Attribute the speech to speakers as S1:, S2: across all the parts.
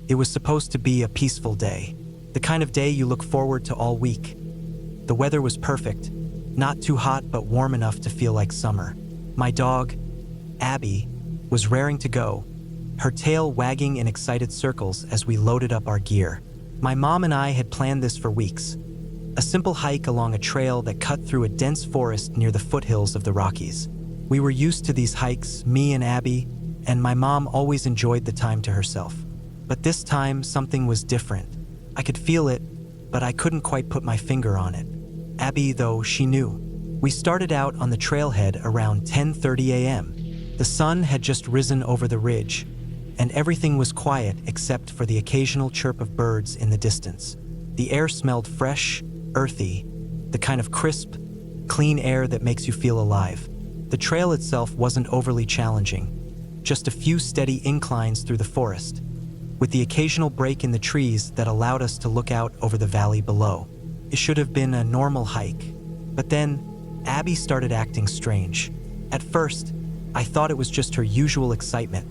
S1: It was supposed to be a peaceful day, the kind of day you look forward to all week. The weather was perfect, not too hot but warm enough to feel like summer. My dog, Abby, was raring to go, her tail wagging in excited circles as we loaded up our gear. My mom and I had planned this for weeks. A simple hike along a trail that cut through a dense forest near the foothills of the Rockies. We were used to these hikes, me and Abby, and my mom always enjoyed the time to herself. But this time, something was different. I could feel it, but I couldn't quite put my finger on it. Abby, though, she knew. We started out on the trailhead around 10:30 a.m. The sun had just risen over the ridge, and everything was quiet except for the occasional chirp of birds in the distance. The air smelled fresh, earthy, the kind of crisp, clean air that makes you feel alive. The trail itself wasn't overly challenging, just a few steady inclines through the forest, with the occasional break in the trees that allowed us to look out over the valley below. It should have been a normal hike, but then Abby started acting strange. At first, I thought it was just her usual excitement.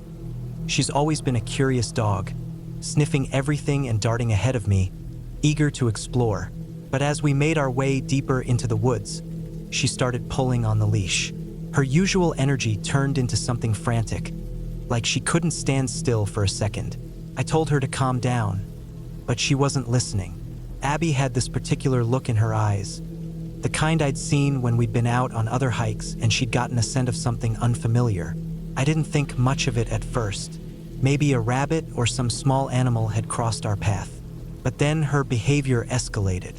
S1: She's always been a curious dog, sniffing everything and darting ahead of me, eager to explore. But as we made our way deeper into the woods, she started pulling on the leash. Her usual energy turned into something frantic, like she couldn't stand still for a second. I told her to calm down, but she wasn't listening. Abby had this particular look in her eyes, the kind I'd seen when we'd been out on other hikes and she'd gotten a scent of something unfamiliar. I didn't think much of it at first. Maybe a rabbit or some small animal had crossed our path. But then her behavior escalated.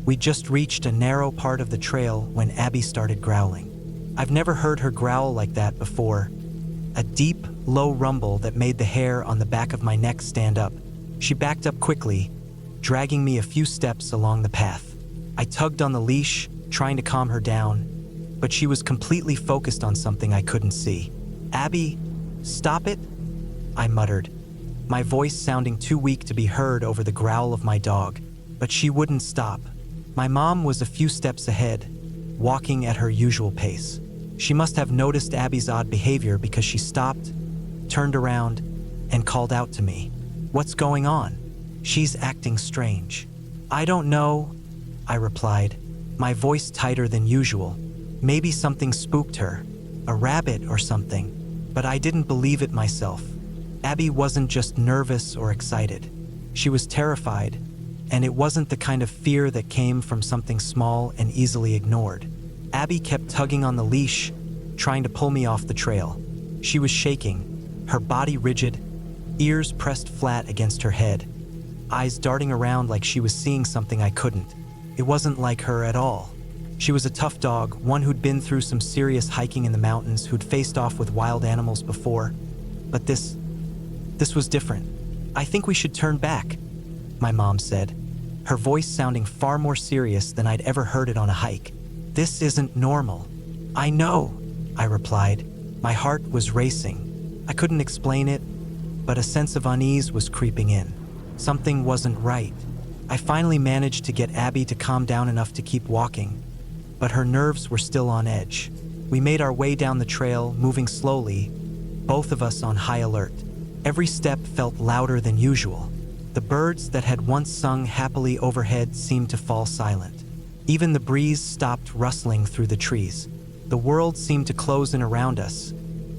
S1: We just reached a narrow part of the trail when Abby started growling. I've never heard her growl like that before. A deep, low rumble that made the hair on the back of my neck stand up. She backed up quickly, dragging me a few steps along the path. I tugged on the leash, trying to calm her down, but she was completely focused on something I couldn't see. "Abby, stop it," I muttered, my voice sounding too weak to be heard over the growl of my dog. But she wouldn't stop. My mom was a few steps ahead, walking at her usual pace. She must have noticed Abby's odd behavior because she stopped, turned around, and called out to me. "What's going on? She's acting strange." "I don't know," I replied, my voice tighter than usual. Maybe something spooked her, a rabbit or something, but I didn't believe it myself. Abby wasn't just nervous or excited. She was terrified, and it wasn't the kind of fear that came from something small and easily ignored. Abby kept tugging on the leash, trying to pull me off the trail. She was shaking, her body rigid, ears pressed flat against her head, eyes darting around like she was seeing something I couldn't. It wasn't like her at all. She was a tough dog, one who'd been through some serious hiking in the mountains, who'd faced off with wild animals before. But this was different. "I think we should turn back," my mom said, her voice sounding far more serious than I'd ever heard it on a hike. "This isn't normal." "I know," I replied. My heart was racing. I couldn't explain it, but a sense of unease was creeping in. Something wasn't right. I finally managed to get Abby to calm down enough to keep walking, but her nerves were still on edge. We made our way down the trail, moving slowly, both of us on high alert. Every step felt louder than usual. The birds that had once sung happily overhead seemed to fall silent. Even the breeze stopped rustling through the trees. The world seemed to close in around us,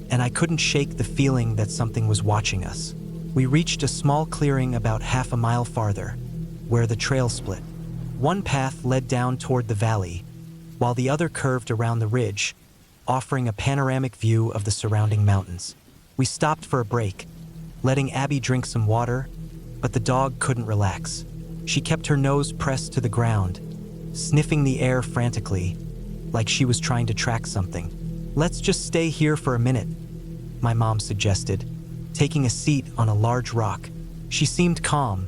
S1: and I couldn't shake the feeling that something was watching us. We reached a small clearing about half a mile farther, where the trail split. One path led down toward the valley, while the other curved around the ridge, offering a panoramic view of the surrounding mountains. We stopped for a break, letting Abby drink some water, but the dog couldn't relax. She kept her nose pressed to the ground, sniffing the air frantically, like she was trying to track something. "Let's just stay here for a minute," my mom suggested, taking a seat on a large rock. She seemed calm,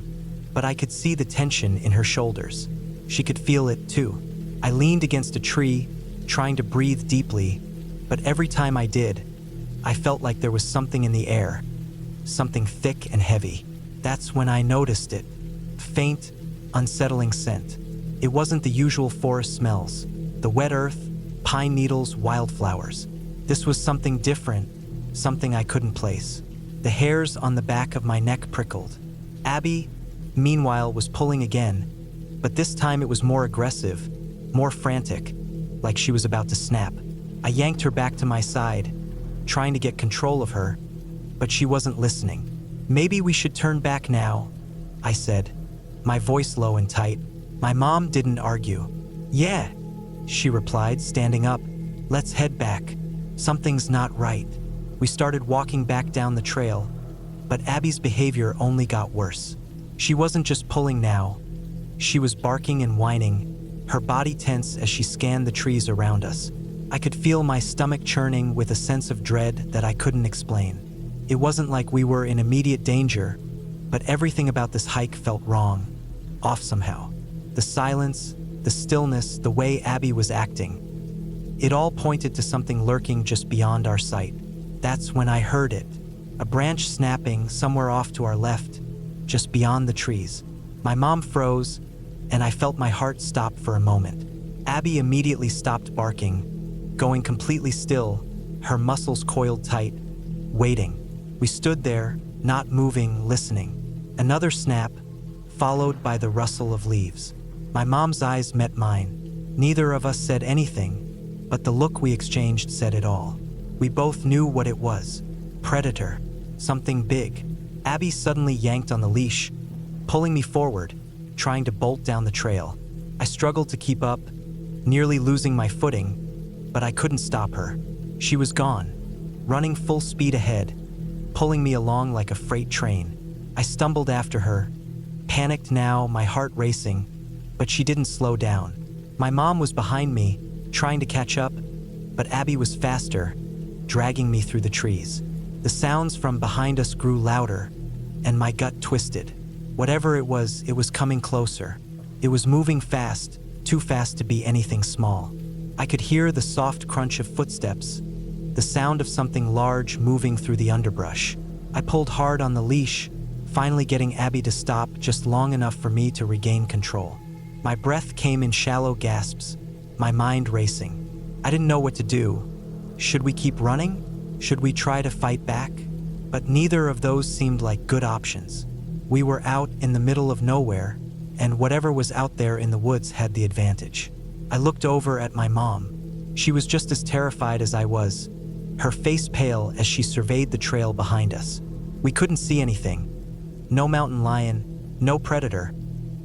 S1: but I could see the tension in her shoulders. She could feel it too. I leaned against a tree, trying to breathe deeply, but every time I did, I felt like there was something in the air, something thick and heavy. That's when I noticed it. Faint, unsettling scent. It wasn't the usual forest smells, the wet earth, pine needles, wildflowers. This was something different, something I couldn't place. The hairs on the back of my neck prickled. Abby, meanwhile, was pulling again, but this time it was more aggressive, more frantic, like she was about to snap. I yanked her back to my side, trying to get control of her, but she wasn't listening. "Maybe we should turn back now," I said, my voice low and tight. My mom didn't argue. "Yeah," she replied, standing up. "Let's head back. Something's not right." We started walking back down the trail, but Abby's behavior only got worse. She wasn't just pulling now. She was barking and whining, her body tense as she scanned the trees around us. I could feel my stomach churning with a sense of dread that I couldn't explain. It wasn't like we were in immediate danger, but everything about this hike felt wrong, off somehow. The silence, the stillness, the way Abby was acting. It all pointed to something lurking just beyond our sight. That's when I heard it, a branch snapping somewhere off to our left, just beyond the trees. My mom froze, and I felt my heart stop for a moment. Abby immediately stopped barking, going completely still, her muscles coiled tight, waiting. We stood there, not moving, listening. Another snap, followed by the rustle of leaves. My mom's eyes met mine. Neither of us said anything, but the look we exchanged said it all. We both knew what it was. Predator. Something big. Abby suddenly yanked on the leash, pulling me forward, trying to bolt down the trail. I struggled to keep up, nearly losing my footing, but I couldn't stop her. She was gone, running full speed ahead, pulling me along like a freight train. I stumbled after her, panicked now, my heart racing, but she didn't slow down. My mom was behind me, trying to catch up, but Abby was faster, dragging me through the trees. The sounds from behind us grew louder, and my gut twisted. Whatever it was coming closer. It was moving fast, too fast to be anything small. I could hear the soft crunch of footsteps, the sound of something large moving through the underbrush. I pulled hard on the leash, finally getting Abby to stop just long enough for me to regain control. My breath came in shallow gasps, my mind racing. I didn't know what to do. Should we keep running? Should we try to fight back? But neither of those seemed like good options. We were out in the middle of nowhere, and whatever was out there in the woods had the advantage. I looked over at my mom. She was just as terrified as I was, her face pale as she surveyed the trail behind us. We couldn't see anything. No mountain lion, no predator,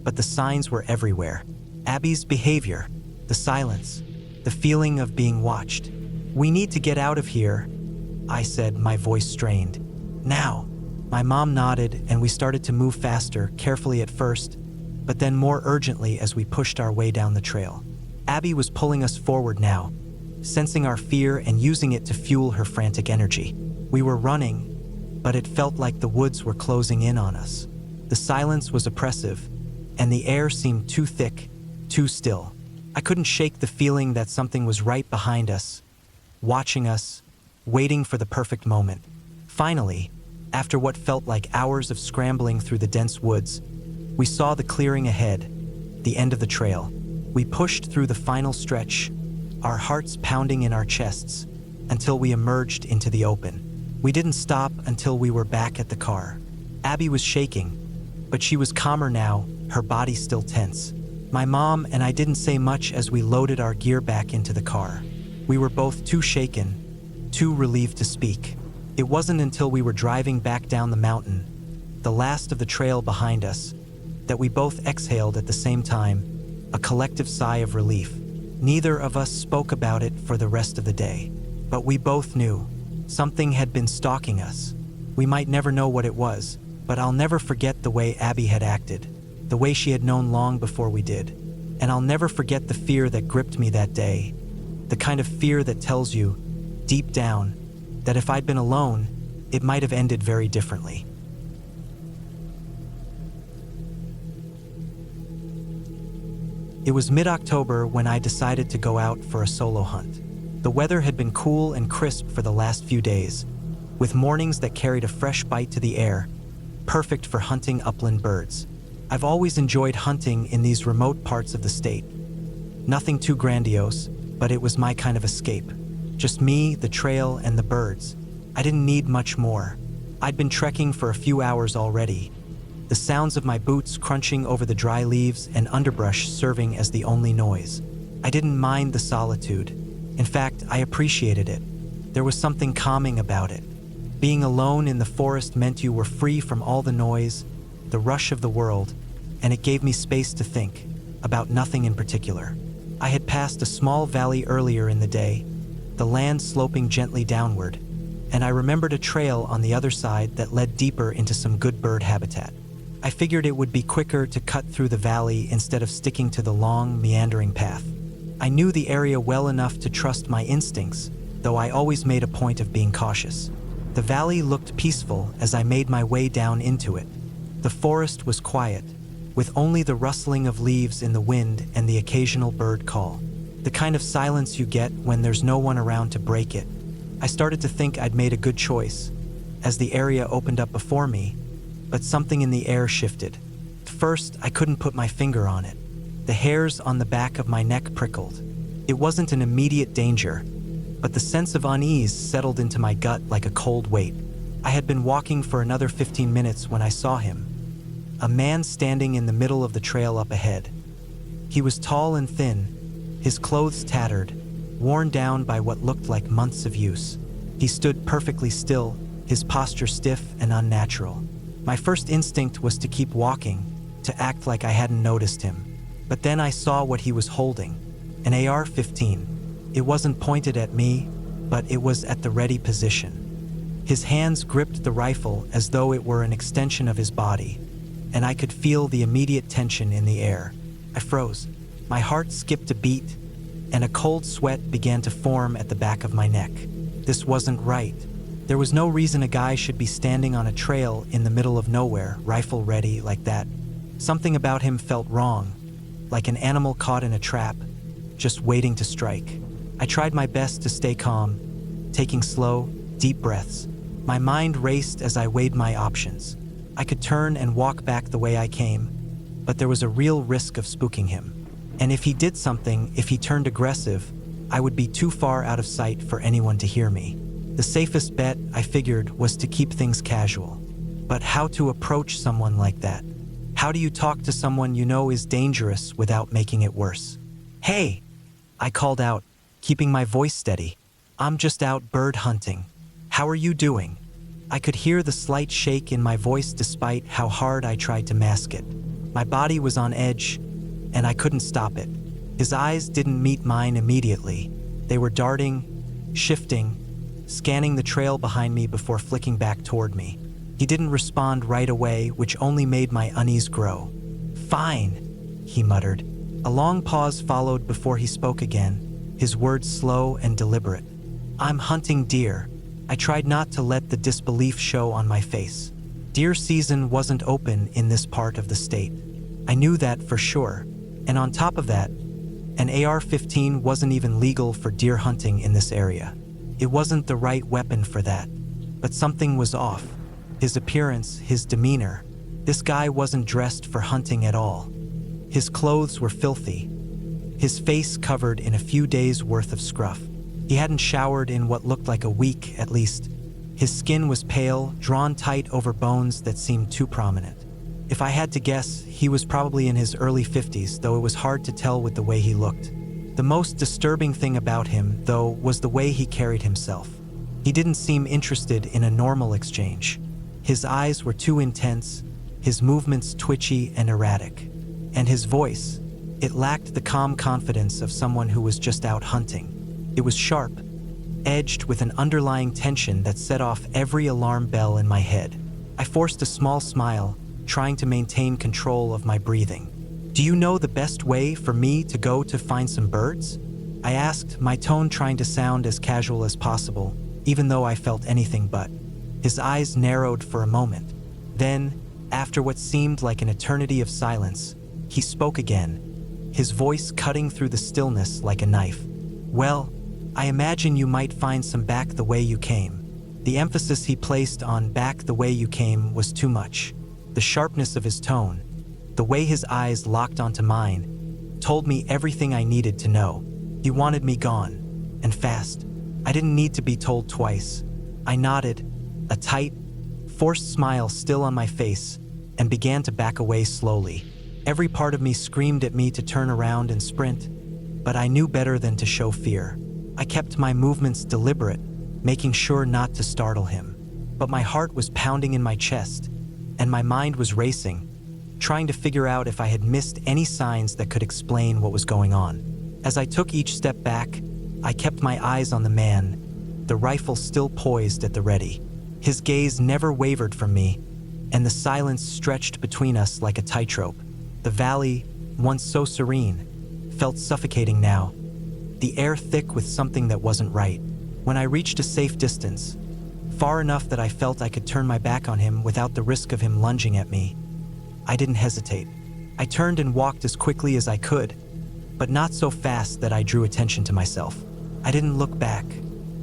S1: but the signs were everywhere. Abby's behavior, the silence, the feeling of being watched. "We need to get out of here," I said, my voice strained. "Now." My mom nodded, and we started to move faster, carefully at first, but then more urgently as we pushed our way down the trail. Abby was pulling us forward now, sensing our fear and using it to fuel her frantic energy. We were running, but it felt like the woods were closing in on us. The silence was oppressive, and the air seemed too thick, too still. I couldn't shake the feeling that something was right behind us, watching us, waiting for the perfect moment. Finally, after what felt like hours of scrambling through the dense woods, we saw the clearing ahead, the end of the trail. We pushed through the final stretch, our hearts pounding in our chests, until we emerged into the open. We didn't stop until we were back at the car. Abby was shaking, but she was calmer now, her body still tense. My mom and I didn't say much as we loaded our gear back into the car. We were both too shaken, too relieved to speak. It wasn't until we were driving back down the mountain, the last of the trail behind us, that we both exhaled at the same time, a collective sigh of relief. Neither of us spoke about it for the rest of the day, but we both knew something had been stalking us. We might never know what it was, but I'll never forget the way Abby had acted, the way she had known long before we did. And I'll never forget the fear that gripped me that day, the kind of fear that tells you, deep down, that if I'd been alone, it might have ended very differently. It was mid-October when I decided to go out for a solo hunt. The weather had been cool and crisp for the last few days, with mornings that carried a fresh bite to the air, perfect for hunting upland birds. I've always enjoyed hunting in these remote parts of the state. Nothing too grandiose, but it was my kind of escape. Just me, the trail, and the birds. I didn't need much more. I'd been trekking for a few hours already, the sounds of my boots crunching over the dry leaves and underbrush serving as the only noise. I didn't mind the solitude. In fact, I appreciated it. There was something calming about it. Being alone in the forest meant you were free from all the noise, the rush of the world, and it gave me space to think about nothing in particular. I had passed a small valley earlier in the day, the land sloping gently downward, and I remembered a trail on the other side that led deeper into some good bird habitat. I figured it would be quicker to cut through the valley instead of sticking to the long, meandering path. I knew the area well enough to trust my instincts, though I always made a point of being cautious. The valley looked peaceful as I made my way down into it. The forest was quiet, with only the rustling of leaves in the wind and the occasional bird call. The kind of silence you get when there's no one around to break it. I started to think I'd made a good choice, as the area opened up before me, but something in the air shifted. At first, I couldn't put my finger on it. The hairs on the back of my neck prickled. It wasn't an immediate danger, but the sense of unease settled into my gut like a cold weight. I had been walking for another 15 minutes when I saw him. A man standing in the middle of the trail up ahead. He was tall and thin, his clothes tattered, worn down by what looked like months of use. He stood perfectly still, his posture stiff and unnatural. My first instinct was to keep walking, to act like I hadn't noticed him. But then I saw what he was holding, an AR-15. It wasn't pointed at me, but it was at the ready position. His hands gripped the rifle as though it were an extension of his body, and I could feel the immediate tension in the air. I froze. My heart skipped a beat, and a cold sweat began to form at the back of my neck. This wasn't right. There was no reason a guy should be standing on a trail in the middle of nowhere, rifle ready, like that. Something about him felt wrong, like an animal caught in a trap, just waiting to strike. I tried my best to stay calm, taking slow, deep breaths. My mind raced as I weighed my options. I could turn and walk back the way I came, but there was a real risk of spooking him. And if he did something, if he turned aggressive, I would be too far out of sight for anyone to hear me. The safest bet, I figured, was to keep things casual. But how to approach someone like that? How do you talk to someone you know is dangerous without making it worse? "Hey!" I called out, keeping my voice steady. "I'm just out bird hunting. How are you doing?" I could hear the slight shake in my voice despite how hard I tried to mask it. My body was on edge, and I couldn't stop it. His eyes didn't meet mine immediately. They were darting, shifting, scanning the trail behind me before flicking back toward me. He didn't respond right away, which only made my unease grow. "Fine," he muttered. A long pause followed before he spoke again, his words slow and deliberate. "I'm hunting deer." I tried not to let the disbelief show on my face. Deer season wasn't open in this part of the state. I knew that for sure. And on top of that, an AR-15 wasn't even legal for deer hunting in this area. It wasn't the right weapon for that. But something was off. His appearance, his demeanor. This guy wasn't dressed for hunting at all. His clothes were filthy, his face covered in a few days' worth of scruff. He hadn't showered in what looked like a week, at least. His skin was pale, drawn tight over bones that seemed too prominent. If I had to guess, he was probably in his early 50s, though it was hard to tell with the way he looked. The most disturbing thing about him, though, was the way he carried himself. He didn't seem interested in a normal exchange. His eyes were too intense, his movements twitchy and erratic. And his voice, it lacked the calm confidence of someone who was just out hunting. It was sharp, edged with an underlying tension that set off every alarm bell in my head. I forced a small smile, trying to maintain control of my breathing. "Do you know the best way for me to go to find some birds?" I asked, my tone trying to sound as casual as possible, even though I felt anything but. His eyes narrowed for a moment. Then, after what seemed like an eternity of silence, he spoke again, his voice cutting through the stillness like a knife. "Well, I imagine you might find some back the way you came." The emphasis he placed on "back the way you came" was too much. The sharpness of his tone, the way his eyes locked onto mine, told me everything I needed to know. He wanted me gone, and fast. I didn't need to be told twice. I nodded, a tight, forced smile still on my face, and began to back away slowly. Every part of me screamed at me to turn around and sprint, but I knew better than to show fear. I kept my movements deliberate, making sure not to startle him. But my heart was pounding in my chest, and my mind was racing, trying to figure out if I had missed any signs that could explain what was going on. As I took each step back, I kept my eyes on the man, the rifle still poised at the ready. His gaze never wavered from me, and the silence stretched between us like a tightrope. The valley, once so serene, felt suffocating now, the air thick with something that wasn't right. When I reached a safe distance, far enough that I felt I could turn my back on him without the risk of him lunging at me, I didn't hesitate. I turned and walked as quickly as I could, but not so fast that I drew attention to myself. I didn't look back.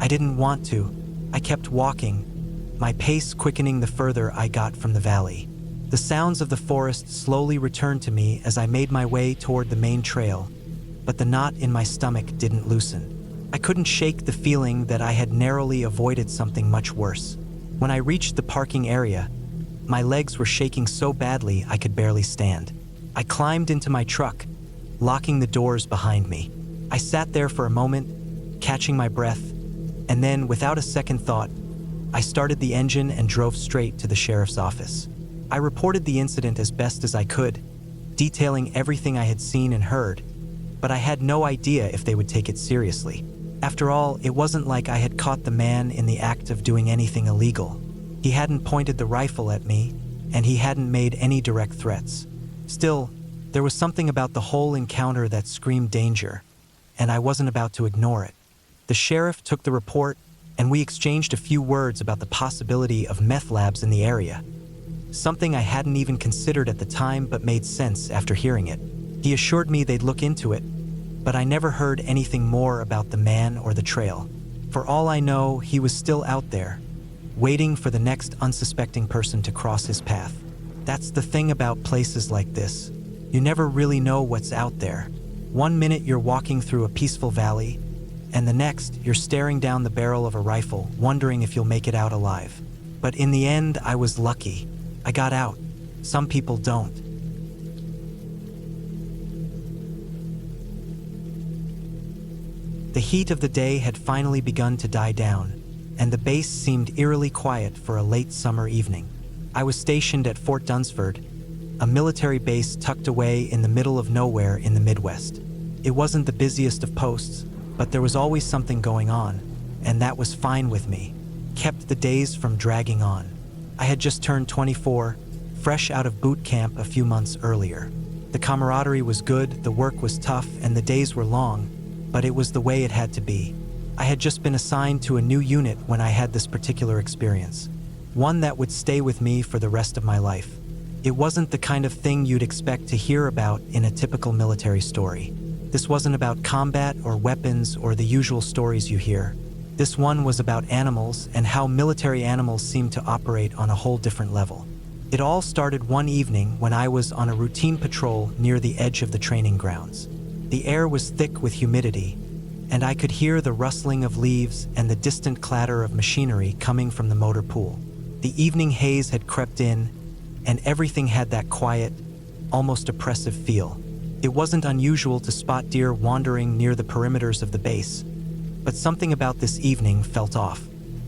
S1: I didn't want to. I kept walking, my pace quickening the further I got from the valley. The sounds of the forest slowly returned to me as I made my way toward the main trail, but the knot in my stomach didn't loosen. I couldn't shake the feeling that I had narrowly avoided something much worse. When I reached the parking area, my legs were shaking so badly I could barely stand. I climbed into my truck, locking the doors behind me. I sat there for a moment, catching my breath, and then, without a second thought, I started the engine and drove straight to the sheriff's office. I reported the incident as best as I could, detailing everything I had seen and heard, but I had no idea if they would take it seriously. After all, it wasn't like I had caught the man in the act of doing anything illegal. He hadn't pointed the rifle at me, and he hadn't made any direct threats. Still, there was something about the whole encounter that screamed danger, and I wasn't about to ignore it. The sheriff took the report, and we exchanged a few words about the possibility of meth labs in the area. Something I hadn't even considered at the time but made sense after hearing it. He assured me they'd look into it, but I never heard anything more about the man or the trail. For all I know, he was still out there, waiting for the next unsuspecting person to cross his path. That's the thing about places like this. You never really know what's out there. One minute you're walking through a peaceful valley, and the next you're staring down the barrel of a rifle, wondering if you'll make it out alive. But in the end, I was lucky. I got out. Some people don't. The heat of the day had finally begun to die down, and the base seemed eerily quiet for a late summer evening. I was stationed at Fort Dunsford, a military base tucked away in the middle of nowhere in the Midwest. It wasn't the busiest of posts, but there was always something going on, and that was fine with me. Kept the days from dragging on. I had just turned 24, fresh out of boot camp a few months earlier. The camaraderie was good, the work was tough, and the days were long, but it was the way it had to be. I had just been assigned to a new unit when I had this particular experience, one that would stay with me for the rest of my life. It wasn't the kind of thing you'd expect to hear about in a typical military story. This wasn't about combat or weapons or the usual stories you hear. This one was about animals and how military animals seem to operate on a whole different level. It all started one evening when I was on a routine patrol near the edge of the training grounds. The air was thick with humidity, and I could hear the rustling of leaves and the distant clatter of machinery coming from the motor pool. The evening haze had crept in, and everything had that quiet, almost oppressive feel. It wasn't unusual to spot deer wandering near the perimeters of the base, but something about this evening felt off.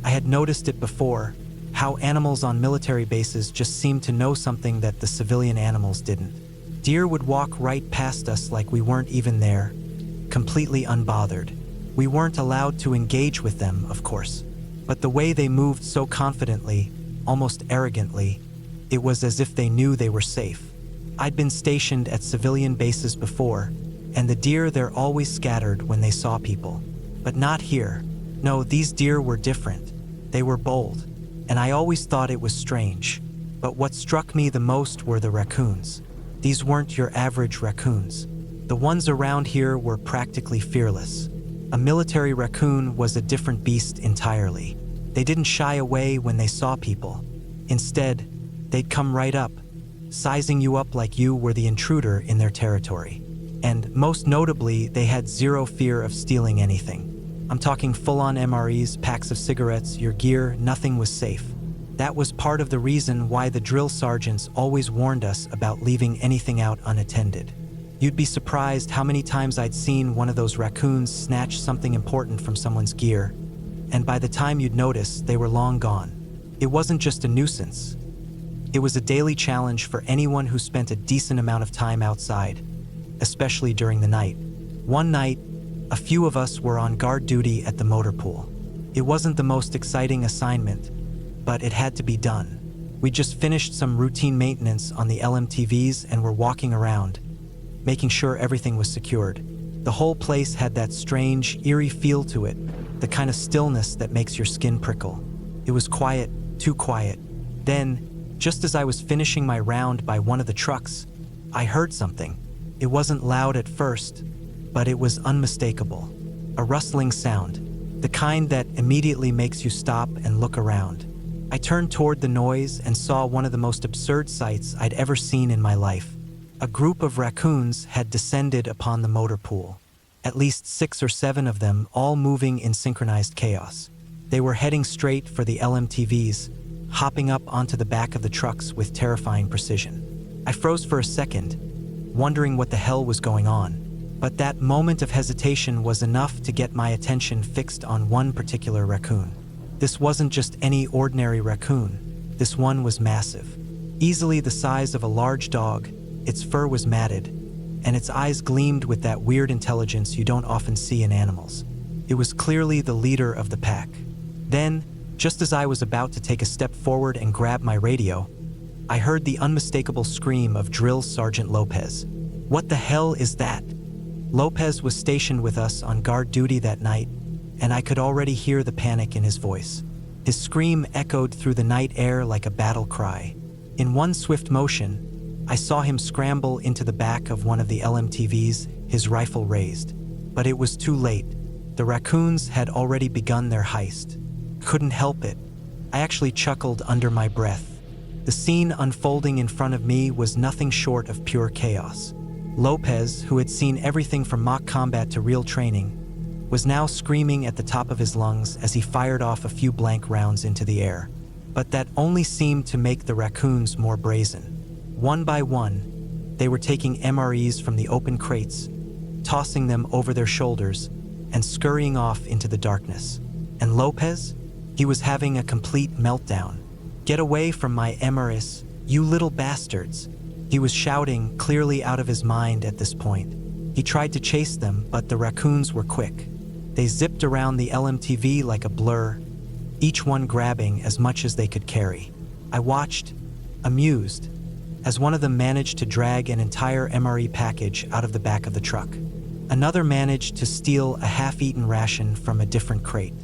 S1: I had noticed it before, how animals on military bases just seemed to know something that the civilian animals didn't. Deer would walk right past us like we weren't even there, completely unbothered. We weren't allowed to engage with them, of course, but the way they moved so confidently, almost arrogantly, it was as if they knew they were safe. I'd been stationed at civilian bases before, and the deer there always scattered when they saw people. But not here. No, these deer were different. They were bold, and I always thought it was strange. But what struck me the most were the raccoons. These weren't your average raccoons. The ones around here were practically fearless. A military raccoon was a different beast entirely. They didn't shy away when they saw people. Instead, they'd come right up, sizing you up like you were the intruder in their territory. And most notably, they had zero fear of stealing anything. I'm talking full-on MREs, packs of cigarettes, your gear, nothing was safe. That was part of the reason why the drill sergeants always warned us about leaving anything out unattended. You'd be surprised how many times I'd seen one of those raccoons snatch something important from someone's gear, and by the time you'd notice, they were long gone. It wasn't just a nuisance. It was a daily challenge for anyone who spent a decent amount of time outside, especially during the night. One night, a few of us were on guard duty at the motor pool. It wasn't the most exciting assignment, but it had to be done. We just finished some routine maintenance on the LMTVs and were walking around, making sure everything was secured. The whole place had that strange, eerie feel to it, the kind of stillness that makes your skin prickle. It was quiet, too quiet. Then, just as I was finishing my round by one of the trucks, I heard something. It wasn't loud at first, but it was unmistakable. A rustling sound, the kind that immediately makes you stop and look around. I turned toward the noise and saw one of the most absurd sights I'd ever seen in my life. A group of raccoons had descended upon the motor pool. At least 6 or 7 of them, all moving in synchronized chaos. They were heading straight for the LMTVs, hopping up onto the back of the trucks with terrifying precision. I froze for a second, wondering what the hell was going on. But that moment of hesitation was enough to get my attention fixed on one particular raccoon. This wasn't just any ordinary raccoon. This one was massive. Easily the size of a large dog, its fur was matted, and its eyes gleamed with that weird intelligence you don't often see in animals. It was clearly the leader of the pack. Then, just as I was about to take a step forward and grab my radio, I heard the unmistakable scream of Drill Sergeant Lopez. What the hell is that? Lopez was stationed with us on guard duty that night, and I could already hear the panic in his voice. His scream echoed through the night air like a battle cry. In one swift motion, I saw him scramble into the back of one of the LMTVs, his rifle raised. But it was too late. The raccoons had already begun their heist. Couldn't help it. I actually chuckled under my breath. The scene unfolding in front of me was nothing short of pure chaos. Lopez, who had seen everything from mock combat to real training, was now screaming at the top of his lungs as he fired off a few blank rounds into the air. But that only seemed to make the raccoons more brazen. One by one, they were taking MREs from the open crates, tossing them over their shoulders, and scurrying off into the darkness. And Lopez? He was having a complete meltdown. "Get away from my MREs, you little bastards!" He was shouting, clearly out of his mind at this point. He tried to chase them, but the raccoons were quick. They zipped around the LMTV like a blur, each one grabbing as much as they could carry. I watched, amused, as one of them managed to drag an entire MRE package out of the back of the truck. Another managed to steal a half-eaten ration from a different crate.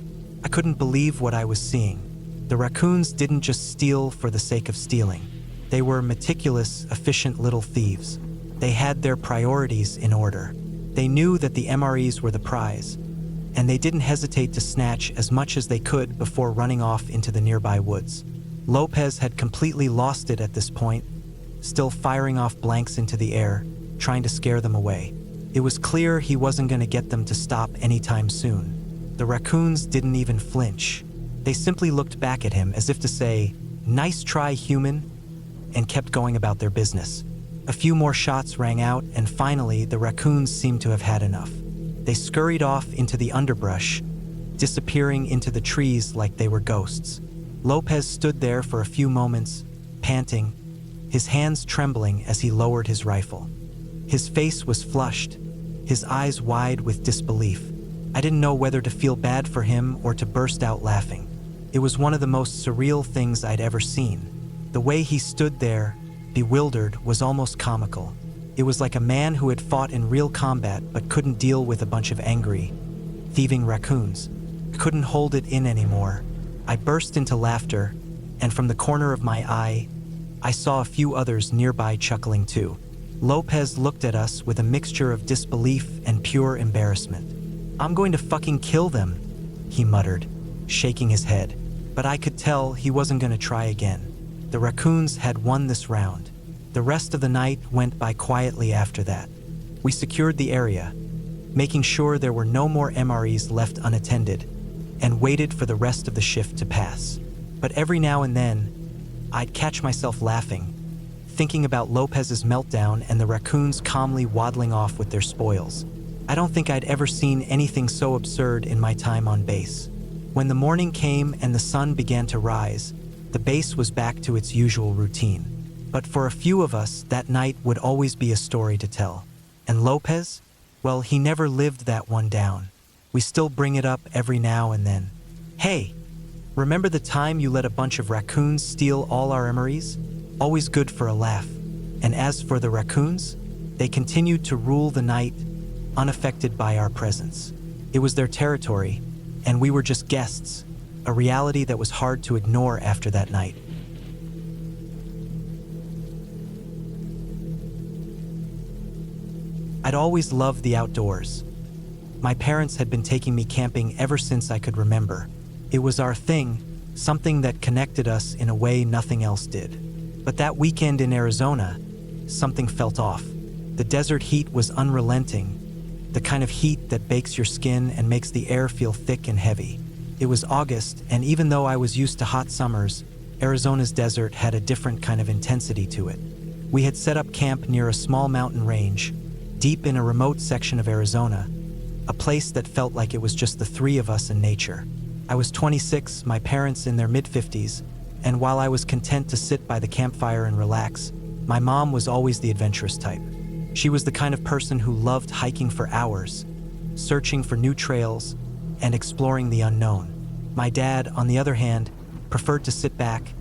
S1: I couldn't believe what I was seeing. The raccoons didn't just steal for the sake of stealing. They were meticulous, efficient little thieves. They had their priorities in order. They knew that the MREs were the prize, and they didn't hesitate to snatch as much as they could before running off into the nearby woods. Lopez had completely lost it at this point, still firing off blanks into the air, trying to scare them away. It was clear he wasn't going to get them to stop anytime soon. The raccoons didn't even flinch. They simply looked back at him as if to say, "Nice try, human," and kept going about their business. A few more shots rang out, and finally the raccoons seemed to have had enough. They scurried off into the underbrush, disappearing into the trees like they were ghosts. Lopez stood there for a few moments, panting, his hands trembling as he lowered his rifle. His face was flushed, his eyes wide with disbelief. I didn't know whether to feel bad for him or to burst out laughing. It was one of the most surreal things I'd ever seen. The way he stood there, bewildered, was almost comical. It was like a man who had fought in real combat but couldn't deal with a bunch of angry, thieving raccoons. Couldn't hold it in anymore. I burst into laughter, and from the corner of my eye, I saw a few others nearby chuckling too. Lopez looked at us with a mixture of disbelief and pure embarrassment. "I'm going to fucking kill them," he muttered, shaking his head. But I could tell he wasn't going to try again. The raccoons had won this round. The rest of the night went by quietly after that. We secured the area, making sure there were no more MREs left unattended, and waited for the rest of the shift to pass. But every now and then, I'd catch myself laughing, thinking about Lopez's meltdown and the raccoons calmly waddling off with their spoils. I don't think I'd ever seen anything so absurd in my time on base. When the morning came and the sun began to rise, the base was back to its usual routine. But for a few of us, that night would always be a story to tell. And Lopez? Well, he never lived that one down. We still bring it up every now and then. Hey, remember the time you let a bunch of raccoons steal all our emeries? Always good for a laugh. And as for the raccoons, they continued to rule the night, unaffected by our presence. It was their territory, and we were just guests, a reality that was hard to ignore after that night. I'd always loved the outdoors. My parents had been taking me camping ever since I could remember. It was our thing, something that connected us in a way nothing else did. But that weekend in Arizona, something felt off. The desert heat was unrelenting, the kind of heat that bakes your skin and makes the air feel thick and heavy. It was August, and even though I was used to hot summers, Arizona's desert had a different kind of intensity to it. We had set up camp near a small mountain range, deep in a remote section of Arizona, a place that felt like it was just the three of us and nature. I was 26, my parents in their mid-50s, and while I was content to sit by the campfire and relax, my mom was always the adventurous type. She was the kind of person who loved hiking for hours, searching for new trails, and exploring the unknown. My dad, on the other hand, preferred to sit back,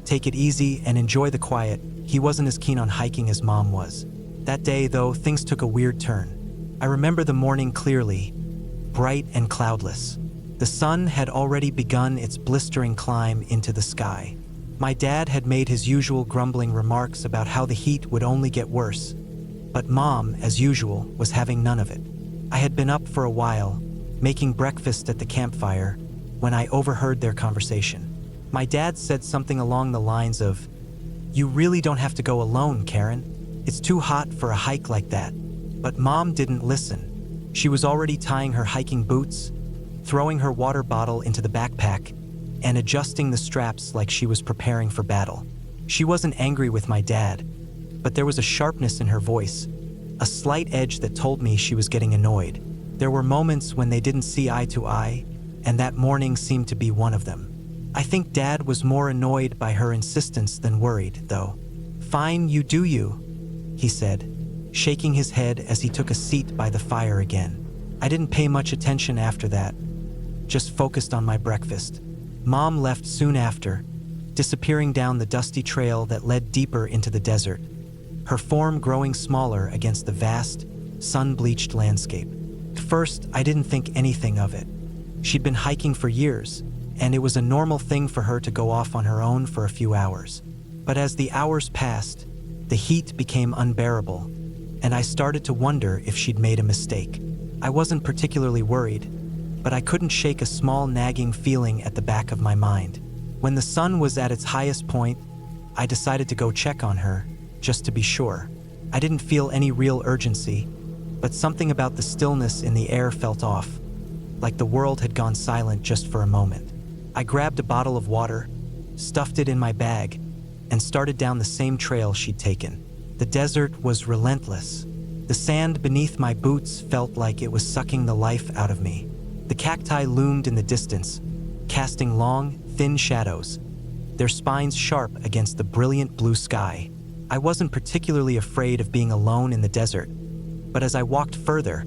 S1: take it easy, and enjoy the quiet. He wasn't as keen on hiking as Mom was. That day, though, things took a weird turn. I remember the morning clearly, bright and cloudless. The sun had already begun its blistering climb into the sky. My dad had made his usual grumbling remarks about how the heat would only get worse, but Mom, as usual, was having none of it. I had been up for a while, making breakfast at the campfire, when I overheard their conversation. My dad said something along the lines of, "You really don't have to go alone, Karen. It's too hot for a hike like that." But Mom didn't listen. She was already tying her hiking boots, throwing her water bottle into the backpack, and adjusting the straps like she was preparing for battle. She wasn't angry with my dad, but there was a sharpness in her voice, a slight edge that told me she was getting annoyed. There were moments when they didn't see eye to eye, and that morning seemed to be one of them. I think Dad was more annoyed by her insistence than worried, though. "Fine, you do you," he said, shaking his head as he took a seat by the fire again. I didn't pay much attention after that, just focused on my breakfast. Mom left soon after, disappearing down the dusty trail that led deeper into the desert, her form growing smaller against the vast, sun-bleached landscape. At first, I didn't think anything of it. She'd been hiking for years, and it was a normal thing for her to go off on her own for a few hours. But as the hours passed, the heat became unbearable, and I started to wonder if she'd made a mistake. I wasn't particularly worried, but I couldn't shake a small nagging feeling at the back of my mind. When the sun was at its highest point, I decided to go check on her, just to be sure. I didn't feel any real urgency, but something about the stillness in the air felt off, like the world had gone silent just for a moment. I grabbed a bottle of water, stuffed it in my bag, and started down the same trail she'd taken. The desert was relentless. The sand beneath my boots felt like it was sucking the life out of me. The cacti loomed in the distance, casting long, thin shadows, their spines sharp against the brilliant blue sky. I wasn't particularly afraid of being alone in the desert, but as I walked further,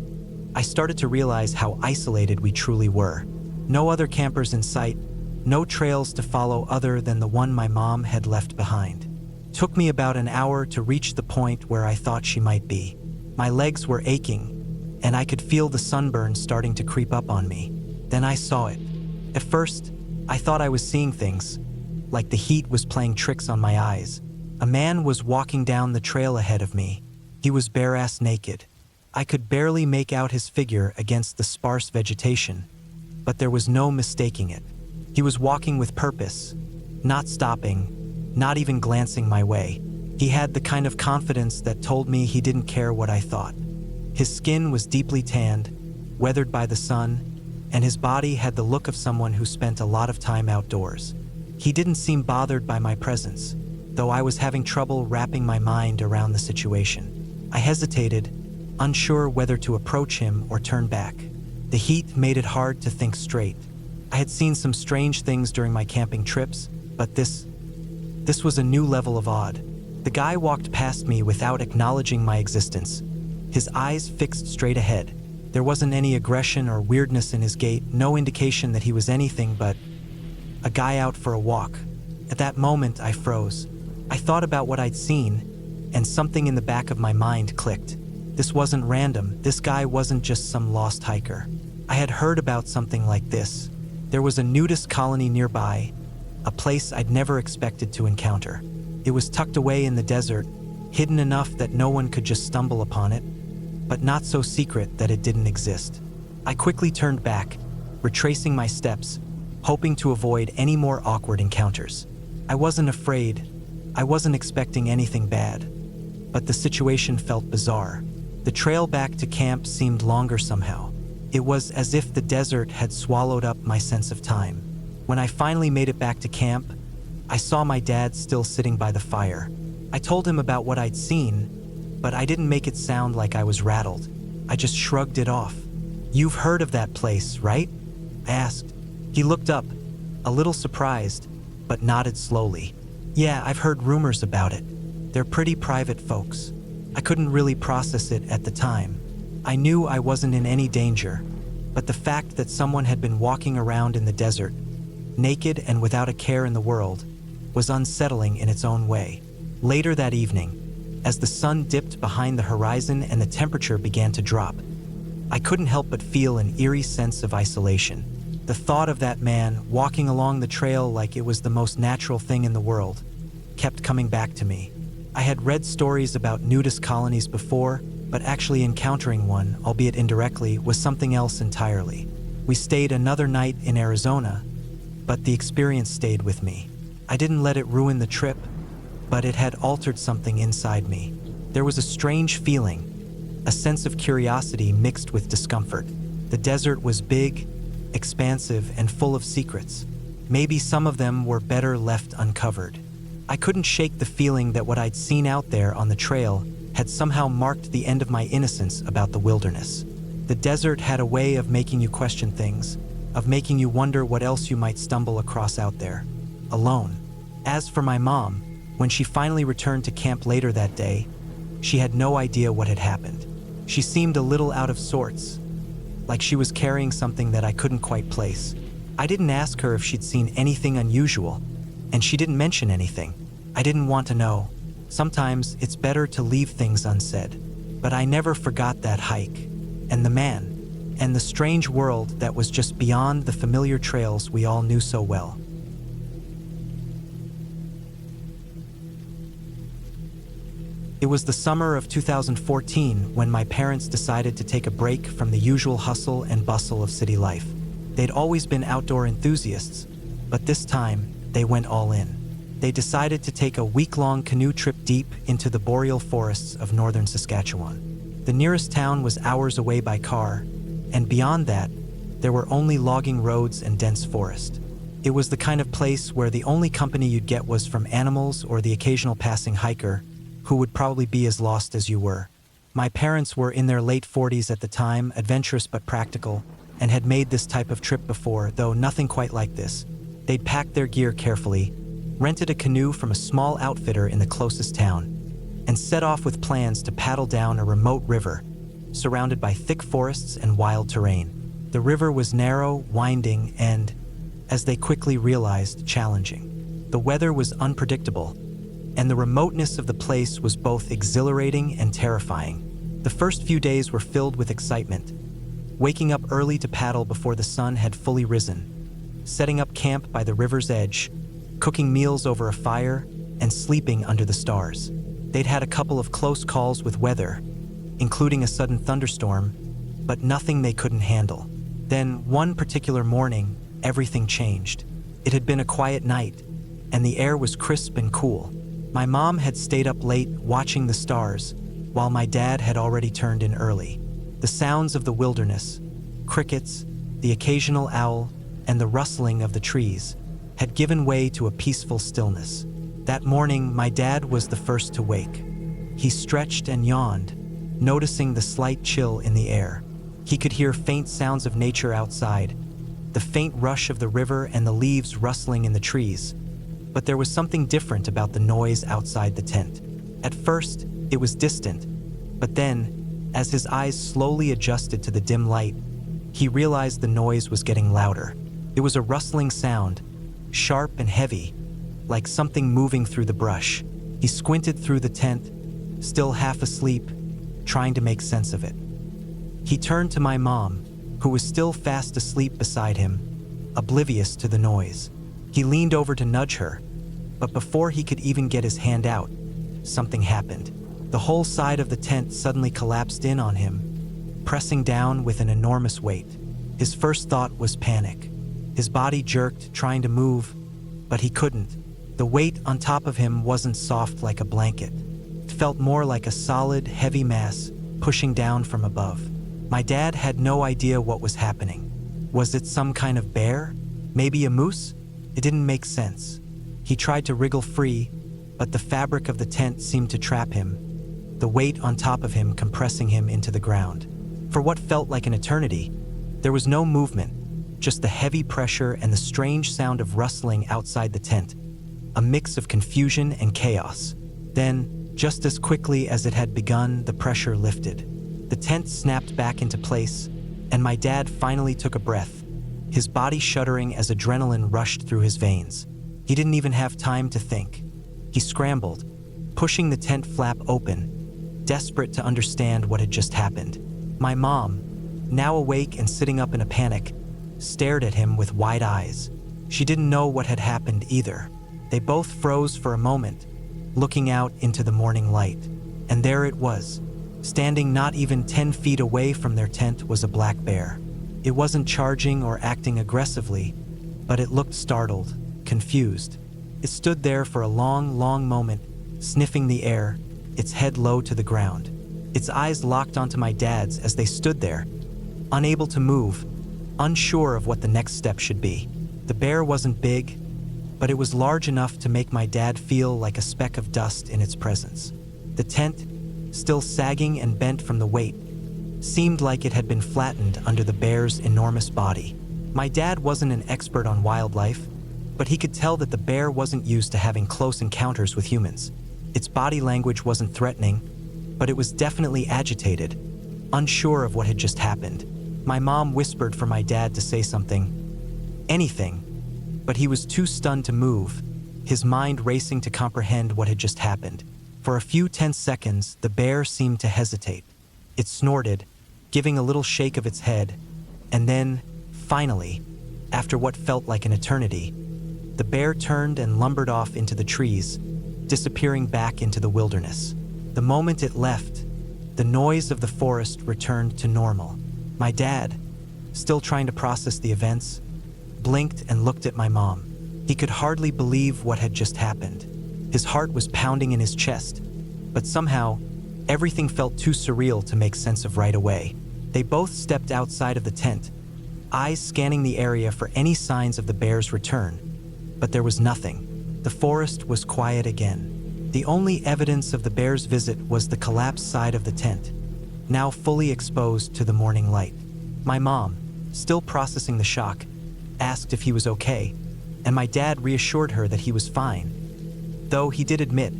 S1: I started to realize how isolated we truly were. No other campers in sight, no trails to follow other than the one my mom had left behind. It took me about an hour to reach the point where I thought she might be. My legs were aching, and I could feel the sunburn starting to creep up on me. Then I saw it. At first, I thought I was seeing things, like the heat was playing tricks on my eyes. A man was walking down the trail ahead of me. He was bare-ass naked. I could barely make out his figure against the sparse vegetation, but there was no mistaking it. He was walking with purpose, not stopping, not even glancing my way. He had the kind of confidence that told me he didn't care what I thought. His skin was deeply tanned, weathered by the sun, and his body had the look of someone who spent a lot of time outdoors. He didn't seem bothered by my presence, though I was having trouble wrapping my mind around the situation. I hesitated, unsure whether to approach him or turn back. The heat made it hard to think straight. I had seen some strange things during my camping trips, but this was a new level of odd. The guy walked past me without acknowledging my existence, his eyes fixed straight ahead. There wasn't any aggression or weirdness in his gait, no indication that he was anything but a guy out for a walk. At that moment, I froze. I thought about what I'd seen, and something in the back of my mind clicked. This wasn't random. This guy wasn't just some lost hiker. I had heard about something like this. There was a nudist colony nearby, a place I'd never expected to encounter. It was tucked away in the desert, hidden enough that no one could just stumble upon it, but not so secret that it didn't exist. I quickly turned back, retracing my steps, hoping to avoid any more awkward encounters. I wasn't afraid. I wasn't expecting anything bad, but the situation felt bizarre. The trail back to camp seemed longer somehow. It was as if the desert had swallowed up my sense of time. When I finally made it back to camp, I saw my dad still sitting by the fire. I told him about what I'd seen, but I didn't make it sound like I was rattled. I just shrugged it off. "You've heard of that place, right?" I asked. He looked up, a little surprised, but nodded slowly. "Yeah, I've heard rumors about it. They're pretty private folks." I couldn't really process it at the time. I knew I wasn't in any danger, but the fact that someone had been walking around in the desert, naked and without a care in the world, was unsettling in its own way. Later that evening, as the sun dipped behind the horizon and the temperature began to drop, I couldn't help but feel an eerie sense of isolation. The thought of that man walking along the trail like it was the most natural thing in the world kept coming back to me. I had read stories about nudist colonies before, but actually encountering one, albeit indirectly, was something else entirely. We stayed another night in Arizona, but the experience stayed with me. I didn't let it ruin the trip, but it had altered something inside me. There was a strange feeling, a sense of curiosity mixed with discomfort. The desert was big, expansive, and full of secrets. Maybe some of them were better left uncovered. I couldn't shake the feeling that what I'd seen out there on the trail had somehow marked the end of my innocence about the wilderness. The desert had a way of making you question things, of making you wonder what else you might stumble across out there, alone. As for my mom, when she finally returned to camp later that day, she had no idea what had happened. She seemed a little out of sorts, like she was carrying something that I couldn't quite place. I didn't ask her if she'd seen anything unusual, and she didn't mention anything. I didn't want to know. Sometimes it's better to leave things unsaid. But I never forgot that hike, and the man, and the strange world that was just beyond the familiar trails we all knew so well. It was the summer of 2014 when my parents decided to take a break from the usual hustle and bustle of city life. They'd always been outdoor enthusiasts, but this time, they went all in. They decided to take a week-long canoe trip deep into the boreal forests of northern Saskatchewan. The nearest town was hours away by car, and beyond that, there were only logging roads and dense forest. It was the kind of place where the only company you'd get was from animals or the occasional passing hiker, who would probably be as lost as you were. My parents were in their late 40s at the time, adventurous but practical, and had made this type of trip before, though nothing quite like this. They'd packed their gear carefully, rented a canoe from a small outfitter in the closest town, and set off with plans to paddle down a remote river, surrounded by thick forests and wild terrain. The river was narrow, winding, and, as they quickly realized, challenging. The weather was unpredictable, and the remoteness of the place was both exhilarating and terrifying. The first few days were filled with excitement, waking up early to paddle before the sun had fully risen, setting up camp by the river's edge, cooking meals over a fire, and sleeping under the stars. They'd had a couple of close calls with weather, including a sudden thunderstorm, but nothing they couldn't handle. Then, one particular morning, everything changed. It had been a quiet night, and the air was crisp and cool. My mom had stayed up late watching the stars, while my dad had already turned in early. The sounds of the wilderness, crickets, the occasional owl, and the rustling of the trees had given way to a peaceful stillness. That morning, my dad was the first to wake. He stretched and yawned, noticing the slight chill in the air. He could hear faint sounds of nature outside, the faint rush of the river and the leaves rustling in the trees. But there was something different about the noise outside the tent. At first, it was distant, but then, as his eyes slowly adjusted to the dim light, he realized the noise was getting louder. It was a rustling sound, sharp and heavy, like something moving through the brush. He squinted through the tent, still half asleep, trying to make sense of it. He turned to my mom, who was still fast asleep beside him, oblivious to the noise. He leaned over to nudge her, but before he could even get his hand out, something happened. The whole side of the tent suddenly collapsed in on him, pressing down with an enormous weight. His first thought was panic. His body jerked, trying to move, but he couldn't. The weight on top of him wasn't soft like a blanket. It felt more like a solid, heavy mass pushing down from above. My dad had no idea what was happening. Was it some kind of bear? Maybe a moose? It didn't make sense. He tried to wriggle free, but the fabric of the tent seemed to trap him, the weight on top of him compressing him into the ground. For what felt like an eternity, there was no movement, just the heavy pressure and the strange sound of rustling outside the tent, a mix of confusion and chaos. Then, just as quickly as it had begun, the pressure lifted. The tent snapped back into place, and my dad finally took a breath, his body shuddering as adrenaline rushed through his veins. He didn't even have time to think. He scrambled, pushing the tent flap open, desperate to understand what had just happened. My mom, now awake and sitting up in a panic, stared at him with wide eyes. She didn't know what had happened either. They both froze for a moment, looking out into the morning light. And there it was. Standing not even 10 feet away from their tent was a black bear. It wasn't charging or acting aggressively, but it looked startled, confused. It stood there for a long, long moment, sniffing the air, its head low to the ground. Its eyes locked onto my dad's as they stood there, unable to move, unsure of what the next step should be. The bear wasn't big, but it was large enough to make my dad feel like a speck of dust in its presence. The tent, still sagging and bent from the weight, seemed like it had been flattened under the bear's enormous body. My dad wasn't an expert on wildlife, but he could tell that the bear wasn't used to having close encounters with humans. Its body language wasn't threatening, but it was definitely agitated, unsure of what had just happened. My mom whispered for my dad to say something, anything, but he was too stunned to move, his mind racing to comprehend what had just happened. For a few tense seconds, the bear seemed to hesitate. It snorted, giving a little shake of its head, and then, finally, after what felt like an eternity, the bear turned and lumbered off into the trees, disappearing back into the wilderness. The moment it left, the noise of the forest returned to normal. My dad, still trying to process the events, blinked and looked at my mom. He could hardly believe what had just happened. His heart was pounding in his chest, but somehow, everything felt too surreal to make sense of right away. They both stepped outside of the tent, eyes scanning the area for any signs of the bear's return. But there was nothing. The forest was quiet again. The only evidence of the bear's visit was the collapsed side of the tent, now fully exposed to the morning light. My mom, still processing the shock, asked if he was okay, and my dad reassured her that he was fine. Though he did admit,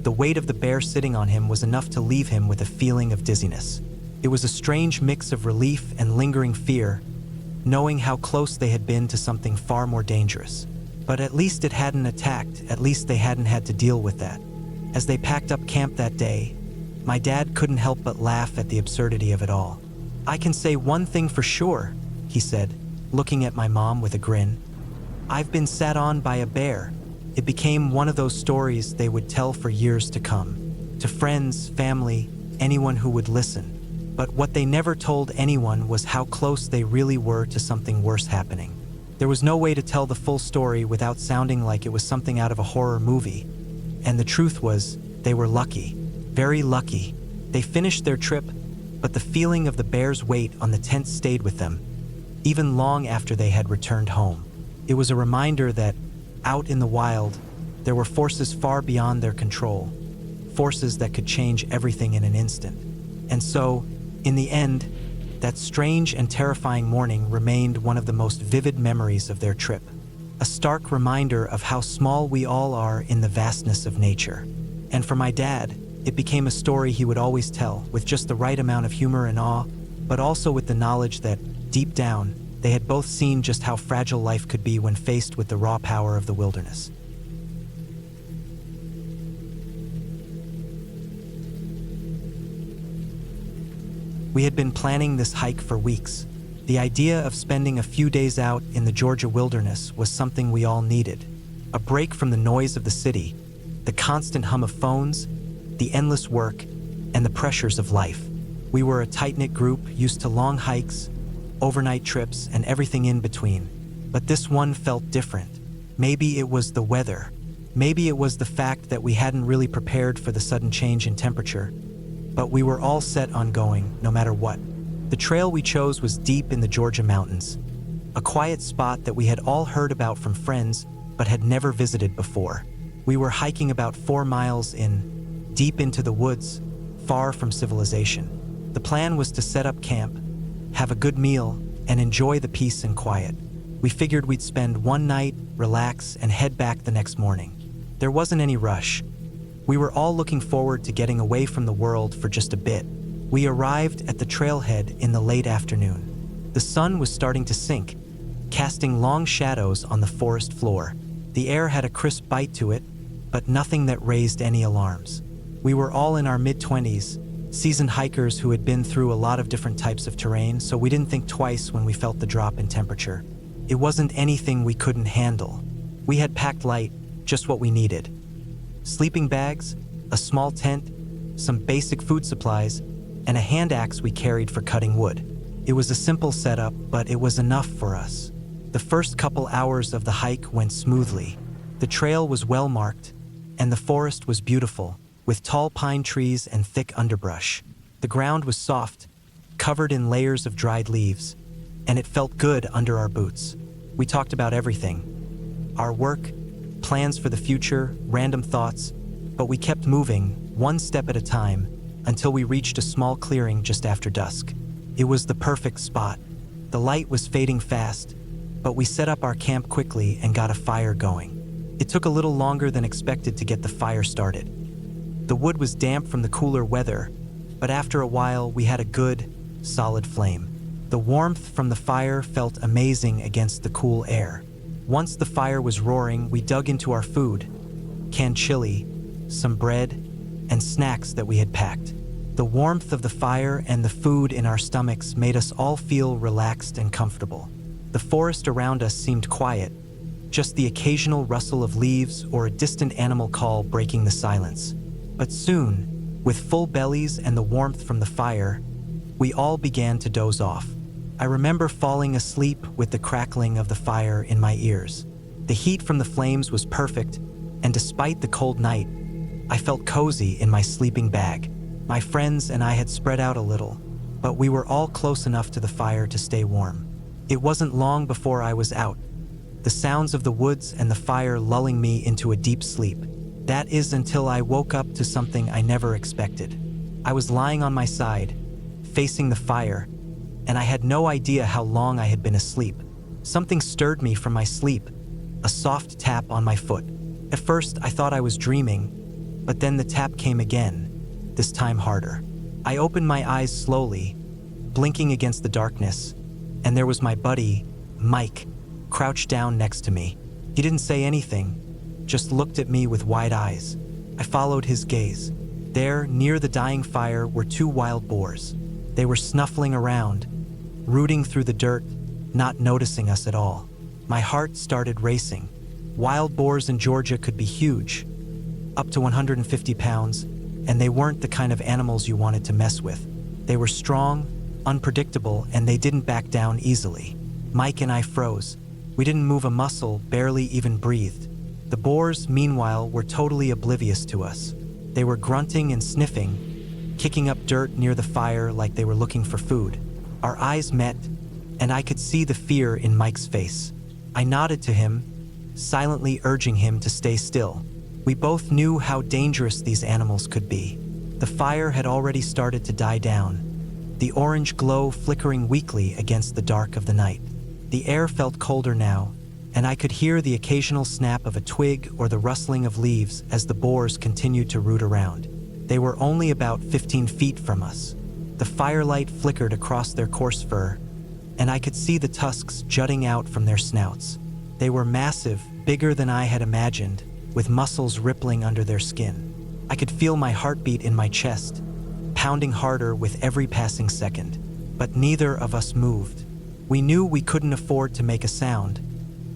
S1: the weight of the bear sitting on him was enough to leave him with a feeling of dizziness. It was a strange mix of relief and lingering fear, knowing how close they had been to something far more dangerous. But at least it hadn't attacked, at least they hadn't had to deal with that. As they packed up camp that day, my dad couldn't help but laugh at the absurdity of it all. "I can say one thing for sure," he said, looking at my mom with a grin. "I've been sat on by a bear." It became one of those stories they would tell for years to come, to friends, family, anyone who would listen. But what they never told anyone was how close they really were to something worse happening. There was no way to tell the full story without sounding like it was something out of a horror movie. And the truth was, they were lucky, very lucky. They finished their trip, but the feeling of the bear's weight on the tent stayed with them, even long after they had returned home. It was a reminder that, Out in the wild, there were forces far beyond their control, forces that could change everything in an instant. And so, in the end, that strange and terrifying morning remained one of the most vivid memories of their trip. A stark reminder of how small we all are in the vastness of nature. And for my dad, it became a story he would always tell, with just the right amount of humor and awe, but also with the knowledge that, deep down, they had both seen just how fragile life could be when faced with the raw power of the wilderness. We had been planning this hike for weeks. The idea of spending a few days out in the Georgia wilderness was something we all needed. A break from the noise of the city, the constant hum of phones, the endless work, and the pressures of life. We were a tight-knit group used to long hikes, overnight trips, and everything in between. But this one felt different. Maybe it was the weather. Maybe it was the fact that we hadn't really prepared for the sudden change in temperature. But we were all set on going, no matter what. The trail we chose was deep in the Georgia mountains, a quiet spot that we had all heard about from friends but had never visited before. We were hiking about 4 miles in, deep into the woods, far from civilization. The plan was to set up camp, have a good meal, and enjoy the peace and quiet. We figured we'd spend one night, relax, and head back the next morning. There wasn't any rush. We were all looking forward to getting away from the world for just a bit. We arrived at the trailhead in the late afternoon. The sun was starting to sink, casting long shadows on the forest floor. The air had a crisp bite to it, but nothing that raised any alarms. We were all in our mid-20s, seasoned hikers who had been through a lot of different types of terrain, so we didn't think twice when we felt the drop in temperature. It wasn't anything we couldn't handle. We had packed light, just what we needed. Sleeping bags, a small tent, some basic food supplies, and a hand axe we carried for cutting wood. It was a simple setup, but it was enough for us. The first couple hours of the hike went smoothly. The trail was well marked, and the forest was beautiful, with tall pine trees and thick underbrush. The ground was soft, covered in layers of dried leaves, and it felt good under our boots. We talked about everything: our work, plans for the future, random thoughts, but we kept moving, one step at a time, until we reached a small clearing just after dusk. It was the perfect spot. The light was fading fast, but we set up our camp quickly and got a fire going. It took a little longer than expected to get the fire started. The wood was damp from the cooler weather, but after a while we had a good, solid flame. The warmth from the fire felt amazing against the cool air. Once the fire was roaring, we dug into our food, canned chili, some bread, and snacks that we had packed. The warmth of the fire and the food in our stomachs made us all feel relaxed and comfortable. The forest around us seemed quiet, just the occasional rustle of leaves or a distant animal call breaking the silence. But soon, with full bellies and the warmth from the fire, we all began to doze off. I remember falling asleep with the crackling of the fire in my ears. The heat from the flames was perfect, and despite the cold night, I felt cozy in my sleeping bag. My friends and I had spread out a little, but we were all close enough to the fire to stay warm. It wasn't long before I was out, the sounds of the woods and the fire lulling me into a deep sleep. That is until I woke up to something I never expected. I was lying on my side, facing the fire, and I had no idea how long I had been asleep. Something stirred me from my sleep, a soft tap on my foot. At first, I thought I was dreaming, but then the tap came again, this time harder. I opened my eyes slowly, blinking against the darkness, and there was my buddy, Mike, crouched down next to me. He didn't say anything, just looked at me with wide eyes. I followed his gaze. There, near the dying fire, were 2 wild boars. They were snuffling around, rooting through the dirt, not noticing us at all. My heart started racing. Wild boars in Georgia could be huge, up to 150 pounds, and they weren't the kind of animals you wanted to mess with. They were strong, unpredictable, and they didn't back down easily. Mike and I froze. We didn't move a muscle, barely even breathed. The boars, meanwhile, were totally oblivious to us. They were grunting and sniffing, kicking up dirt near the fire like they were looking for food. Our eyes met, and I could see the fear in Mike's face. I nodded to him, silently urging him to stay still. We both knew how dangerous these animals could be. The fire had already started to die down, the orange glow flickering weakly against the dark of the night. The air felt colder now, and I could hear the occasional snap of a twig or the rustling of leaves as the boars continued to root around. They were only about 15 feet from us. The firelight flickered across their coarse fur, and I could see the tusks jutting out from their snouts. They were massive, bigger than I had imagined, with muscles rippling under their skin. I could feel my heartbeat in my chest, pounding harder with every passing second. But neither of us moved. We knew we couldn't afford to make a sound,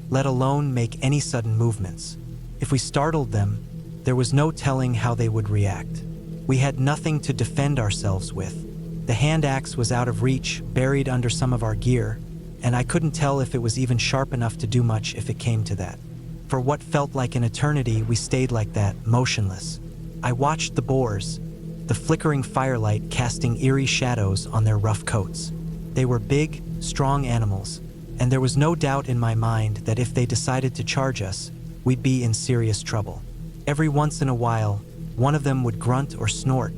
S1: let alone make any sudden movements. If we startled them, there was no telling how they would react. We had nothing to defend ourselves with. The hand axe was out of reach, buried under some of our gear, and I couldn't tell if it was even sharp enough to do much if it came to that. For what felt like an eternity, we stayed like that, motionless. I watched the boars, the flickering firelight casting eerie shadows on their rough coats. They were big, strong animals, and there was no doubt in my mind that if they decided to charge us, we'd be in serious trouble. Every once in a while, one of them would grunt or snort,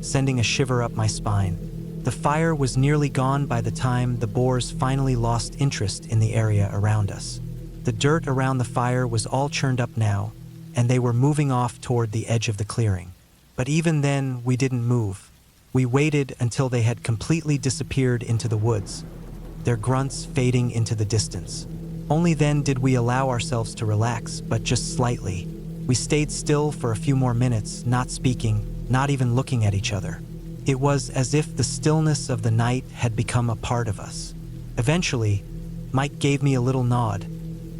S1: sending a shiver up my spine. The fire was nearly gone by the time the boars finally lost interest in the area around us. The dirt around the fire was all churned up now, and they were moving off toward the edge of the clearing. But even then, we didn't move. We waited until they had completely disappeared into the woods, their grunts fading into the distance. Only then did we allow ourselves to relax, but just slightly. We stayed still for a few more minutes, not speaking, not even looking at each other. It was as if the stillness of the night had become a part of us. Eventually, Mike gave me a little nod,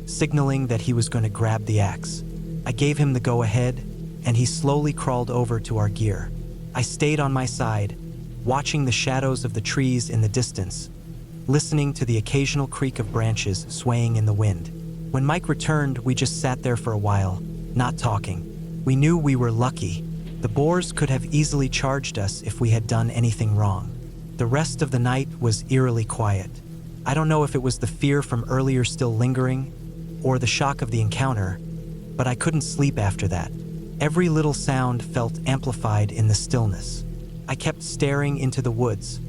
S1: signaling that he was going to grab the axe. I gave him the go-ahead, and he slowly crawled over to our gear. I stayed on my side, watching the shadows of the trees in the distance, listening to the occasional creak of branches swaying in the wind. When Mike returned, we just sat there for a while, not talking. We knew we were lucky. The boars could have easily charged us if we had done anything wrong. The rest of the night was eerily quiet. I don't know if it was the fear from earlier still lingering, or the shock of the encounter, but I couldn't sleep after that. Every little sound felt amplified in the stillness. I kept staring into the woods,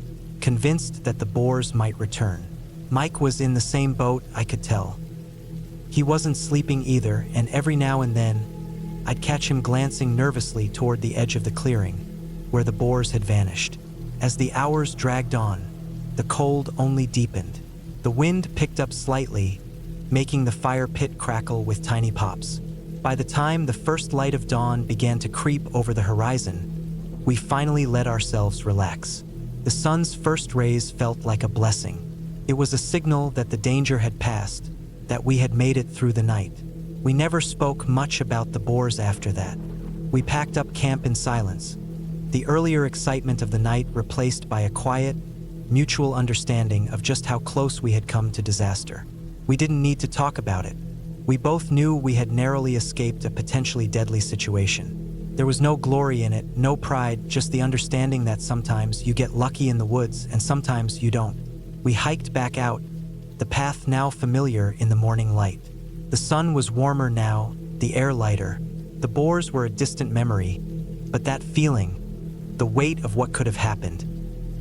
S1: convinced that the boars might return. Mike was in the same boat, I could tell. He wasn't sleeping either, and every now and then, I'd catch him glancing nervously toward the edge of the clearing, where the boars had vanished. As the hours dragged on, the cold only deepened. The wind picked up slightly, making the fire pit crackle with tiny pops. By the time the first light of dawn began to creep over the horizon, we finally let ourselves relax. The sun's first rays felt like a blessing. It was a signal that the danger had passed, that we had made it through the night. We never spoke much about the boars after that. We packed up camp in silence, the earlier excitement of the night replaced by a quiet, mutual understanding of just how close we had come to disaster. We didn't need to talk about it. We both knew we had narrowly escaped a potentially deadly situation. There was no glory in it, no pride, just the understanding that sometimes you get lucky in the woods and sometimes you don't. We hiked back out, the path now familiar in the morning light. The sun was warmer now, the air lighter. The boars were a distant memory, but that feeling, the weight of what could have happened,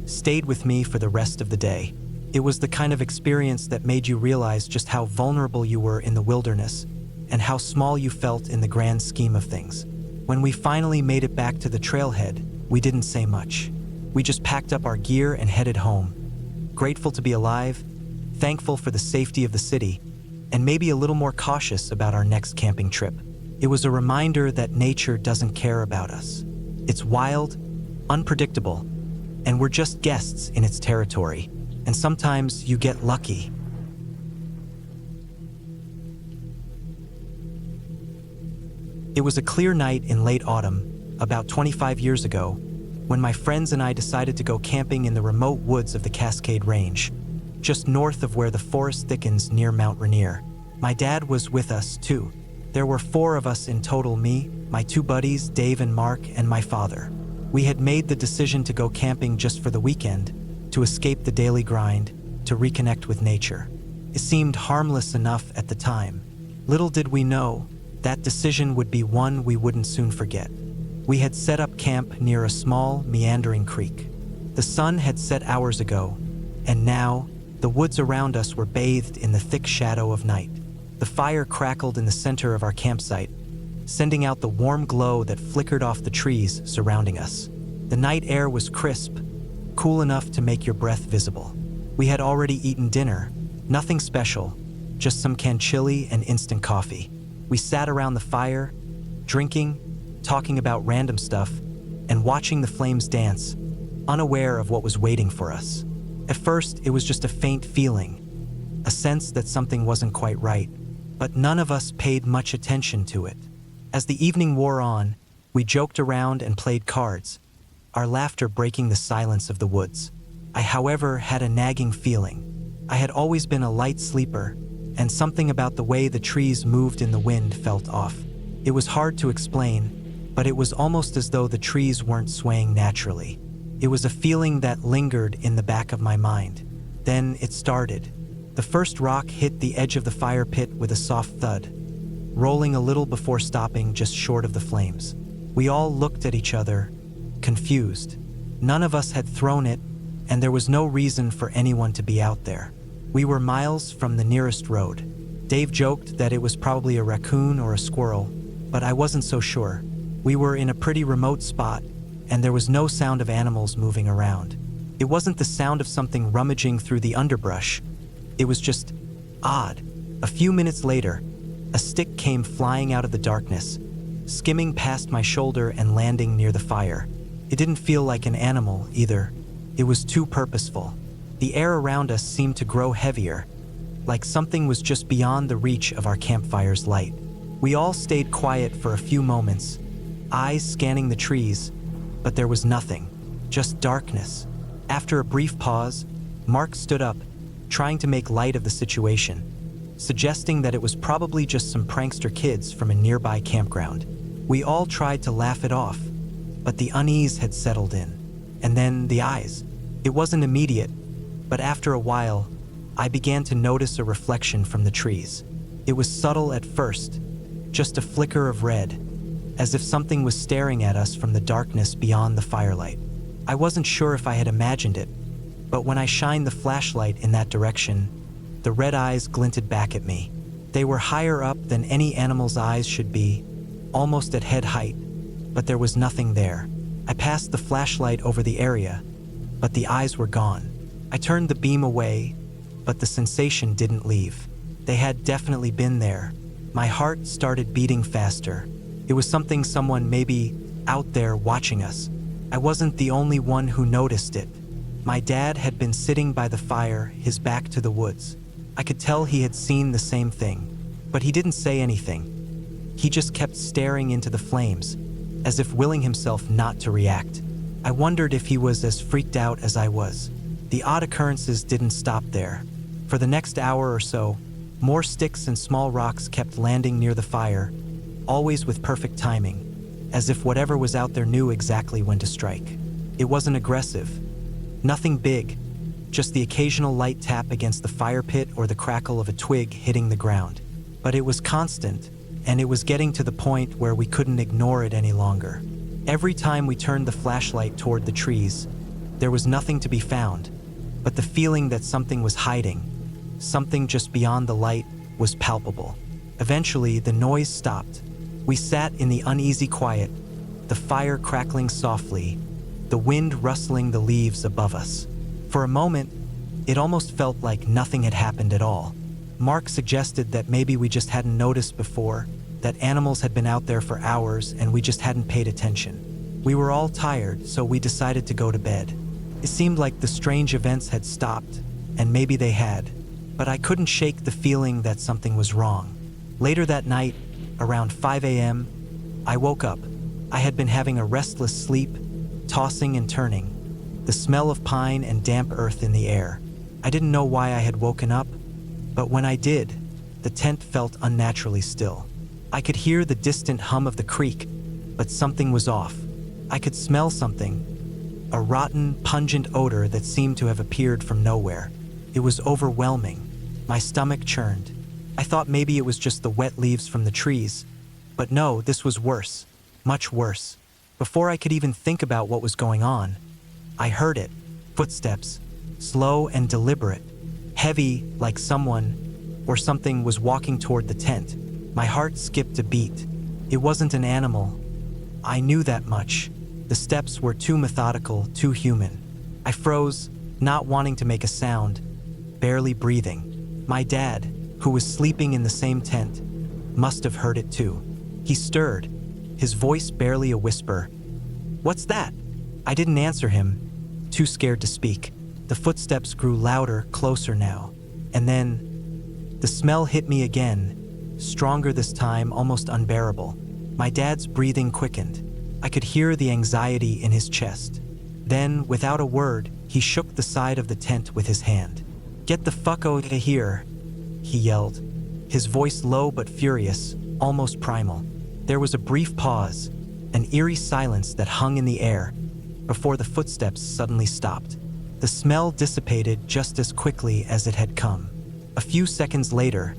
S1: stayed with me for the rest of the day. It was the kind of experience that made you realize just how vulnerable you were in the wilderness and how small you felt in the grand scheme of things. When we finally made it back to the trailhead, we didn't say much. We just packed up our gear and headed home, grateful to be alive, thankful for the safety of the city, and maybe a little more cautious about our next camping trip. It was a reminder that nature doesn't care about us. It's wild, unpredictable, and we're just guests in its territory. And sometimes you get lucky. It was a clear night in late autumn, about 25 years ago, when my friends and I decided to go camping in the remote woods of the Cascade Range, just north of where the forest thickens near Mount Rainier. My dad was with us, too. There were 4 of us in total: me, my 2 buddies, Dave and Mark, and my father. We had made the decision to go camping just for the weekend, to escape the daily grind, to reconnect with nature. It seemed harmless enough at the time, Little did we know, that decision would be one we wouldn't soon forget. We had set up camp near a small, meandering creek. The sun had set hours ago, and now, the woods around us were bathed in the thick shadow of night. The fire crackled in the center of our campsite, sending out the warm glow that flickered off the trees surrounding us. The night air was crisp, cool enough to make your breath visible. We had already eaten dinner, nothing special, just some canned chili and instant coffee. We sat around the fire, drinking, talking about random stuff, and watching the flames dance, unaware of what was waiting for us. At first, it was just a faint feeling, a sense that something wasn't quite right, but none of us paid much attention to it. As the evening wore on, we joked around and played cards, our laughter breaking the silence of the woods. I, however, had a nagging feeling. I had always been a light sleeper, and something about the way the trees moved in the wind felt off. It was hard to explain, but it was almost as though the trees weren't swaying naturally. It was a feeling that lingered in the back of my mind. Then it started. The first rock hit the edge of the fire pit with a soft thud, rolling a little before stopping just short of the flames. We all looked at each other, confused. None of us had thrown it, and there was no reason for anyone to be out there. We were miles from the nearest road. Dave joked that it was probably a raccoon or a squirrel, but I wasn't so sure. We were in a pretty remote spot, and there was no sound of animals moving around. It wasn't the sound of something rummaging through the underbrush. It was just odd. A few minutes later, a stick came flying out of the darkness, skimming past my shoulder and landing near the fire. It didn't feel like an animal either. It was too purposeful. The air around us seemed to grow heavier, like something was just beyond the reach of our campfire's light. We all stayed quiet for a few moments, eyes scanning the trees, but there was nothing, just darkness. After a brief pause, Mark stood up, trying to make light of the situation, suggesting that it was probably just some prankster kids from a nearby campground. We all tried to laugh it off, but the unease had settled in. And then the eyes. It wasn't immediate, but after a while, I began to notice a reflection from the trees. It was subtle at first, just a flicker of red, as if something was staring at us from the darkness beyond the firelight. I wasn't sure if I had imagined it, but when I shined the flashlight in that direction, the red eyes glinted back at me. They were higher up than any animal's eyes should be, almost at head height, but there was nothing there. I passed the flashlight over the area, but the eyes were gone. I turned the beam away, but the sensation didn't leave. They had definitely been there. My heart started beating faster. It was someone maybe out there watching us. I wasn't the only one who noticed it. My dad had been sitting by the fire, his back to the woods. I could tell he had seen the same thing, but he didn't say anything. He just kept staring into the flames, as if willing himself not to react. I wondered if he was as freaked out as I was. The odd occurrences didn't stop there. For the next hour or so, more sticks and small rocks kept landing near the fire, always with perfect timing, as if whatever was out there knew exactly when to strike. It wasn't aggressive. Nothing big, just the occasional light tap against the fire pit or the crackle of a twig hitting the ground. But it was constant, and it was getting to the point where we couldn't ignore it any longer. Every time we turned the flashlight toward the trees, there was nothing to be found, but the feeling that something was hiding, something just beyond the light, was palpable. Eventually, the noise stopped. We sat in the uneasy quiet, the fire crackling softly, the wind rustling the leaves above us. For a moment, it almost felt like nothing had happened at all. Mark suggested that maybe we just hadn't noticed before, that animals had been out there for hours and we just hadn't paid attention. We were all tired, so we decided to go to bed. It seemed like the strange events had stopped, and maybe they had, but I couldn't shake the feeling that something was wrong. Later that night, around 5 a.m., I woke up. I had been having a restless sleep, tossing and turning, the smell of pine and damp earth in the air. I didn't know why I had woken up, but when I did, the tent felt unnaturally still. I could hear the distant hum of the creek, but something was off. I could smell something, a rotten, pungent odor that seemed to have appeared from nowhere. It was overwhelming. My stomach churned. I thought maybe it was just the wet leaves from the trees. But no, this was worse. Much worse. Before I could even think about what was going on, I heard it. Footsteps. Slow and deliberate. Heavy, like someone or something was walking toward the tent. My heart skipped a beat. It wasn't an animal. I knew that much. The steps were too methodical, too human. I froze, not wanting to make a sound, barely breathing. My dad, who was sleeping in the same tent, must have heard it too. He stirred, his voice barely a whisper. "What's that?" I didn't answer him, too scared to speak. The footsteps grew louder, closer now. And then, the smell hit me again, stronger this time, almost unbearable. My dad's breathing quickened. I could hear the anxiety in his chest. Then, without a word, he shook the side of the tent with his hand. "Get the fuck out of here," he yelled, his voice low but furious, almost primal. There was a brief pause, an eerie silence that hung in the air, before the footsteps suddenly stopped. The smell dissipated just as quickly as it had come. A few seconds later,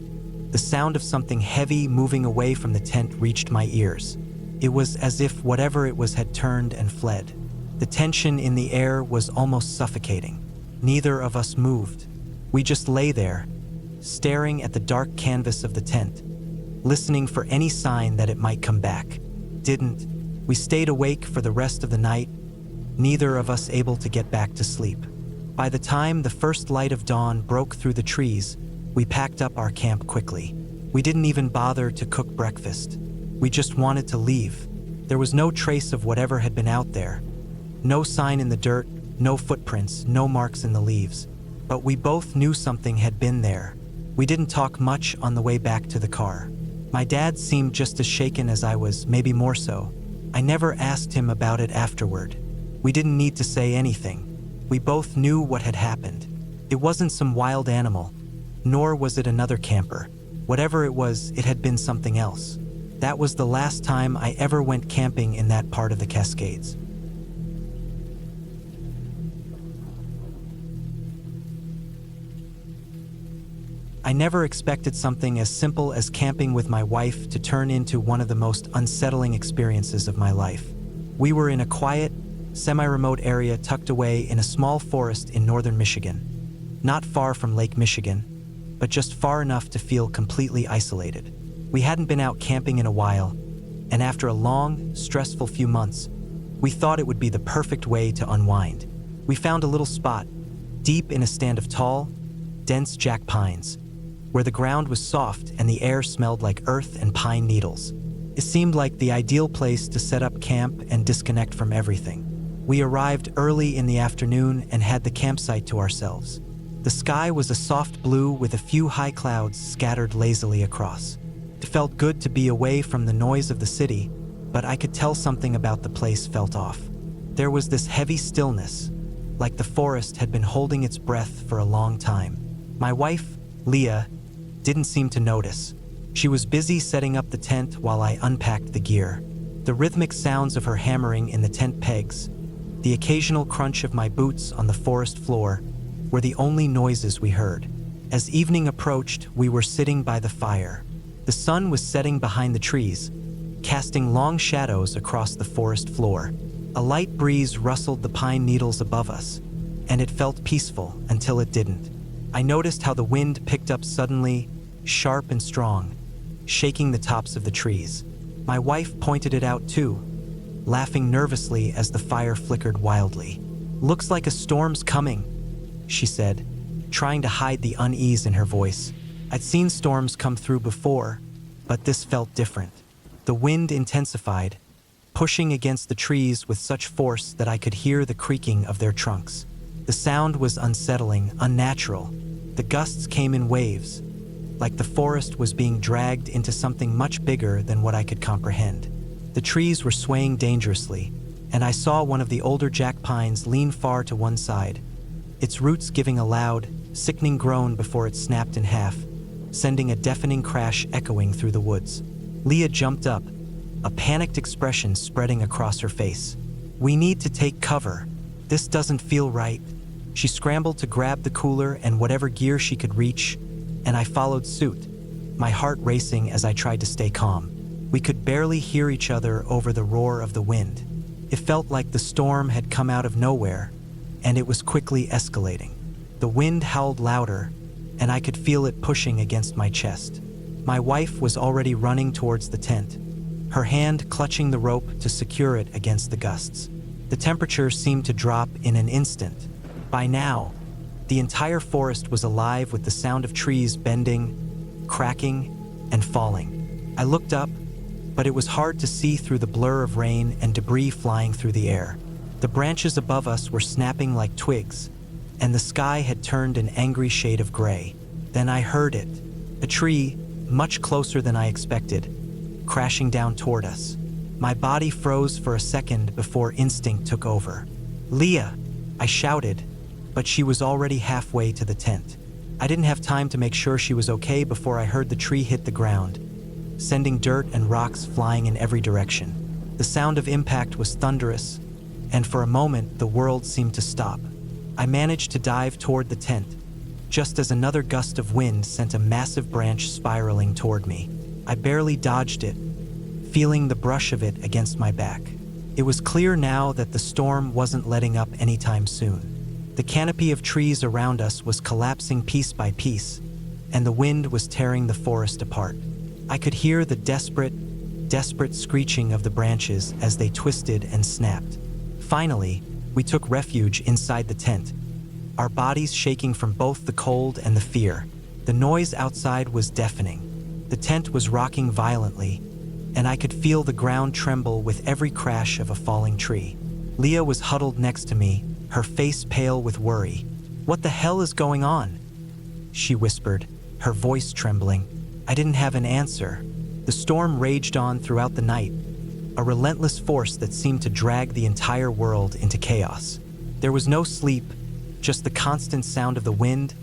S1: the sound of something heavy moving away from the tent reached my ears. It was as if whatever it was had turned and fled. The tension in the air was almost suffocating. Neither of us moved. We just lay there, staring at the dark canvas of the tent, listening for any sign that it might come back. Didn't. We stayed awake for the rest of the night, neither of us able to get back to sleep. By the time the first light of dawn broke through the trees, we packed up our camp quickly. We didn't even bother to cook breakfast. We just wanted to leave. There was no trace of whatever had been out there. No sign in the dirt, no footprints, no marks in the leaves. But we both knew something had been there. We didn't talk much on the way back to the car. My dad seemed just as shaken as I was, maybe more so. I never asked him about it afterward. We didn't need to say anything. We both knew what had happened. It wasn't some wild animal, nor was it another camper. Whatever it was, it had been something else. That was the last time I ever went camping in that part of the Cascades. I never expected something as simple as camping with my wife to turn into one of the most unsettling experiences of my life. We were in a quiet, semi-remote area tucked away in a small forest in northern Michigan. Not far from Lake Michigan, but just far enough to feel completely isolated. We hadn't been out camping in a while, and after a long, stressful few months, we thought it would be the perfect way to unwind. We found a little spot, deep in a stand of tall, dense jack pines, where the ground was soft and the air smelled like earth and pine needles. It seemed like the ideal place to set up camp and disconnect from everything. We arrived early in the afternoon and had the campsite to ourselves. The sky was a soft blue with a few high clouds scattered lazily across. It felt good to be away from the noise of the city, but I could tell something about the place felt off. There was this heavy stillness, like the forest had been holding its breath for a long time. My wife, Leah, didn't seem to notice. She was busy setting up the tent while I unpacked the gear. The rhythmic sounds of her hammering in the tent pegs, the occasional crunch of my boots on the forest floor, were the only noises we heard. As evening approached, we were sitting by the fire. The sun was setting behind the trees, casting long shadows across the forest floor. A light breeze rustled the pine needles above us, and it felt peaceful until it didn't. I noticed how the wind picked up suddenly, sharp and strong, shaking the tops of the trees. My wife pointed it out too, laughing nervously as the fire flickered wildly. "Looks like a storm's coming," she said, trying to hide the unease in her voice. I'd seen storms come through before, but this felt different. The wind intensified, pushing against the trees with such force that I could hear the creaking of their trunks. The sound was unsettling, unnatural. The gusts came in waves, like the forest was being dragged into something much bigger than what I could comprehend. The trees were swaying dangerously, and I saw one of the older jack pines lean far to one side, its roots giving a loud, sickening groan before it snapped in half, sending a deafening crash echoing through the woods. Leah jumped up, a panicked expression spreading across her face. "We need to take cover. This doesn't feel right." She scrambled to grab the cooler and whatever gear she could reach, and I followed suit, my heart racing as I tried to stay calm. We could barely hear each other over the roar of the wind. It felt like the storm had come out of nowhere, and it was quickly escalating. The wind howled louder, and I could feel it pushing against my chest. My wife was already running towards the tent, her hand clutching the rope to secure it against the gusts. The temperature seemed to drop in an instant. By now, the entire forest was alive with the sound of trees bending, cracking, and falling. I looked up, but it was hard to see through the blur of rain and debris flying through the air. The branches above us were snapping like twigs, and the sky had turned an angry shade of gray. Then I heard it, a tree, much closer than I expected, crashing down toward us. My body froze for a second before instinct took over. "Leah!" I shouted, but she was already halfway to the tent. I didn't have time to make sure she was okay before I heard the tree hit the ground, sending dirt and rocks flying in every direction. The sound of impact was thunderous, and for a moment the world seemed to stop. I managed to dive toward the tent, just as another gust of wind sent a massive branch spiraling toward me. I barely dodged it, feeling the brush of it against my back. It was clear now that the storm wasn't letting up anytime soon. The canopy of trees around us was collapsing piece by piece, and the wind was tearing the forest apart. I could hear the desperate screeching of the branches as they twisted and snapped. Finally, we took refuge inside the tent, our bodies shaking from both the cold and the fear. The noise outside was deafening. The tent was rocking violently, and I could feel the ground tremble with every crash of a falling tree. Leah was huddled next to me, her face pale with worry. "What the hell is going on?" she whispered, her voice trembling. I didn't have an answer. The storm raged on throughout the night, a relentless force that seemed to drag the entire world into chaos. There was no sleep, just the constant sound of the wind,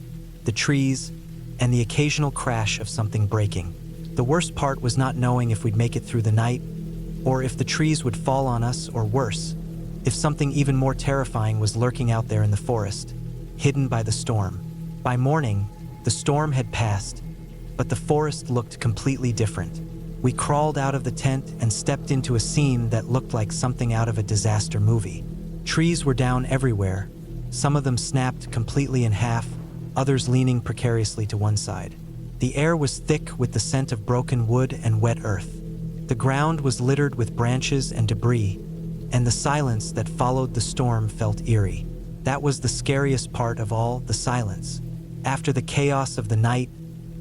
S1: the trees, and the occasional crash of something breaking. The worst part was not knowing if we'd make it through the night, or if the trees would fall on us, or worse, if something even more terrifying was lurking out there in the forest, hidden by the storm. By morning, the storm had passed, but the forest looked completely different. We crawled out of the tent and stepped into a scene that looked like something out of a disaster movie. Trees were down everywhere, some of them snapped completely in half, others leaning precariously to one side. The air was thick with the scent of broken wood and wet earth. The ground was littered with branches and debris, and the silence that followed the storm felt eerie. That was the scariest part of all, the silence. After the chaos of the night,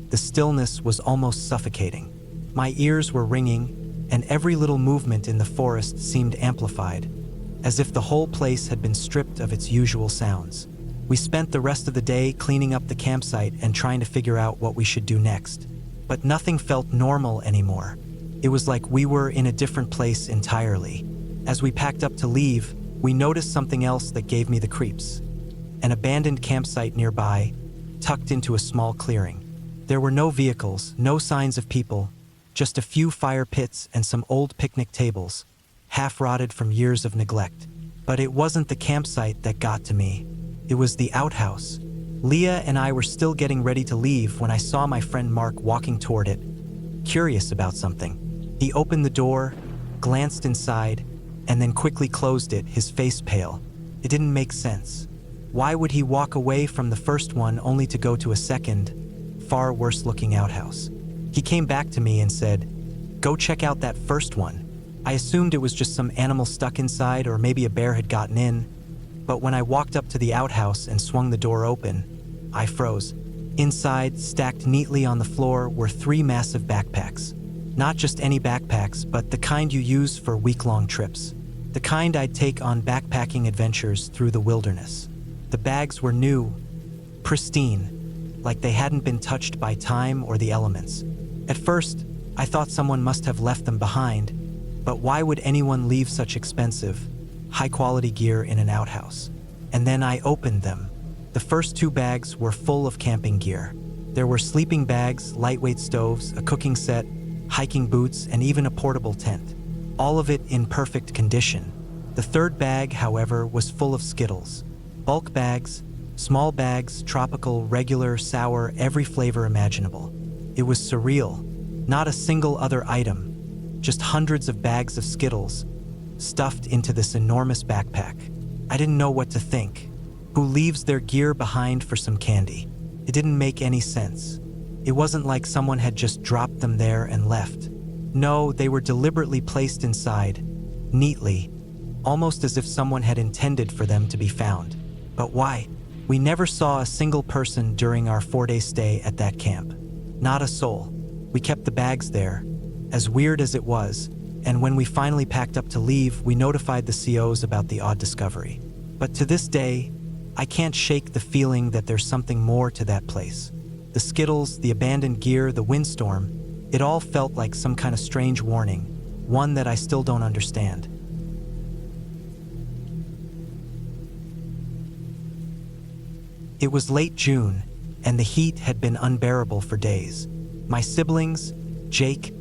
S1: the stillness was almost suffocating. My ears were ringing, and every little movement in the forest seemed amplified, as if the whole place had been stripped of its usual sounds. We spent the rest of the day cleaning up the campsite and trying to figure out what we should do next. But nothing felt normal anymore. It was like we were in a different place entirely. As we packed up to leave, we noticed something else that gave me the creeps. An abandoned campsite nearby, tucked into a small clearing. There were no vehicles, no signs of people, just a few fire pits and some old picnic tables, half rotted from years of neglect. But it wasn't the campsite that got to me. It was the outhouse. Leah and I were still getting ready to leave when I saw my friend Mark walking toward it, curious about something. He opened the door, glanced inside, and then quickly closed it, his face pale. It didn't make sense. Why would he walk away from the first one only to go to a second, far worse-looking outhouse? He came back to me and said, "Go check out that first one." I assumed it was just some animal stuck inside or maybe a bear had gotten in, but when I walked up to the outhouse and swung the door open, I froze. Inside, stacked neatly on the floor, were 3 massive backpacks. Not just any backpacks, but the kind you use for week-long trips. The kind I'd take on backpacking adventures through the wilderness. The bags were new, pristine, like they hadn't been touched by time or the elements. At first, I thought someone must have left them behind, but why would anyone leave such expensive, high-quality gear in an outhouse? And then I opened them. The first 2 bags were full of camping gear. There were sleeping bags, lightweight stoves, a cooking set, hiking boots, and even a portable tent. All of it in perfect condition. The 3rd bag, however, was full of Skittles. Bulk bags, small bags, tropical, regular, sour, every flavor imaginable. It was surreal. Not a single other item, just hundreds of bags of Skittles stuffed into this enormous backpack. I didn't know what to think. Who leaves their gear behind for some candy? It didn't make any sense. It wasn't like someone had just dropped them there and left. No, they were deliberately placed inside, neatly, almost as if someone had intended for them to be found. But why? We never saw a single person during our 4-day stay at that camp. Not a soul. We kept the bags there, as weird as it was, and when we finally packed up to leave, we notified the COs about the odd discovery. But to this day, I can't shake the feeling that there's something more to that place. The Skittles, the abandoned gear, the windstorm, it all felt like some kind of strange warning, one that I still don't understand. It was late June, and the heat had been unbearable for days. My siblings, Jake,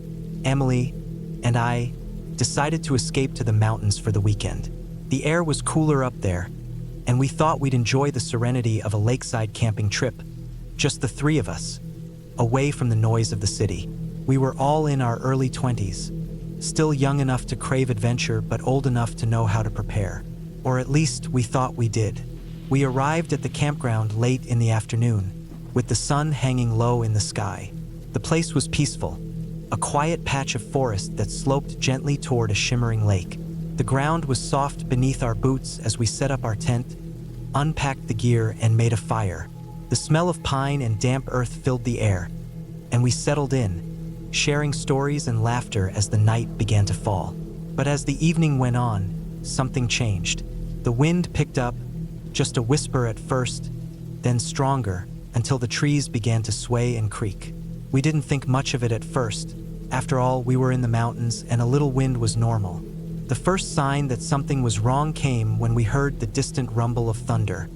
S1: Emily, and I decided to escape to the mountains for the weekend. The air was cooler up there, and we thought we'd enjoy the serenity of a lakeside camping trip, just the three of us, away from the noise of the city. We were all in our early 20s, still young enough to crave adventure but old enough to know how to prepare. Or at least we thought we did. We arrived at the campground late in the afternoon, with the sun hanging low in the sky. The place was peaceful, a quiet patch of forest that sloped gently toward a shimmering lake. The ground was soft beneath our boots as we set up our tent, unpacked the gear, and made a fire. The smell of pine and damp earth filled the air, and we settled in, sharing stories and laughter as the night began to fall. But as the evening went on, something changed. The wind picked up, just a whisper at first, then stronger, until the trees began to sway and creak. We didn't think much of it at first. After all, we were in the mountains and a little wind was normal. The first sign that something was wrong came when we heard the distant rumble of thunder,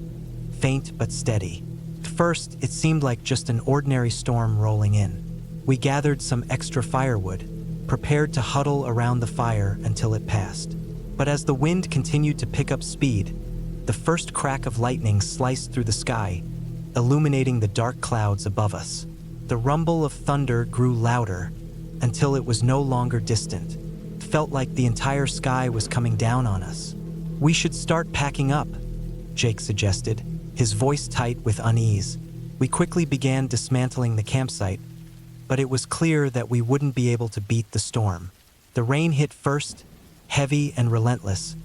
S1: faint but steady. At first, it seemed like just an ordinary storm rolling in. We gathered some extra firewood, prepared to huddle around the fire until it passed. But as the wind continued to pick up speed, the first crack of lightning sliced through the sky, illuminating the dark clouds above us. The rumble of thunder grew louder until it was no longer distant. It felt like the entire sky was coming down on us. "We should start packing up," Jake suggested, his voice tight with unease. We quickly began dismantling the campsite, but it was clear that we wouldn't be able to beat the storm. The rain hit first, heavy and relentless,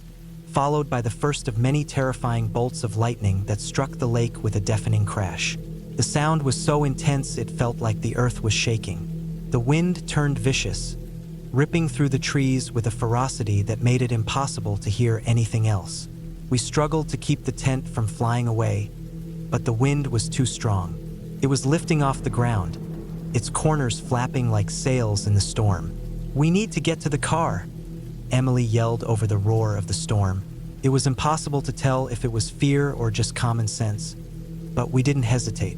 S1: followed by the first of many terrifying bolts of lightning that struck the lake with a deafening crash. The sound was so intense it felt like the earth was shaking. The wind turned vicious, ripping through the trees with a ferocity that made it impossible to hear anything else. We struggled to keep the tent from flying away, but the wind was too strong. It was lifting off the ground, its corners flapping like sails in the storm. "We need to get to the car," Emily yelled over the roar of the storm. It was impossible to tell if it was fear or just common sense, but we didn't hesitate.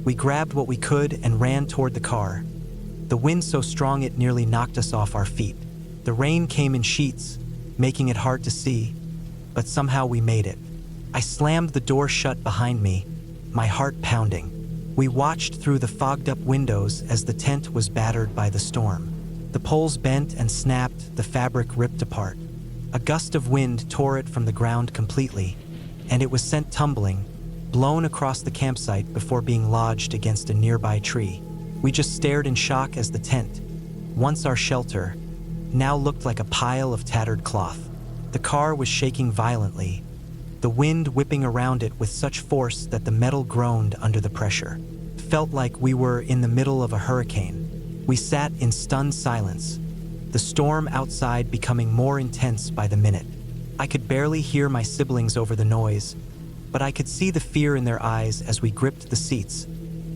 S1: We grabbed what we could and ran toward the car, the wind so strong it nearly knocked us off our feet. The rain came in sheets, making it hard to see, but somehow we made it. I slammed the door shut behind me, my heart pounding. We watched through the fogged-up windows as the tent was battered by the storm. The poles bent and snapped, the fabric ripped apart. A gust of wind tore it from the ground completely, and it was sent tumbling, blown across the campsite before being lodged against a nearby tree. We just stared in shock as the tent, once our shelter, now looked like a pile of tattered cloth. The car was shaking violently, the wind whipping around it with such force that the metal groaned under the pressure. It felt like we were in the middle of a hurricane. We sat in stunned silence, the storm outside becoming more intense by the minute. I could barely hear my siblings over the noise, but I could see the fear in their eyes as we gripped the seats,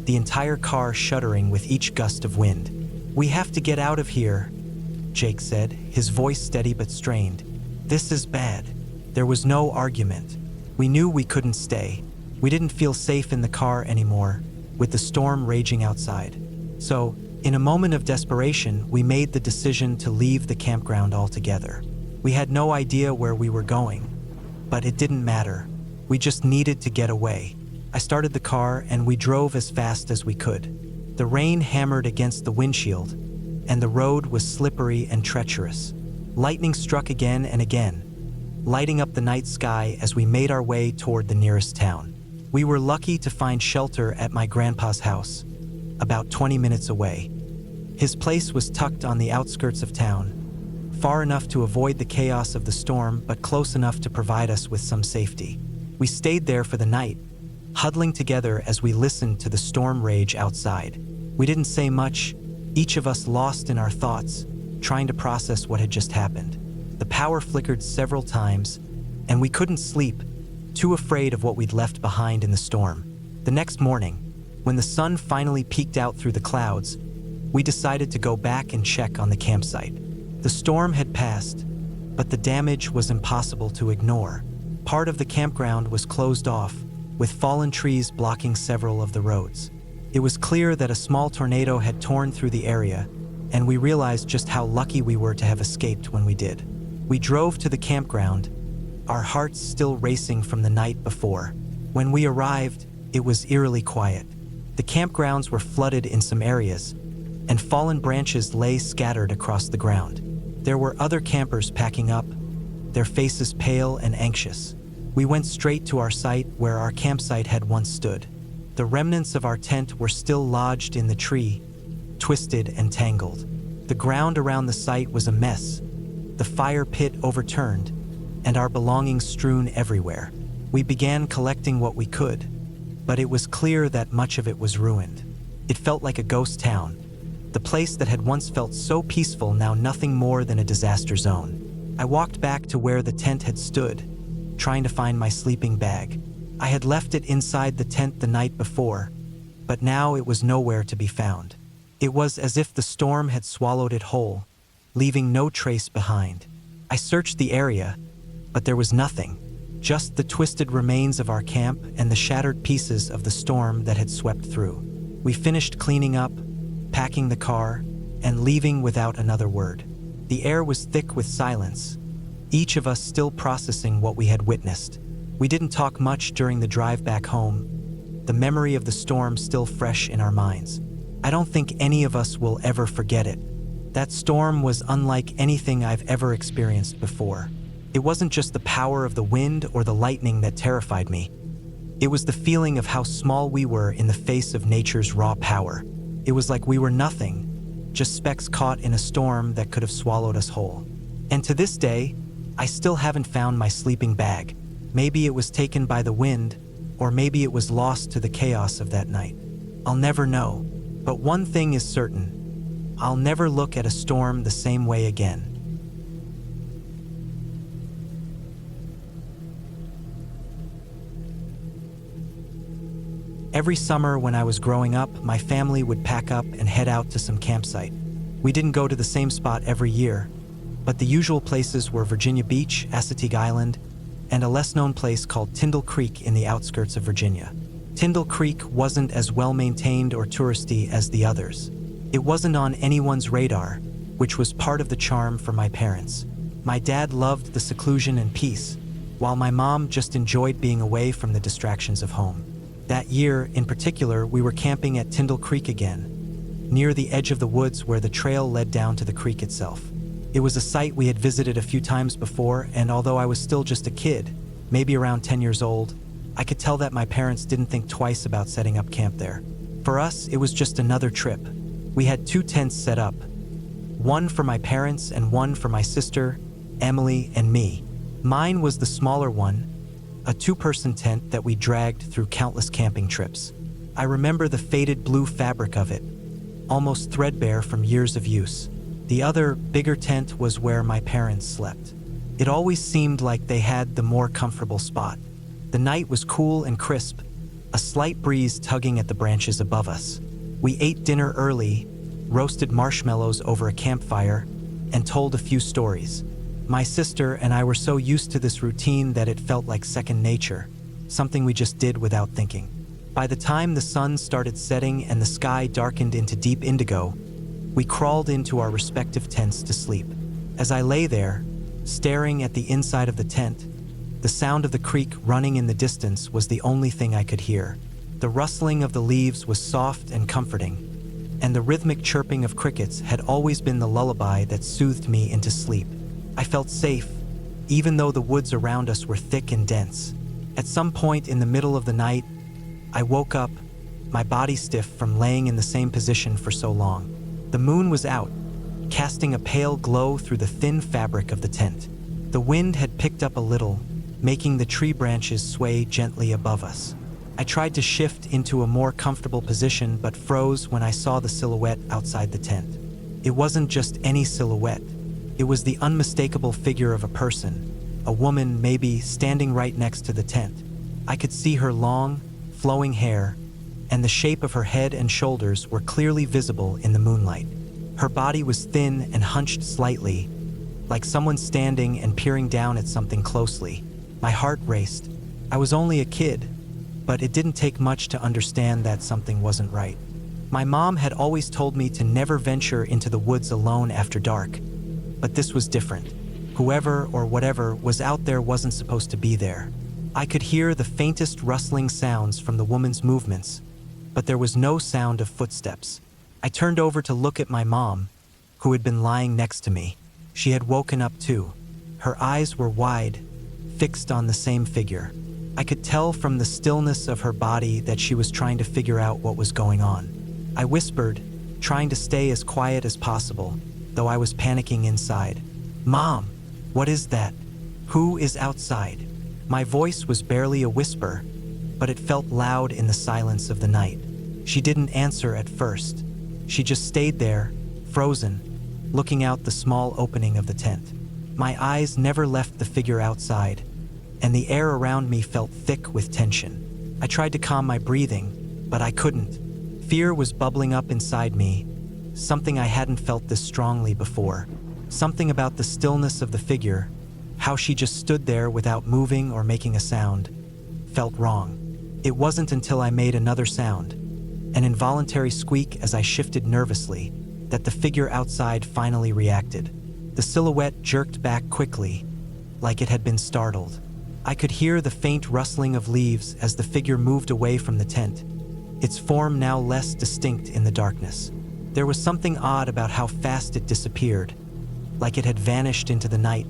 S1: the entire car shuddering with each gust of wind. "We have to get out of here," Jake said, his voice steady but strained. "This is bad." There was no argument. We knew we couldn't stay. We didn't feel safe in the car anymore, with the storm raging outside. So, in a moment of desperation, we made the decision to leave the campground altogether. We had no idea where we were going, but it didn't matter. We just needed to get away. I started the car and we drove as fast as we could. The rain hammered against the windshield, and the road was slippery and treacherous. Lightning struck again and again, lighting up the night sky as we made our way toward the nearest town. We were lucky to find shelter at my grandpa's house, about 20 minutes away. His place was tucked on the outskirts of town, far enough to avoid the chaos of the storm, but close enough to provide us with some safety. We stayed there for the night, huddling together as we listened to the storm rage outside. We didn't say much, each of us lost in our thoughts, trying to process what had just happened. The power flickered several times, and we couldn't sleep, too afraid of what we'd left behind in the storm. The next morning, when the sun finally peeked out through the clouds, we decided to go back and check on the campsite. The storm had passed, but the damage was impossible to ignore. Part of the campground was closed off, with fallen trees blocking several of the roads. It was clear that a small tornado had torn through the area, and we realized just how lucky we were to have escaped when we did. We drove to the campground, our hearts still racing from the night before. When we arrived, it was eerily quiet. The campgrounds were flooded in some areas, and fallen branches lay scattered across the ground. There were other campers packing up, their faces pale and anxious. We went straight to our site where our campsite had once stood. The remnants of our tent were still lodged in the tree, twisted and tangled. The ground around the site was a mess, the fire pit overturned, and our belongings strewn everywhere. We began collecting what we could, but it was clear that much of it was ruined. It felt like a ghost town, the place that had once felt so peaceful, now nothing more than a disaster zone. I walked back to where the tent had stood, trying to find my sleeping bag. I had left it inside the tent the night before, but now it was nowhere to be found. It was as if the storm had swallowed it whole, leaving no trace behind. I searched the area, but there was nothing, just the twisted remains of our camp and the shattered pieces of the storm that had swept through. We finished cleaning up, packing the car, and leaving without another word. The air was thick with silence, each of us still processing what we had witnessed. We didn't talk much during the drive back home, the memory of the storm still fresh in our minds. I don't think any of us will ever forget it. That storm was unlike anything I've ever experienced before. It wasn't just the power of the wind or the lightning that terrified me. It was the feeling of how small we were in the face of nature's raw power. It was like we were nothing, just specks caught in a storm that could have swallowed us whole. And to this day, I still haven't found my sleeping bag. Maybe it was taken by the wind, or maybe it was lost to the chaos of that night. I'll never know, but one thing is certain: I'll never look at a storm the same way again. Every summer when I was growing up, my family would pack up and head out to some campsite. We didn't go to the same spot every year, but the usual places were Virginia Beach, Assateague Island, and a less-known place called Tyndall Creek in the outskirts of Virginia. Tyndall Creek wasn't as well-maintained or touristy as the others. It wasn't on anyone's radar, which was part of the charm for my parents. My dad loved the seclusion and peace, while my mom just enjoyed being away from the distractions of home. That year, in particular, we were camping at Tyndall Creek again, near the edge of the woods where the trail led down to the creek itself. It was a site we had visited a few times before, and although I was still just a kid, maybe around 10 years old, I could tell that my parents didn't think twice about setting up camp there. For us, it was just another trip. We had 2 tents set up, one for my parents and one for my sister, Emily, and me. Mine was the smaller one, a 2-person tent that we dragged through countless camping trips. I remember the faded blue fabric of it, almost threadbare from years of use. The other, bigger tent was where my parents slept. It always seemed like they had the more comfortable spot. The night was cool and crisp, a slight breeze tugging at the branches above us. We ate dinner early, roasted marshmallows over a campfire, and told a few stories. My sister and I were so used to this routine that it felt like second nature, something we just did without thinking. By the time the sun started setting and the sky darkened into deep indigo, we crawled into our respective tents to sleep. As I lay there, staring at the inside of the tent, the sound of the creek running in the distance was the only thing I could hear. The rustling of the leaves was soft and comforting, and the rhythmic chirping of crickets had always been the lullaby that soothed me into sleep. I felt safe, even though the woods around us were thick and dense. At some point in the middle of the night, I woke up, my body stiff from laying in the same position for so long. The moon was out, casting a pale glow through the thin fabric of the tent. The wind had picked up a little, making the tree branches sway gently above us. I tried to shift into a more comfortable position but froze when I saw the silhouette outside the tent. It wasn't just any silhouette. It was the unmistakable figure of a person, a woman maybe, standing right next to the tent. I could see her long, flowing hair, and the shape of her head and shoulders were clearly visible in the moonlight. Her body was thin and hunched slightly, like someone standing and peering down at something closely. My heart raced. I was only a kid, but it didn't take much to understand that something wasn't right. My mom had always told me to never venture into the woods alone after dark, but this was different. Whoever or whatever was out there wasn't supposed to be there. I could hear the faintest rustling sounds from the woman's movements, but there was no sound of footsteps. I turned over to look at my mom, who had been lying next to me. She had woken up too. Her eyes were wide, fixed on the same figure. I could tell from the stillness of her body that she was trying to figure out what was going on. I whispered, trying to stay as quiet as possible, though I was panicking inside. "Mom, what is that? Who is outside?" My voice was barely a whisper, but it felt loud in the silence of the night. She didn't answer at first. She just stayed there, frozen, looking out the small opening of the tent. My eyes never left the figure outside, and the air around me felt thick with tension. I tried to calm my breathing, but I couldn't. Fear was bubbling up inside me, something I hadn't felt this strongly before. Something about the stillness of the figure, how she just stood there without moving or making a sound, felt wrong. It wasn't until I made another sound, an involuntary squeak as I shifted nervously, that the figure outside finally reacted. The silhouette jerked back quickly, like it had been startled. I could hear the faint rustling of leaves as the figure moved away from the tent, its form now less distinct in the darkness. There was something odd about how fast it disappeared, like it had vanished into the night,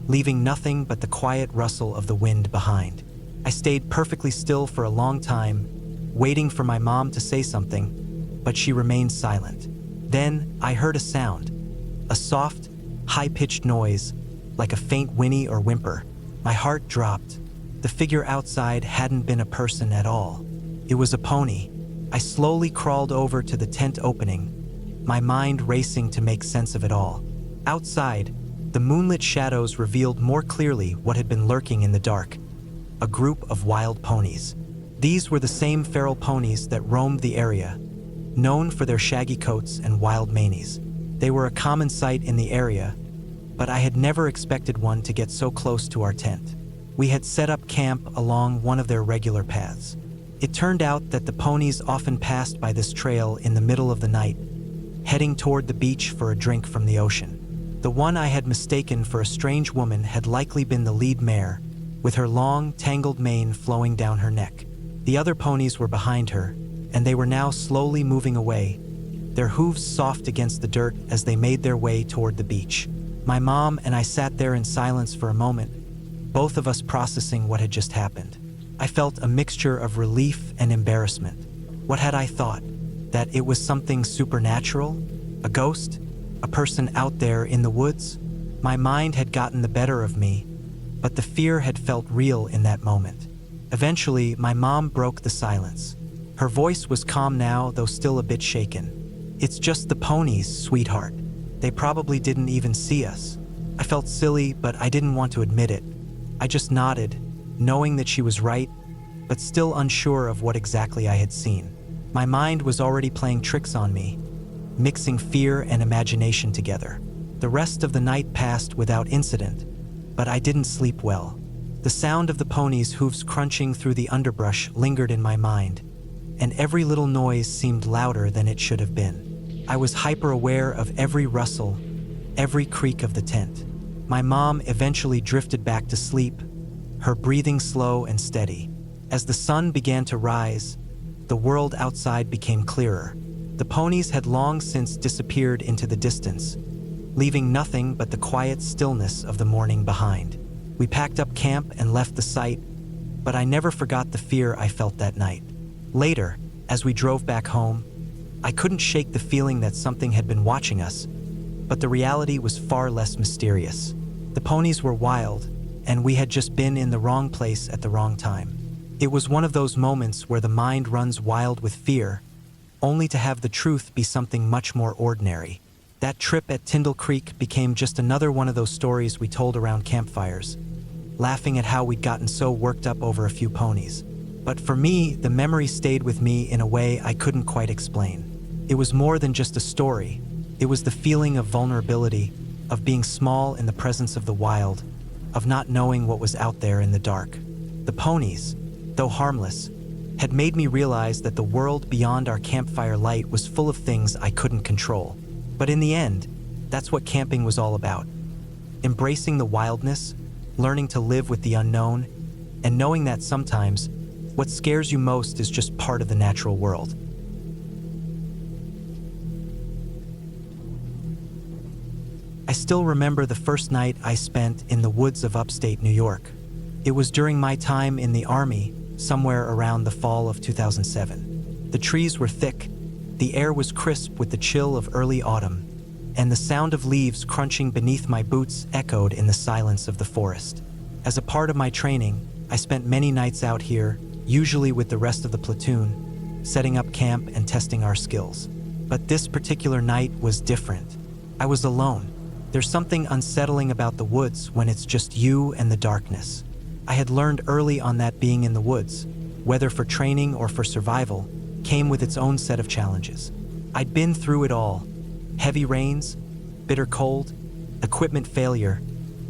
S1: leaving nothing but the quiet rustle of the wind behind. I stayed perfectly still for a long time, waiting for my mom to say something, but she remained silent. Then I heard a sound, a soft, high-pitched noise, like a faint whinny or whimper. My heart dropped. The figure outside hadn't been a person at all. It was a pony. I slowly crawled over to the tent opening, my mind racing to make sense of it all. Outside, the moonlit shadows revealed more clearly what had been lurking in the dark: a group of wild ponies. These were the same feral ponies that roamed the area, known for their shaggy coats and wild manes. They were a common sight in the area, but I had never expected one to get so close to our tent. We had set up camp along one of their regular paths. It turned out that the ponies often passed by this trail in the middle of the night, heading toward the beach for a drink from the ocean. The one I had mistaken for a strange woman had likely been the lead mare, with her long, tangled mane flowing down her neck. The other ponies were behind her, and they were now slowly moving away, their hooves soft against the dirt as they made their way toward the beach. My mom and I sat there in silence for a moment, both of us processing what had just happened. I felt a mixture of relief and embarrassment. What had I thought? That it was something supernatural? A ghost? A person out there in the woods? My mind had gotten the better of me, but the fear had felt real in that moment. Eventually, my mom broke the silence. Her voice was calm now, though still a bit shaken. "It's just the ponies, sweetheart. They probably didn't even see us." I felt silly, but I didn't want to admit it. I just nodded, knowing that she was right, but still unsure of what exactly I had seen. My mind was already playing tricks on me, mixing fear and imagination together. The rest of the night passed without incident, but I didn't sleep well. The sound of the ponies' hooves crunching through the underbrush lingered in my mind, and every little noise seemed louder than it should have been. I was hyper-aware of every rustle, every creak of the tent. My mom eventually drifted back to sleep, her breathing slow and steady. As the sun began to rise, the world outside became clearer. The ponies had long since disappeared into the distance, leaving nothing but the quiet stillness of the morning behind. We packed up camp and left the site, but I never forgot the fear I felt that night. Later, as we drove back home, I couldn't shake the feeling that something had been watching us, but the reality was far less mysterious. The ponies were wild, and we had just been in the wrong place at the wrong time. It was one of those moments where the mind runs wild with fear, only to have the truth be something much more ordinary. That trip at Tyndall Creek became just another one of those stories we told around campfires, laughing at how we'd gotten so worked up over a few ponies. But for me, the memory stayed with me in a way I couldn't quite explain. It was more than just a story. It was the feeling of vulnerability, of being small in the presence of the wild, of not knowing what was out there in the dark. The ponies, though harmless, had made me realize that the world beyond our campfire light was full of things I couldn't control. But in the end, that's what camping was all about. Embracing the wildness, learning to live with the unknown, and knowing that sometimes, what scares you most is just part of the natural world. I still remember the first night I spent in the woods of upstate New York. It was during my time in the Army, somewhere around the fall of 2007. The trees were thick, the air was crisp with the chill of early autumn, and the sound of leaves crunching beneath my boots echoed in the silence of the forest. As a part of my training, I spent many nights out here, usually with the rest of the platoon, setting up camp and testing our skills. But this particular night was different. I was alone. There's something unsettling about the woods when it's just you and the darkness. I had learned early on that being in the woods, whether for training or for survival, came with its own set of challenges. I'd been through it all: heavy rains, bitter cold, equipment failure,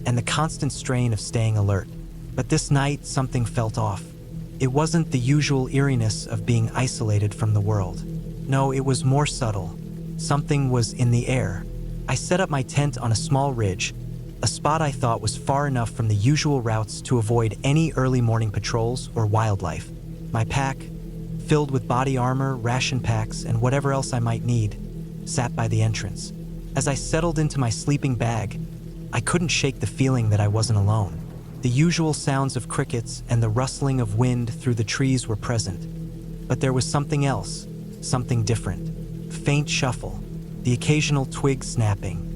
S1: and the constant strain of staying alert. But this night, something felt off. It wasn't the usual eeriness of being isolated from the world. No, it was more subtle. Something was in the air. I set up my tent on a small ridge, a spot I thought was far enough from the usual routes to avoid any early morning patrols or wildlife. My pack, filled with body armor, ration packs, and whatever else I might need, sat by the entrance. As I settled into my sleeping bag, I couldn't shake the feeling that I wasn't alone. The usual sounds of crickets and the rustling of wind through the trees were present. But there was something else, something different. Faint shuffle, the occasional twig snapping,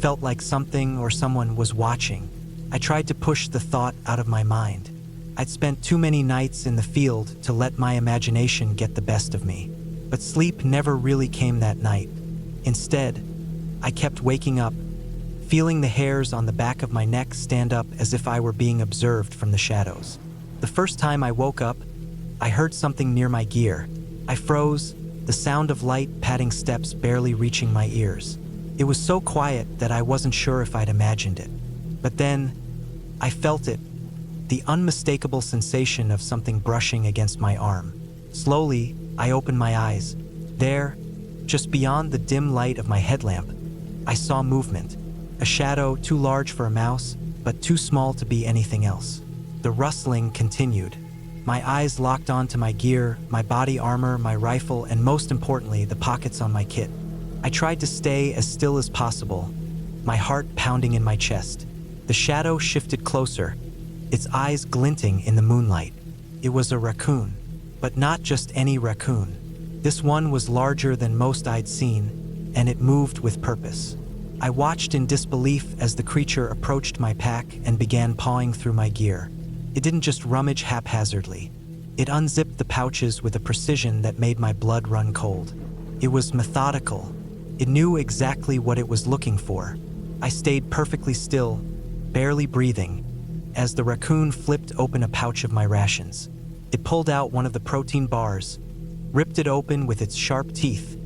S1: felt like something or someone was watching. I tried to push the thought out of my mind. I'd spent too many nights in the field to let my imagination get the best of me. But sleep never really came that night. Instead, I kept waking up, feeling the hairs on the back of my neck stand up as if I were being observed from the shadows. The first time I woke up, I heard something near my gear. I froze, the sound of light padding steps barely reaching my ears. It was so quiet that I wasn't sure if I'd imagined it. But then, I felt it, the unmistakable sensation of something brushing against my arm. Slowly, I opened my eyes. There, just beyond the dim light of my headlamp, I saw movement. A shadow too large for a mouse, but too small to be anything else. The rustling continued. My eyes locked onto my gear, my body armor, my rifle, and most importantly, the pockets on my kit. I tried to stay as still as possible, my heart pounding in my chest. The shadow shifted closer, its eyes glinting in the moonlight. It was a raccoon, but not just any raccoon. This one was larger than most I'd seen, and it moved with purpose. I watched in disbelief as the creature approached my pack and began pawing through my gear. It didn't just rummage haphazardly. It unzipped the pouches with a precision that made my blood run cold. It was methodical. It knew exactly what it was looking for. I stayed perfectly still, barely breathing, as the raccoon flipped open a pouch of my rations. It pulled out one of the protein bars, ripped it open with its sharp teeth,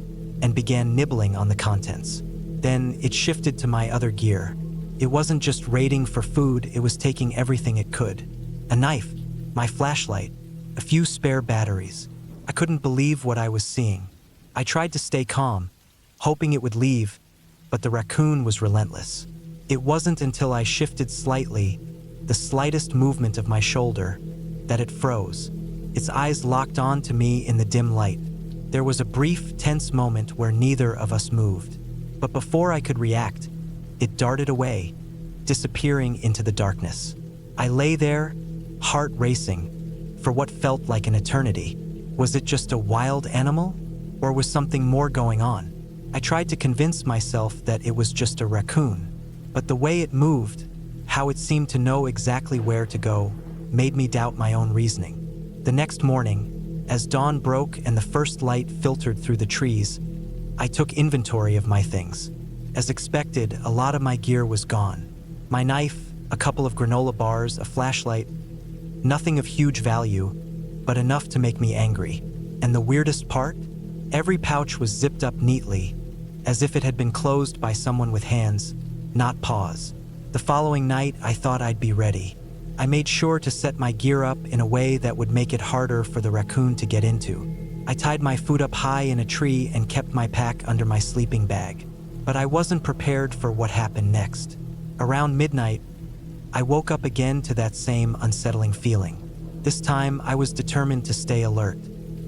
S1: and began nibbling on the contents. Then it shifted to my other gear. It wasn't just raiding for food, it was taking everything it could. A knife, my flashlight, a few spare batteries. I couldn't believe what I was seeing. I tried to stay calm, hoping it would leave, but the raccoon was relentless. It wasn't until I shifted slightly, the slightest movement of my shoulder, that it froze. Its eyes locked on to me in the dim light. There was a brief, tense moment where neither of us moved. But before I could react, it darted away, disappearing into the darkness. I lay there, heart racing, for what felt like an eternity. Was it just a wild animal, or was something more going on? I tried to convince myself that it was just a raccoon, but the way it moved, how it seemed to know exactly where to go, made me doubt my own reasoning. The next morning, as dawn broke and the first light filtered through the trees, I took inventory of my things. As expected, a lot of my gear was gone. My knife, a couple of granola bars, a flashlight, nothing of huge value, but enough to make me angry. And the weirdest part? Every pouch was zipped up neatly, as if it had been closed by someone with hands, not paws. The following night, I thought I'd be ready. I made sure to set my gear up in a way that would make it harder for the raccoon to get into. I tied my food up high in a tree and kept my pack under my sleeping bag. But I wasn't prepared for what happened next. Around midnight, I woke up again to that same unsettling feeling. This time, I was determined to stay alert.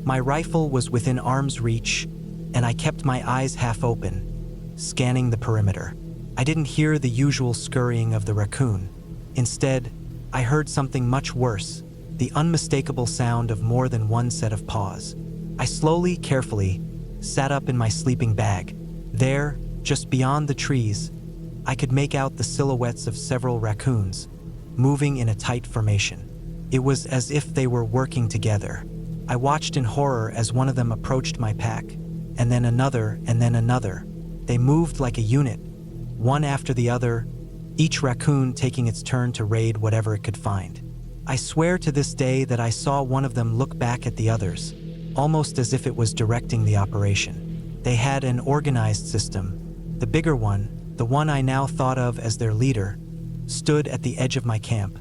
S1: My rifle was within arm's reach, and I kept my eyes half open, scanning the perimeter. I didn't hear the usual scurrying of the raccoon. Instead, I heard something much worse, the unmistakable sound of more than one set of paws. I slowly, carefully, sat up in my sleeping bag. There, just beyond the trees, I could make out the silhouettes of several raccoons, moving in a tight formation. It was as if they were working together. I watched in horror as one of them approached my pack, and then another, and then another. They moved like a unit, one after the other, each raccoon taking its turn to raid whatever it could find. I swear to this day that I saw one of them look back at the others, almost as if it was directing the operation. They had an organized system. The bigger one, the one I now thought of as their leader, stood at the edge of my camp,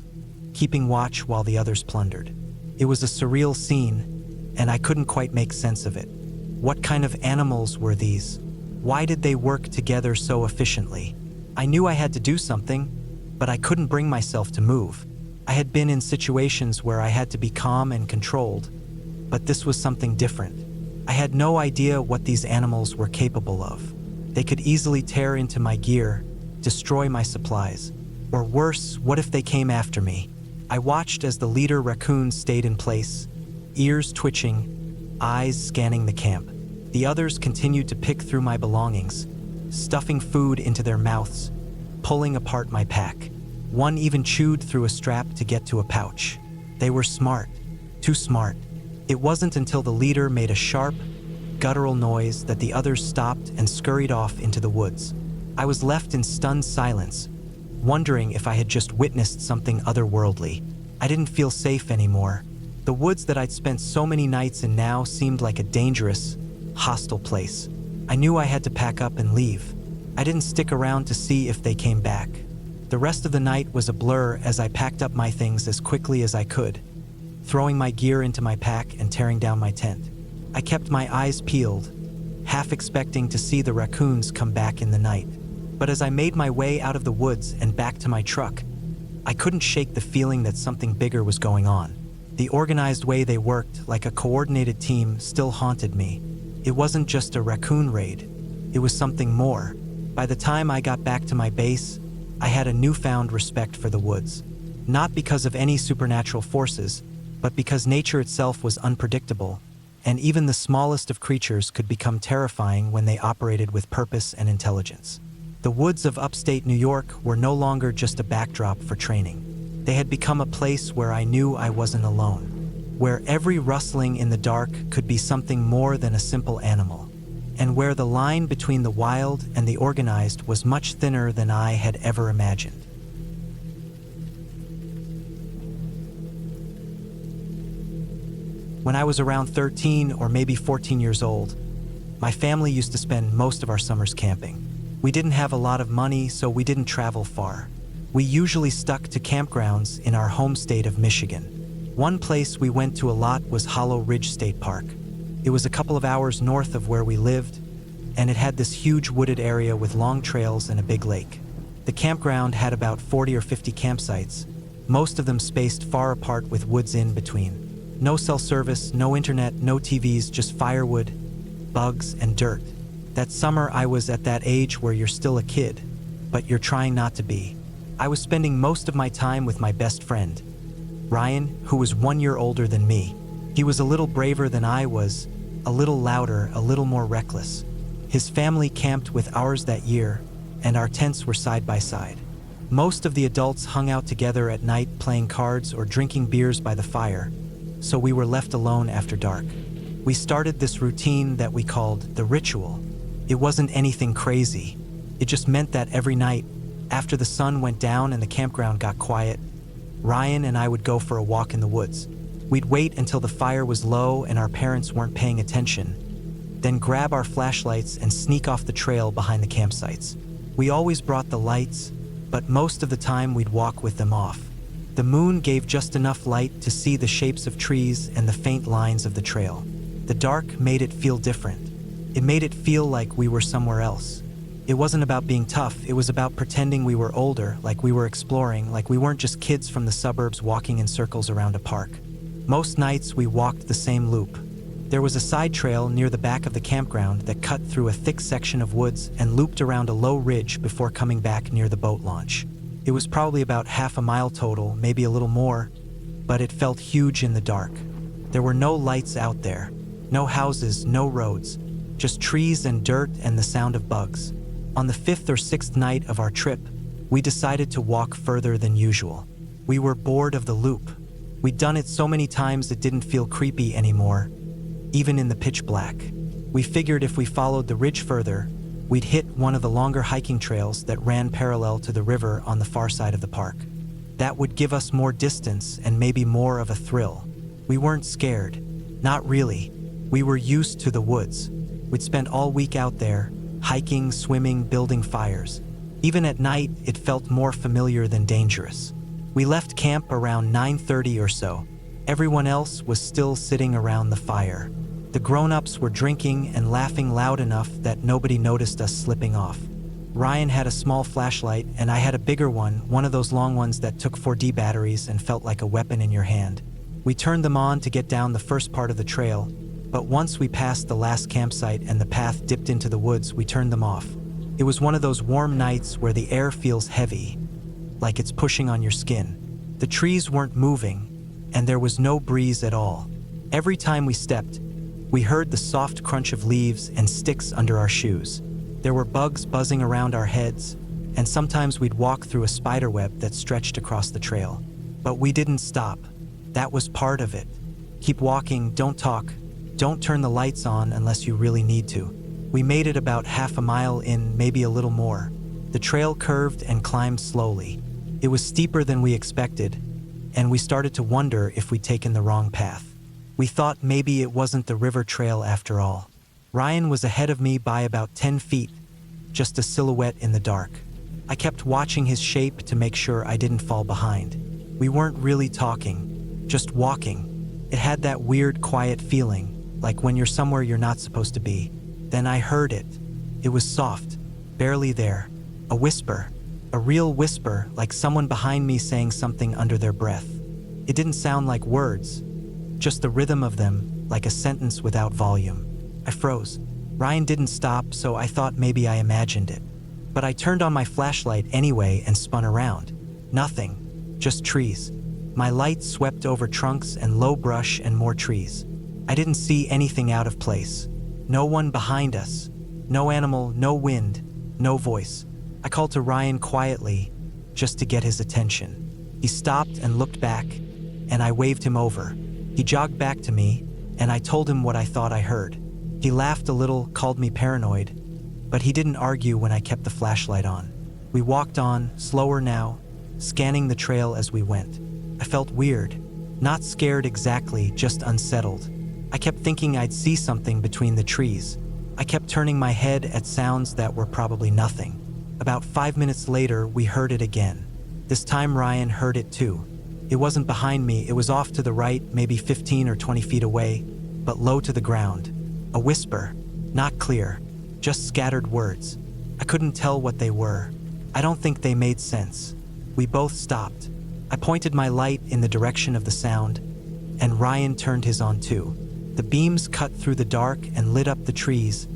S1: keeping watch while the others plundered. It was a surreal scene, and I couldn't quite make sense of it. What kind of animals were these? Why did they work together so efficiently? I knew I had to do something, but I couldn't bring myself to move. I had been in situations where I had to be calm and controlled, but this was something different. I had no idea what these animals were capable of. They could easily tear into my gear, destroy my supplies. Or worse, what if they came after me? I watched as the leader raccoon stayed in place, ears twitching, eyes scanning the camp. The others continued to pick through my belongings, stuffing food into their mouths, pulling apart my pack. One even chewed through a strap to get to a pouch. They were smart, too smart. It wasn't until the leader made a sharp, guttural noise that the others stopped and scurried off into the woods. I was left in stunned silence, wondering if I had just witnessed something otherworldly. I didn't feel safe anymore. The woods that I'd spent so many nights in now seemed like a dangerous, hostile place. I knew I had to pack up and leave. I didn't stick around to see if they came back. The rest of the night was a blur as I packed up my things as quickly as I could, throwing my gear into my pack and tearing down my tent. I kept my eyes peeled, half expecting to see the raccoons come back in the night. But as I made my way out of the woods and back to my truck, I couldn't shake the feeling that something bigger was going on. The organized way they worked, like a coordinated team, still haunted me. It wasn't just a raccoon raid. It was something more. By the time I got back to my base, I had a newfound respect for the woods. Not because of any supernatural forces, but because nature itself was unpredictable, and even the smallest of creatures could become terrifying when they operated with purpose and intelligence. The woods of upstate New York were no longer just a backdrop for training. They had become a place where I knew I wasn't alone, where every rustling in the dark could be something more than a simple animal, and where the line between the wild and the organized was much thinner than I had ever imagined. When I was around 13 or maybe 14 years old, my family used to spend most of our summers camping. We didn't have a lot of money, so we didn't travel far. We usually stuck to campgrounds in our home state of Michigan. One place we went to a lot was Hollow Ridge State Park. It was a couple of hours north of where we lived, and it had this huge wooded area with long trails and a big lake. The campground had about 40 or 50 campsites, most of them spaced far apart with woods in between. No cell service, no internet, no TVs, just firewood, bugs, and dirt. That summer I was at that age where you're still a kid, but you're trying not to be. I was spending most of my time with my best friend, Ryan, who was 1 year older than me. He was a little braver than I was, a little louder, a little more reckless. His family camped with ours that year, and our tents were side by side. Most of the adults hung out together at night playing cards or drinking beers by the fire, so we were left alone after dark. We started this routine that we called the ritual. It wasn't anything crazy. It just meant that every night, after the sun went down and the campground got quiet, Ryan and I would go for a walk in the woods. We'd wait until the fire was low and our parents weren't paying attention, then grab our flashlights and sneak off the trail behind the campsites. We always brought the lights, but most of the time we'd walk with them off. The moon gave just enough light to see the shapes of trees and the faint lines of the trail. The dark made it feel different. It made it feel like we were somewhere else. It wasn't about being tough, it was about pretending we were older, like we were exploring, like we weren't just kids from the suburbs walking in circles around a park. Most nights we walked the same loop. There was a side trail near the back of the campground that cut through a thick section of woods and looped around a low ridge before coming back near the boat launch. It was probably about half a mile total, maybe a little more, but it felt huge in the dark. There were no lights out there, no houses, no roads, just trees and dirt and the sound of bugs. On the 5th or 6th night of our trip, we decided to walk further than usual. We were bored of the loop. We'd done it so many times it didn't feel creepy anymore, even in the pitch black. We figured if we followed the ridge further, we'd hit one of the longer hiking trails that ran parallel to the river on the far side of the park. That would give us more distance and maybe more of a thrill. We weren't scared. Not really. We were used to the woods. We'd spent all week out there, hiking, swimming, building fires. Even at night, it felt more familiar than dangerous. We left camp around 9:30 or so. Everyone else was still sitting around the fire. The grown-ups were drinking and laughing loud enough that nobody noticed us slipping off. Ryan had a small flashlight and I had a bigger one of those long ones that took 4D batteries and felt like a weapon in your hand. We turned them on to get down the first part of the trail, but once we passed the last campsite and the path dipped into the woods, we turned them off. It was one of those warm nights where the air feels heavy, like it's pushing on your skin. The trees weren't moving, and there was no breeze at all. Every time we stepped, we heard the soft crunch of leaves and sticks under our shoes. There were bugs buzzing around our heads, and sometimes we'd walk through a spider web that stretched across the trail. But we didn't stop. That was part of it. Keep walking, don't talk, don't turn the lights on unless you really need to. We made it about half a mile in, maybe a little more. The trail curved and climbed slowly. It was steeper than we expected, and we started to wonder if we'd taken the wrong path. We thought maybe it wasn't the river trail after all. Ryan was ahead of me by about 10 feet, just a silhouette in the dark. I kept watching his shape to make sure I didn't fall behind. We weren't really talking, just walking. It had that weird, quiet feeling, like when you're somewhere you're not supposed to be. Then I heard it. It was soft, barely there. A whisper, a real whisper, like someone behind me saying something under their breath. It didn't sound like words, just the rhythm of them, like a sentence without volume. I froze. Ryan didn't stop, so I thought maybe I imagined it. But I turned on my flashlight anyway and spun around. Nothing, just trees. My light swept over trunks and low brush and more trees. I didn't see anything out of place. No one behind us. No animal, no wind, no voice. I called to Ryan quietly, just to get his attention. He stopped and looked back, and I waved him over. He jogged back to me, and I told him what I thought I heard. He laughed a little, called me paranoid, but he didn't argue when I kept the flashlight on. We walked on, slower now, scanning the trail as we went. I felt weird, not scared exactly, just unsettled. I kept thinking I'd see something between the trees. I kept turning my head at sounds that were probably nothing. About 5 minutes later, we heard it again. This time Ryan heard it too. It wasn't behind me, it was off to the right, maybe 15 or 20 feet away, but low to the ground. A whisper, not clear, just scattered words. I couldn't tell what they were. I don't think they made sense. We both stopped. I pointed my light in the direction of the sound, and Ryan turned his on too. The beams cut through the dark and lit up the trees,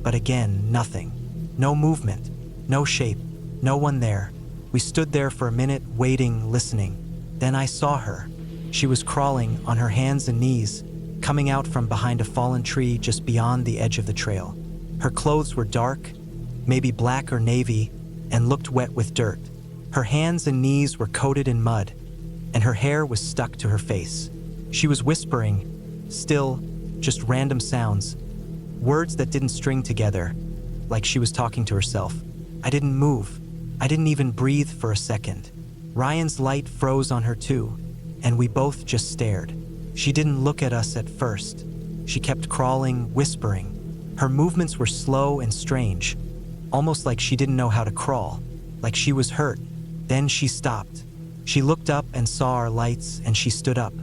S1: but again, nothing. No movement, no shape, no one there. We stood there for a minute, waiting, listening. Then I saw her. She was crawling on her hands and knees, coming out from behind a fallen tree just beyond the edge of the trail. Her clothes were dark, maybe black or navy, and looked wet with dirt. Her hands and knees were coated in mud, and her hair was stuck to her face. She was whispering, still, just random sounds, words that didn't string together, like she was talking to herself. I didn't move. I didn't even breathe for a second. Ryan's light froze on her too, and we both just stared. She didn't look at us at first. She kept crawling, whispering. Her movements were slow and strange, almost like she didn't know how to crawl, like she was hurt. Then she stopped. She looked up and saw our lights, and she stood up.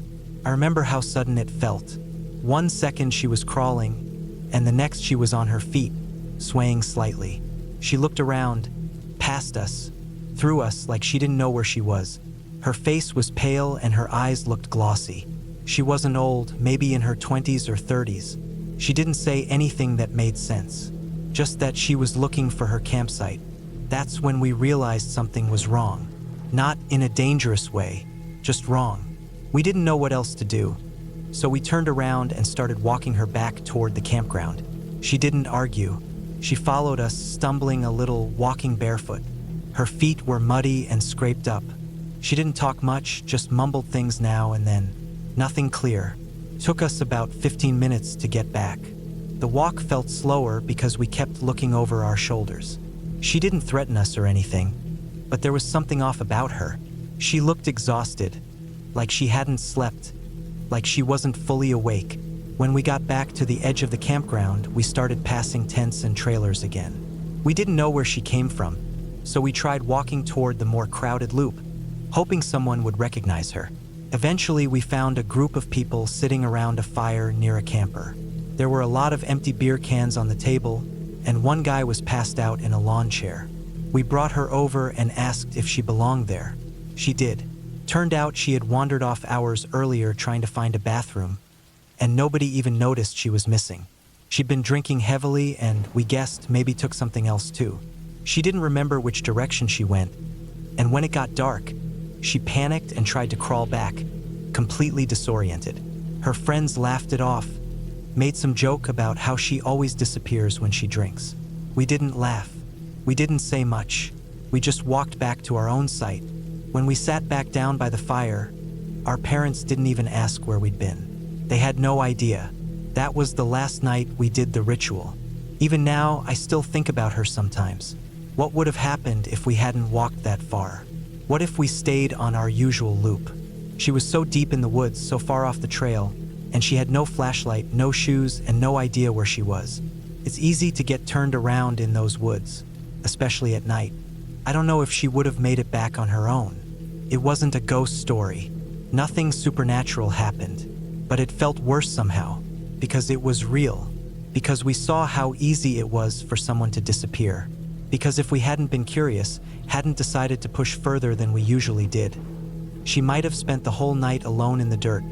S1: I remember how sudden it felt. 1 second she was crawling, and the next she was on her feet, swaying slightly. She looked around, past us, through us, like she didn't know where she was. Her face was pale and her eyes looked glossy. She wasn't old, maybe in her 20s or 30s. She didn't say anything that made sense, just that she was looking for her campsite. That's when we realized something was wrong. Not in a dangerous way, just wrong. We didn't know what else to do, so we turned around and started walking her back toward the campground. She didn't argue. She followed us, stumbling a little, walking barefoot. Her feet were muddy and scraped up. She didn't talk much, just mumbled things now and then. Nothing clear. Took us about 15 minutes to get back. The walk felt slower because we kept looking over our shoulders. She didn't threaten us or anything, but there was something off about her. She looked exhausted, like she hadn't slept, like she wasn't fully awake. When we got back to the edge of the campground, we started passing tents and trailers again. We didn't know where she came from, so we tried walking toward the more crowded loop, hoping someone would recognize her. Eventually, we found a group of people sitting around a fire near a camper. There were a lot of empty beer cans on the table, and one guy was passed out in a lawn chair. We brought her over and asked if she belonged there. She did. Turned out she had wandered off hours earlier trying to find a bathroom, and nobody even noticed she was missing. She'd been drinking heavily and, we guessed, maybe took something else too. She didn't remember which direction she went, and when it got dark, she panicked and tried to crawl back, completely disoriented. Her friends laughed it off, made some joke about how she always disappears when she drinks. We didn't laugh. We didn't say much. We just walked back to our own site. When we sat back down by the fire, our parents didn't even ask where we'd been. They had no idea. That was the last night we did the ritual. Even now, I still think about her sometimes. What would have happened if we hadn't walked that far? What if we stayed on our usual loop? She was so deep in the woods, so far off the trail, and she had no flashlight, no shoes, and no idea where she was. It's easy to get turned around in those woods, especially at night. I don't know if she would have made it back on her own. It wasn't a ghost story. Nothing supernatural happened, but it felt worse somehow, because it was real, because we saw how easy it was for someone to disappear, because if we hadn't been curious, hadn't decided to push further than we usually did, she might have spent the whole night alone in the dirt,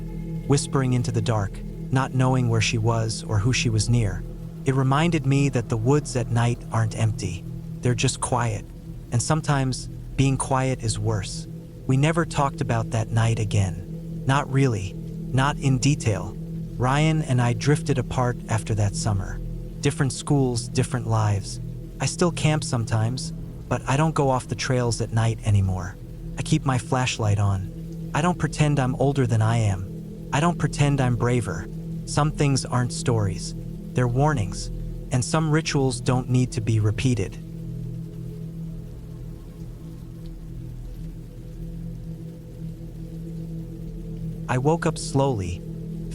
S1: whispering into the dark, not knowing where she was or who she was near. It reminded me that the woods at night aren't empty. They're just quiet, and sometimes being quiet is worse. We never talked about that night again. Not really, not in detail. Ryan and I drifted apart after that summer. Different schools, different lives. I still camp sometimes, but I don't go off the trails at night anymore. I keep my flashlight on. I don't pretend I'm older than I am. I don't pretend I'm braver. Some things aren't stories. They're warnings, and some rituals don't need to be repeated. I woke up slowly,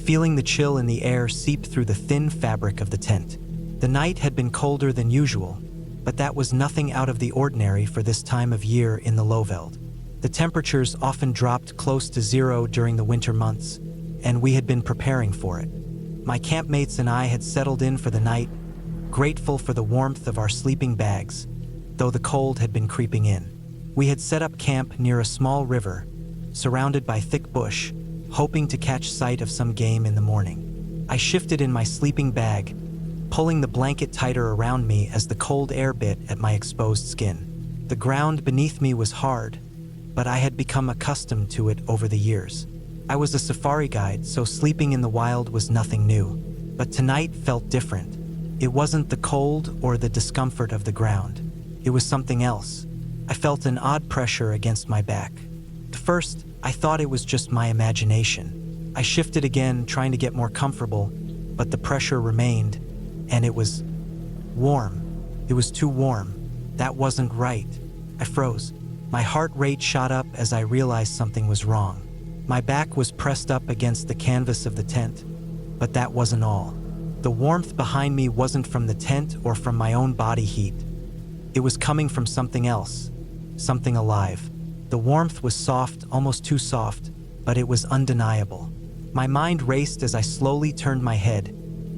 S1: feeling the chill in the air seep through the thin fabric of the tent. The night had been colder than usual, but that was nothing out of the ordinary for this time of year in the Lowveld. The temperatures often dropped close to zero during the winter months, and we had been preparing for it. My campmates and I had settled in for the night, grateful for the warmth of our sleeping bags, though the cold had been creeping in. We had set up camp near a small river, surrounded by thick bush, hoping to catch sight of some game in the morning. I shifted in my sleeping bag, pulling the blanket tighter around me as the cold air bit at my exposed skin. The ground beneath me was hard, but I had become accustomed to it over the years. I was a safari guide, so sleeping in the wild was nothing new. But tonight felt different. It wasn't the cold or the discomfort of the ground. It was something else. I felt an odd pressure against my back. At first, I thought it was just my imagination. I shifted again, trying to get more comfortable, but the pressure remained, and it was warm. It was too warm. That wasn't right. I froze. My heart rate shot up as I realized something was wrong. My back was pressed up against the canvas of the tent, but that wasn't all. The warmth behind me wasn't from the tent or from my own body heat. It was coming from something else, something alive. The warmth was soft, almost too soft, but it was undeniable. My mind raced as I slowly turned my head,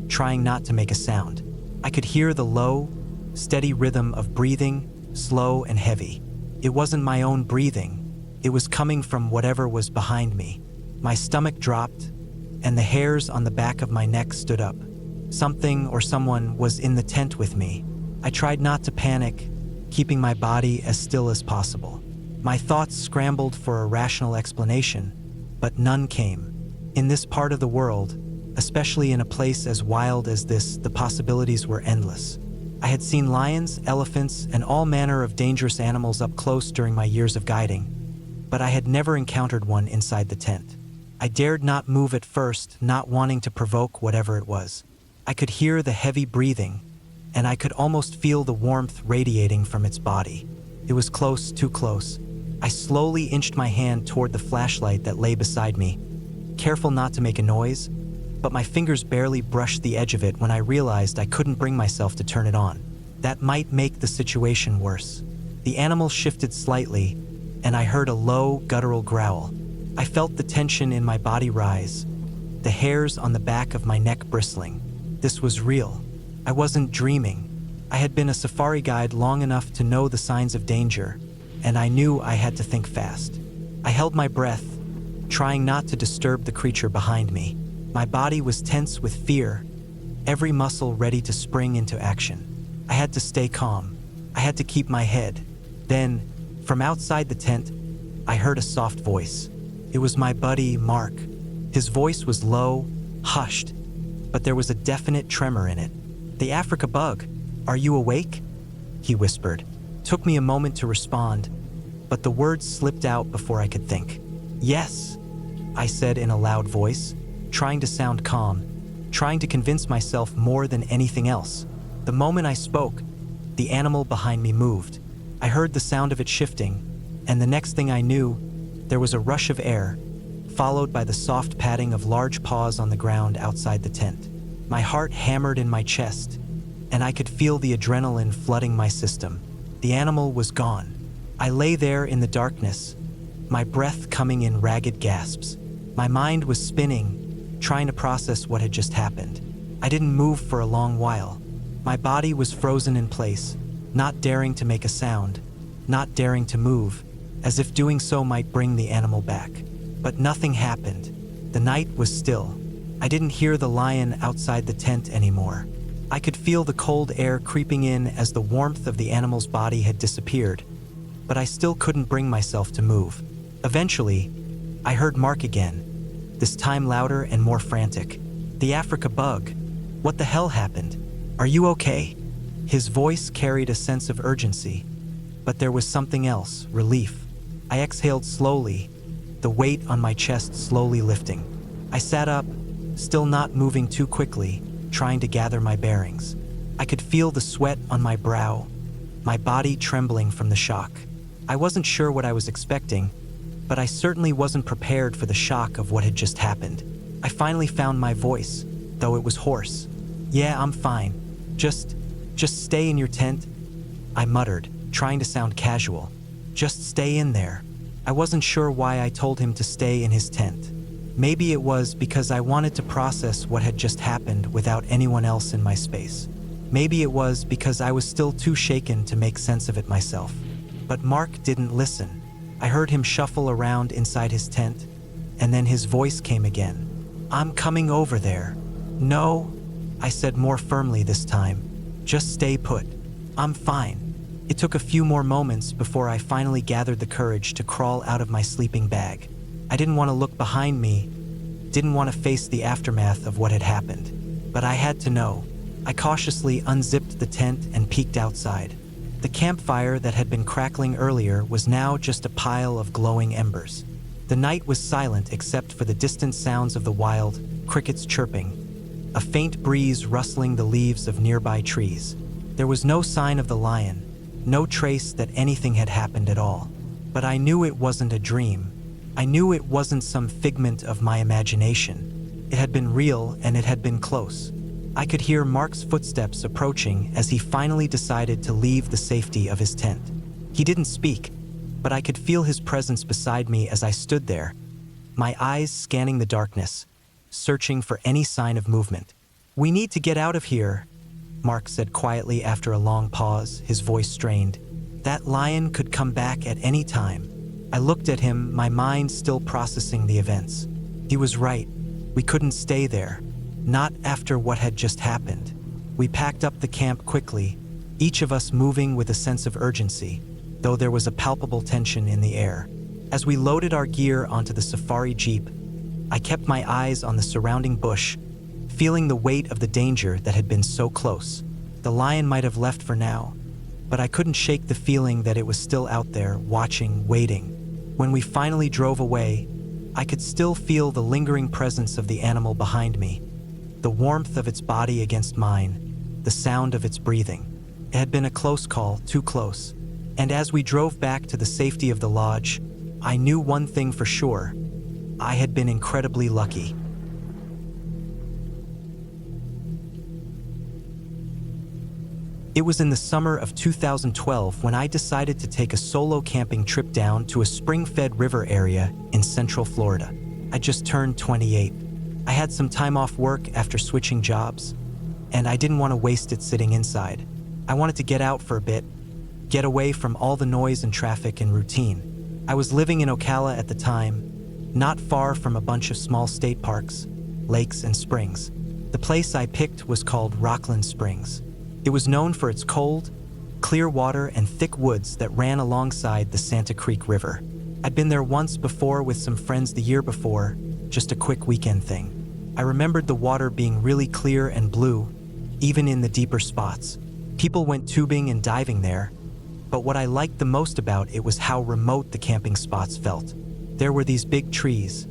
S1: trying not to make a sound. I could hear the low, steady rhythm of breathing, slow and heavy. It wasn't my own breathing. It was coming from whatever was behind me. My stomach dropped, and the hairs on the back of my neck stood up. Something or someone was in the tent with me. I tried not to panic, keeping my body as still as possible. My thoughts scrambled for a rational explanation, but none came. In this part of the world, especially in a place as wild as this, the possibilities were endless. I had seen lions, elephants, and all manner of dangerous animals up close during my years of guiding, but I had never encountered one inside the tent. I dared not move at first, not wanting to provoke whatever it was. I could hear the heavy breathing, and I could almost feel the warmth radiating from its body. It was close, too close. I slowly inched my hand toward the flashlight that lay beside me, careful not to make a noise, but my fingers barely brushed the edge of it when I realized I couldn't bring myself to turn it on. That might make the situation worse. The animal shifted slightly, and I heard a low, guttural growl. I felt the tension in my body rise, the hairs on the back of my neck bristling. This was real. I wasn't dreaming. I had been a safari guide long enough to know the signs of danger, and I knew I had to think fast. I held my breath, trying not to disturb the creature behind me. My body was tense with fear, every muscle ready to spring into action. I had to stay calm. I had to keep my head. Then, from outside the tent, I heard a soft voice. It was my buddy, Mark. His voice was low, hushed, but there was a definite tremor in it. "The Africa bug, are you awake?" he whispered. Took me a moment to respond, but the words slipped out before I could think. "Yes," I said in a loud voice, trying to sound calm, trying to convince myself more than anything else. The moment I spoke, the animal behind me moved. I heard the sound of it shifting, and the next thing I knew, there was a rush of air, followed by the soft padding of large paws on the ground outside the tent. My heart hammered in my chest, and I could feel the adrenaline flooding my system. The animal was gone. I lay there in the darkness, my breath coming in ragged gasps. My mind was spinning, trying to process what had just happened. I didn't move for a long while. My body was frozen in place, not daring to make a sound, not daring to move, as if doing so might bring the animal back. But nothing happened. The night was still. I didn't hear the lion outside the tent anymore. I could feel the cold air creeping in as the warmth of the animal's body had disappeared, but I still couldn't bring myself to move. Eventually, I heard Mark again, this time louder and more frantic. "The Africa bug. What the hell happened? Are you okay?" His voice carried a sense of urgency, but there was something else, relief. I exhaled slowly, the weight on my chest slowly lifting. I sat up, still not moving too quickly, trying to gather my bearings. I could feel the sweat on my brow, my body trembling from the shock. I wasn't sure what I was expecting, but I certainly wasn't prepared for the shock of what had just happened. I finally found my voice, though it was hoarse. "Yeah, I'm fine. Just stay in your tent," I muttered, trying to sound casual. "Just stay in there." I wasn't sure why I told him to stay in his tent. Maybe it was because I wanted to process what had just happened without anyone else in my space. Maybe it was because I was still too shaken to make sense of it myself. But Mark didn't listen. I heard him shuffle around inside his tent, and then his voice came again. "I'm coming over there. "No," I said more firmly this time. "Just stay put. I'm fine." It took a few more moments before I finally gathered the courage to crawl out of my sleeping bag. I didn't want to look behind me, didn't want to face the aftermath of what had happened. But I had to know. I cautiously unzipped the tent and peeked outside. The campfire that had been crackling earlier was now just a pile of glowing embers. The night was silent except for the distant sounds of the wild, crickets chirping, a faint breeze rustling the leaves of nearby trees. There was no sign of the lion, no trace that anything had happened at all. But I knew it wasn't a dream. I knew it wasn't some figment of my imagination. It had been real and it had been close. I could hear Mark's footsteps approaching as he finally decided to leave the safety of his tent. He didn't speak, but I could feel his presence beside me as I stood there, my eyes scanning the darkness, searching for any sign of movement. "We need to get out of here," Mark said quietly after a long pause, his voice strained. "That lion could come back at any time." I looked at him, my mind still processing the events. He was right. We couldn't stay there. Not after what had just happened. We packed up the camp quickly, each of us moving with a sense of urgency, though there was a palpable tension in the air. As we loaded our gear onto the safari jeep, I kept my eyes on the surrounding bush, feeling the weight of the danger that had been so close. The lion might have left for now, but I couldn't shake the feeling that it was still out there, watching, waiting. When we finally drove away, I could still feel the lingering presence of the animal behind me, the warmth of its body against mine, the sound of its breathing. It had been a close call, too close. And as we drove back to the safety of the lodge, I knew one thing for sure. I had been incredibly lucky. It was in the summer of 2012 when I decided to take a solo camping trip down to a spring-fed river area in Central Florida. I just turned 28. I had some time off work after switching jobs, and I didn't want to waste it sitting inside. I wanted to get out for a bit, get away from all the noise and traffic and routine. I was living in Ocala at the time, not far from a bunch of small state parks, lakes, and springs. The place I picked was called Rockland Springs. It was known for its cold, clear water and thick woods that ran alongside the Santa Creek River. I'd been there once before with some friends the year before, just a quick weekend thing. I remembered the water being really clear and blue, even in the deeper spots. People went tubing and diving there, but what I liked the most about it was how remote the camping spots felt. There were these big trees,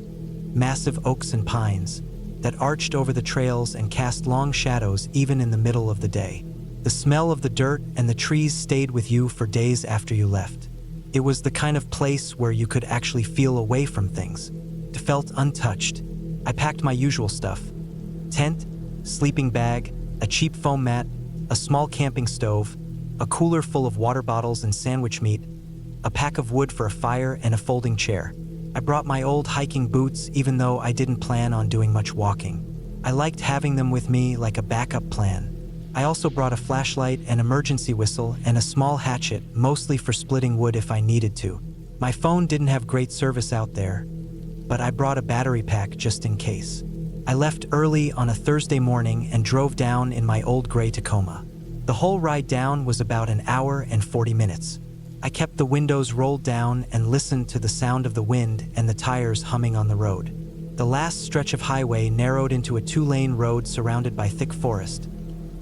S1: massive oaks and pines, that arched over the trails and cast long shadows even in the middle of the day. The smell of the dirt and the trees stayed with you for days after you left. It was the kind of place where you could actually feel away from things. It felt untouched. I packed my usual stuff: tent, sleeping bag, a cheap foam mat, a small camping stove, a cooler full of water bottles and sandwich meat, a pack of wood for a fire, and a folding chair. I brought my old hiking boots even though I didn't plan on doing much walking. I liked having them with me like a backup plan. I also brought a flashlight, an emergency whistle, and a small hatchet, mostly for splitting wood if I needed to. My phone didn't have great service out there, but I brought a battery pack just in case. I left early on a Thursday morning and drove down in my old gray Tacoma. The whole ride down was about an hour and 40 minutes. I kept the windows rolled down and listened to the sound of the wind and the tires humming on the road. The last stretch of highway narrowed into a 2-lane road surrounded by thick forest,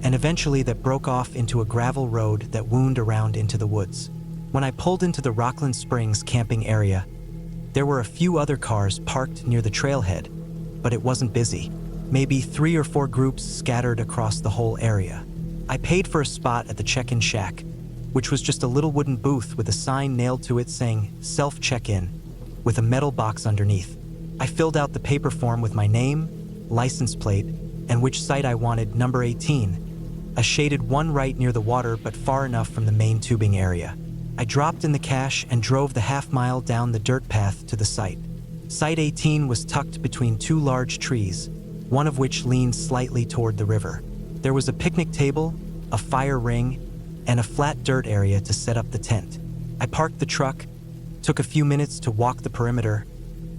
S1: and eventually that broke off into a gravel road that wound around into the woods. When I pulled into the Rockland Springs camping area, there were a few other cars parked near the trailhead, but it wasn't busy. Maybe 3 or 4 groups scattered across the whole area. I paid for a spot at the check-in shack, which was just a little wooden booth with a sign nailed to it saying self-check-in, with a metal box underneath. I filled out the paper form with my name, license plate, and which site I wanted, number 18, a shaded one right near the water but far enough from the main tubing area. I dropped in the cash and drove the half-mile down the dirt path to the site. Site 18 was tucked between 2 large trees, one of which leaned slightly toward the river. There was a picnic table, a fire ring, and a flat dirt area to set up the tent. I parked the truck, took a few minutes to walk the perimeter,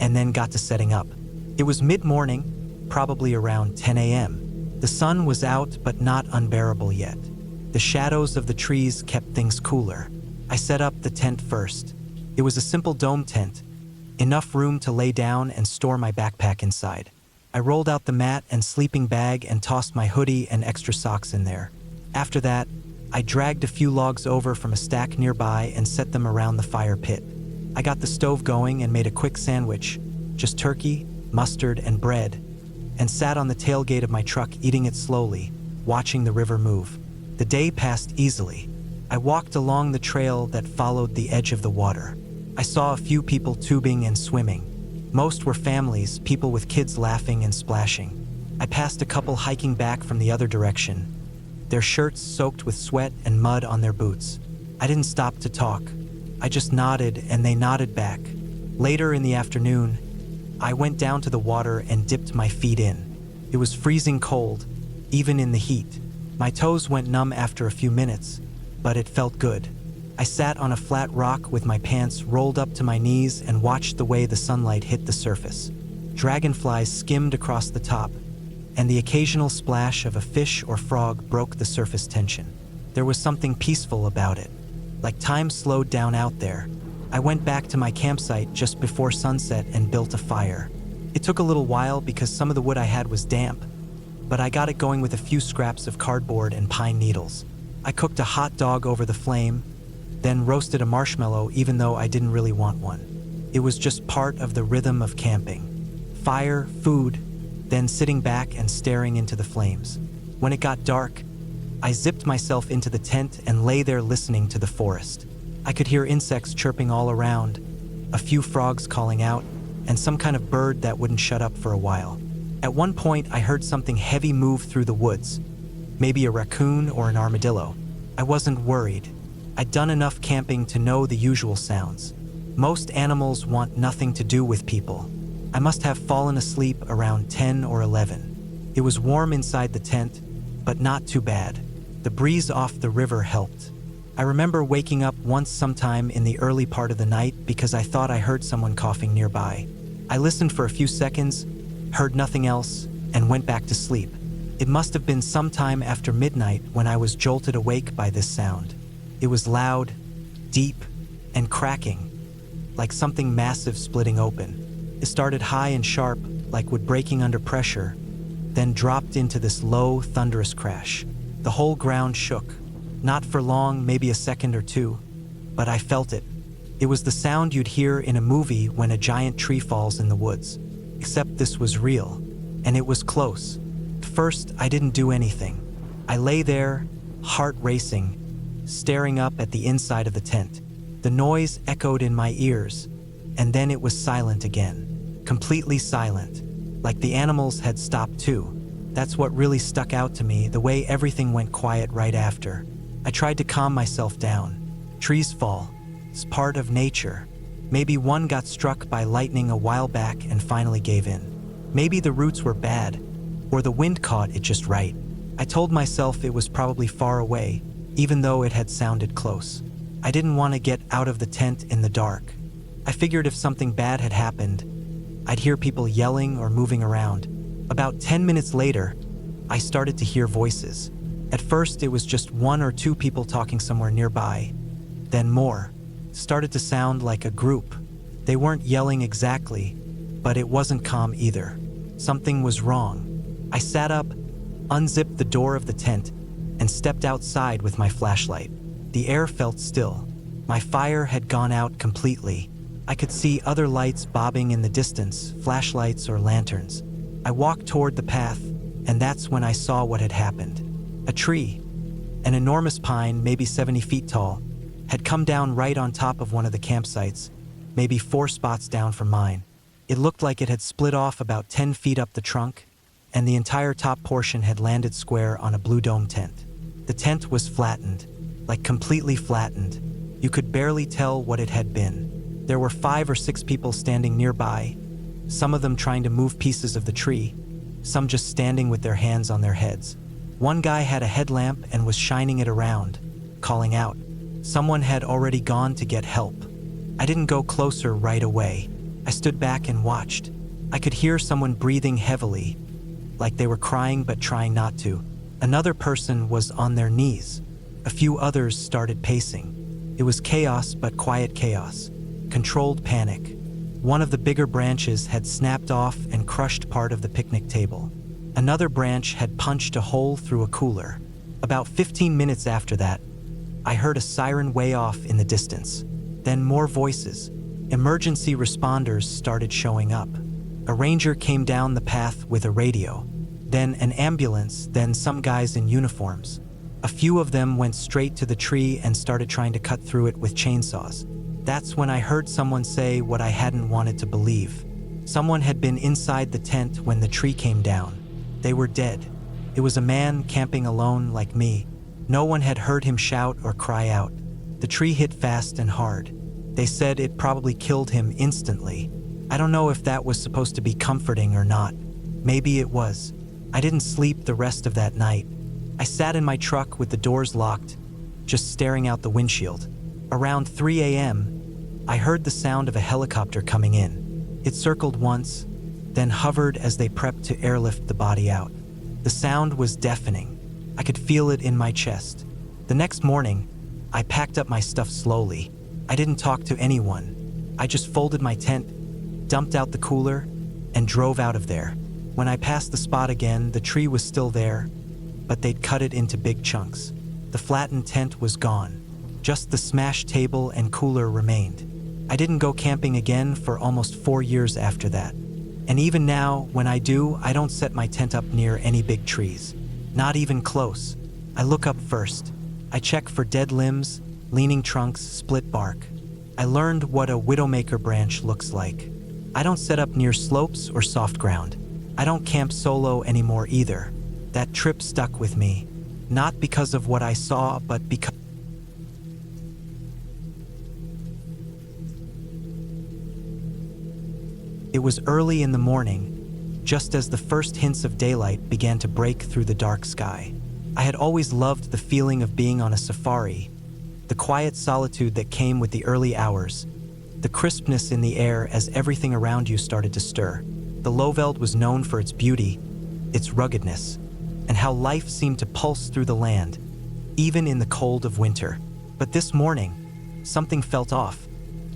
S1: and then got to setting up. It was mid-morning, probably around 10 a.m. The sun was out, but not unbearable yet. The shadows of the trees kept things cooler. I set up the tent first. It was a simple dome tent, enough room to lay down and store my backpack inside. I rolled out the mat and sleeping bag and tossed my hoodie and extra socks in there. After that, I dragged a few logs over from a stack nearby and set them around the fire pit. I got the stove going and made a quick sandwich, just turkey, mustard, and bread, and sat on the tailgate of my truck eating it slowly, watching the river move. The day passed easily. I walked along the trail that followed the edge of the water. I saw a few people tubing and swimming. Most were families, people with kids laughing and splashing. I passed a couple hiking back from the other direction, their shirts soaked with sweat and mud on their boots. I didn't stop to talk. I just nodded and they nodded back. Later in the afternoon, I went down to the water and dipped my feet in. It was freezing cold, even in the heat. My toes went numb after a few minutes, but it felt good. I sat on a flat rock with my pants rolled up to my knees and watched the way the sunlight hit the surface. Dragonflies skimmed across the top, and the occasional splash of a fish or frog broke the surface tension. There was something peaceful about it, like time slowed down out there. I went back to my campsite just before sunset and built a fire. It took a little while because some of the wood I had was damp, but I got it going with a few scraps of cardboard and pine needles. I cooked a hot dog over the flame, then roasted a marshmallow even though I didn't really want one. It was just part of the rhythm of camping. Fire, food, then sitting back and staring into the flames. When it got dark, I zipped myself into the tent and lay there listening to the forest. I could hear insects chirping all around, a few frogs calling out, and some kind of bird that wouldn't shut up for a while. At one point, I heard something heavy move through the woods, maybe a raccoon or an armadillo. I wasn't worried. I'd done enough camping to know the usual sounds. Most animals want nothing to do with people. I must have fallen asleep around 10 or 11. It was warm inside the tent, but not too bad. The breeze off the river helped. I remember waking up once sometime in the early part of the night because I thought I heard someone coughing nearby. I listened for a few seconds, heard nothing else, and went back to sleep. It must have been sometime after midnight when I was jolted awake by this sound. It was loud, deep, and cracking, like something massive splitting open. It started high and sharp, like wood breaking under pressure, then dropped into this low, thunderous crash. The whole ground shook. Not for long, maybe a second or two, but I felt it. It was the sound you'd hear in a movie when a giant tree falls in the woods. Except this was real, and it was close. At first, I didn't do anything. I lay there, heart racing, staring up at the inside of the tent. The noise echoed in my ears, and then it was silent again. Completely silent, like the animals had stopped too. That's what really stuck out to me, the way everything went quiet right after. I tried to calm myself down. Trees fall. It's part of nature. Maybe one got struck by lightning a while back and finally gave in. Maybe the roots were bad, or the wind caught it just right. I told myself it was probably far away, even though it had sounded close. I didn't want to get out of the tent in the dark. I figured if something bad had happened, I'd hear people yelling or moving around. About 10 minutes later, I started to hear voices. At first, it was just one or two people talking somewhere nearby. Then more. It started to sound like a group. They weren't yelling exactly, but it wasn't calm either. Something was wrong. I sat up, unzipped the door of the tent, and stepped outside with my flashlight. The air felt still. My fire had gone out completely. I could see other lights bobbing in the distance, flashlights or lanterns. I walked toward the path, and that's when I saw what had happened. A tree, an enormous pine, maybe 70 feet tall, had come down right on top of one of the campsites, maybe 4 spots down from mine. It looked like it had split off about 10 feet up the trunk, and the entire top portion had landed square on a blue dome tent. The tent was flattened, like completely flattened. You could barely tell what it had been. There were 5 or 6 people standing nearby, some of them trying to move pieces of the tree, some just standing with their hands on their heads. One guy had a headlamp and was shining it around, calling out. Someone had already gone to get help. I didn't go closer right away. I stood back and watched. I could hear someone breathing heavily, like they were crying but trying not to. Another person was on their knees. A few others started pacing. It was chaos, but quiet chaos. Controlled panic. One of the bigger branches had snapped off and crushed part of the picnic table. Another branch had punched a hole through a cooler. About 15 minutes after that, I heard a siren way off in the distance. Then more voices. Emergency responders started showing up. A ranger came down the path with a radio. Then an ambulance, then some guys in uniforms. A few of them went straight to the tree and started trying to cut through it with chainsaws. That's when I heard someone say what I hadn't wanted to believe. Someone had been inside the tent when the tree came down. They were dead. It was a man camping alone like me. No one had heard him shout or cry out. The tree hit fast and hard. They said it probably killed him instantly. I don't know if that was supposed to be comforting or not. Maybe it was. I didn't sleep the rest of that night. I sat in my truck with the doors locked, just staring out the windshield. Around 3 a.m., I heard the sound of a helicopter coming in. It circled once, then hovered as they prepped to airlift the body out. The sound was deafening. I could feel it in my chest. The next morning, I packed up my stuff slowly. I didn't talk to anyone. I just folded my tent, dumped out the cooler, and drove out of there. When I passed the spot again, the tree was still there, but they'd cut it into big chunks. The flattened tent was gone. Just the smashed table and cooler remained. I didn't go camping again for almost 4 years after that. And even now, when I do, I don't set my tent up near any big trees. Not even close. I look up first. I check for dead limbs, leaning trunks, split bark. I learned what a widowmaker branch looks like. I don't set up near slopes or soft ground. I don't camp solo anymore either. That trip stuck with me. Not because of what I saw, but because it was early in the morning, just as the first hints of daylight began to break through the dark sky. I had always loved the feeling of being on a safari, the quiet solitude that came with the early hours, the crispness in the air as everything around you started to stir. The Lowveld was known for its beauty, its ruggedness, and how life seemed to pulse through the land, even in the cold of winter. But this morning, something felt off,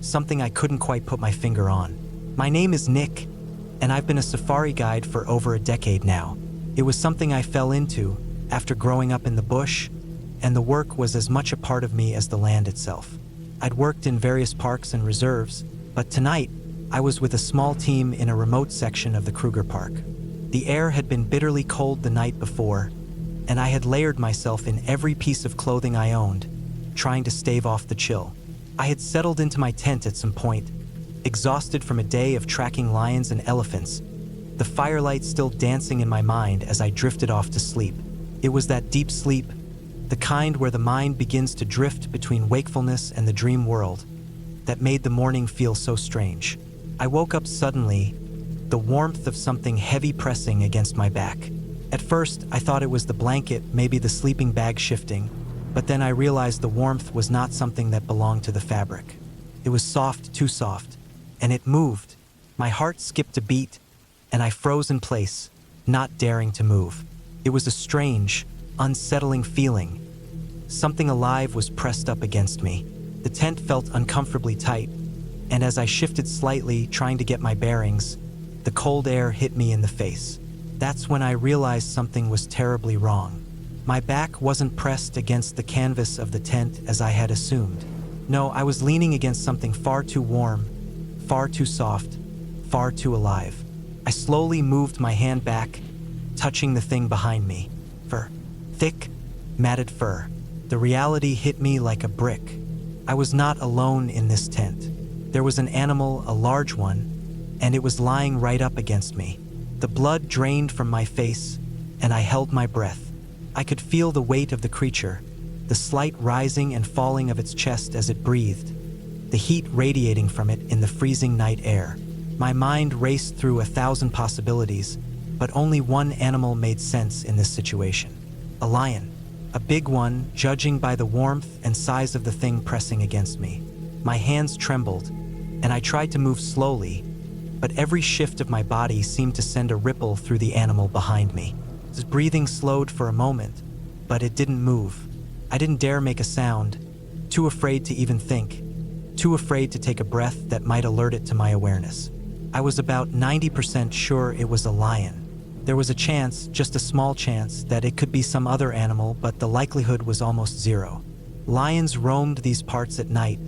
S1: something I couldn't quite put my finger on. My name is Nick, and I've been a safari guide for over a decade now. It was something I fell into after growing up in the bush, and the work was as much a part of me as the land itself. I'd worked in various parks and reserves, but tonight, I was with a small team in a remote section of the Kruger Park. The air had been bitterly cold the night before, and I had layered myself in every piece of clothing I owned, trying to stave off the chill. I had settled into my tent at some point, exhausted from a day of tracking lions and elephants, the firelight still dancing in my mind as I drifted off to sleep. It was that deep sleep, the kind where the mind begins to drift between wakefulness and the dream world, that made the morning feel so strange. I woke up suddenly, the warmth of something heavy pressing against my back. At first, I thought it was the blanket, maybe the sleeping bag shifting, but then I realized the warmth was not something that belonged to the fabric. It was soft, too soft, and it moved. My heart skipped a beat, and I froze in place, not daring to move. It was a strange, unsettling feeling. Something alive was pressed up against me. The tent felt uncomfortably tight, and as I shifted slightly, trying to get my bearings, the cold air hit me in the face. That's when I realized something was terribly wrong. My back wasn't pressed against the canvas of the tent as I had assumed. No, I was leaning against something far too warm, far too soft, far too alive. I slowly moved my hand back, touching the thing behind me. Fur. Thick, matted fur. The reality hit me like a brick. I was not alone in this tent. There was an animal, a large one, and it was lying right up against me. The blood drained from my face, and I held my breath. I could feel the weight of the creature, the slight rising and falling of its chest as it breathed, the heat radiating from it in the freezing night air. My mind raced through 1,000 possibilities, but only one animal made sense in this situation. A lion. A big one, judging by the warmth and size of the thing pressing against me. My hands trembled, and I tried to move slowly, but every shift of my body seemed to send a ripple through the animal behind me. His breathing slowed for a moment, but it didn't move. I didn't dare make a sound, too afraid to even think, too afraid to take a breath that might alert it to my awareness. I was about 90% sure it was a lion. There was a chance, just a small chance, that it could be some other animal, but the likelihood was almost zero. Lions roamed these parts at night,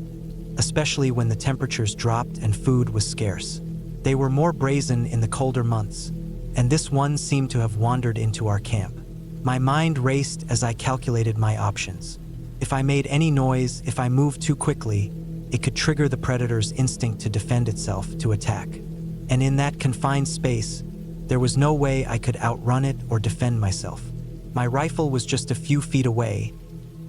S1: especially when the temperatures dropped and food was scarce. They were more brazen in the colder months, and this one seemed to have wandered into our camp. My mind raced as I calculated my options. If I made any noise, if I moved too quickly, it could trigger the predator's instinct to defend itself, to attack. And in that confined space, there was no way I could outrun it or defend myself. My rifle was just a few feet away,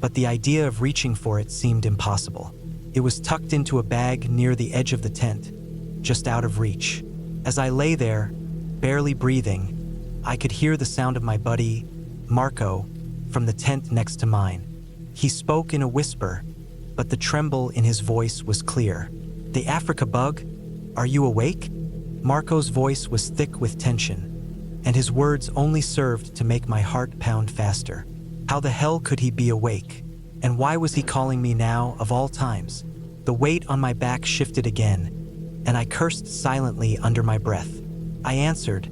S1: but the idea of reaching for it seemed impossible. It was tucked into a bag near the edge of the tent, just out of reach. As I lay there, barely breathing, I could hear the sound of my buddy, Marco, from the tent next to mine. He spoke in a whisper, but the tremble in his voice was clear. "The Africa bug? Are you awake?" Marco's voice was thick with tension, and his words only served to make my heart pound faster. How the hell could he be awake? And why was he calling me now, of all times? The weight on my back shifted again, and I cursed silently under my breath. I answered,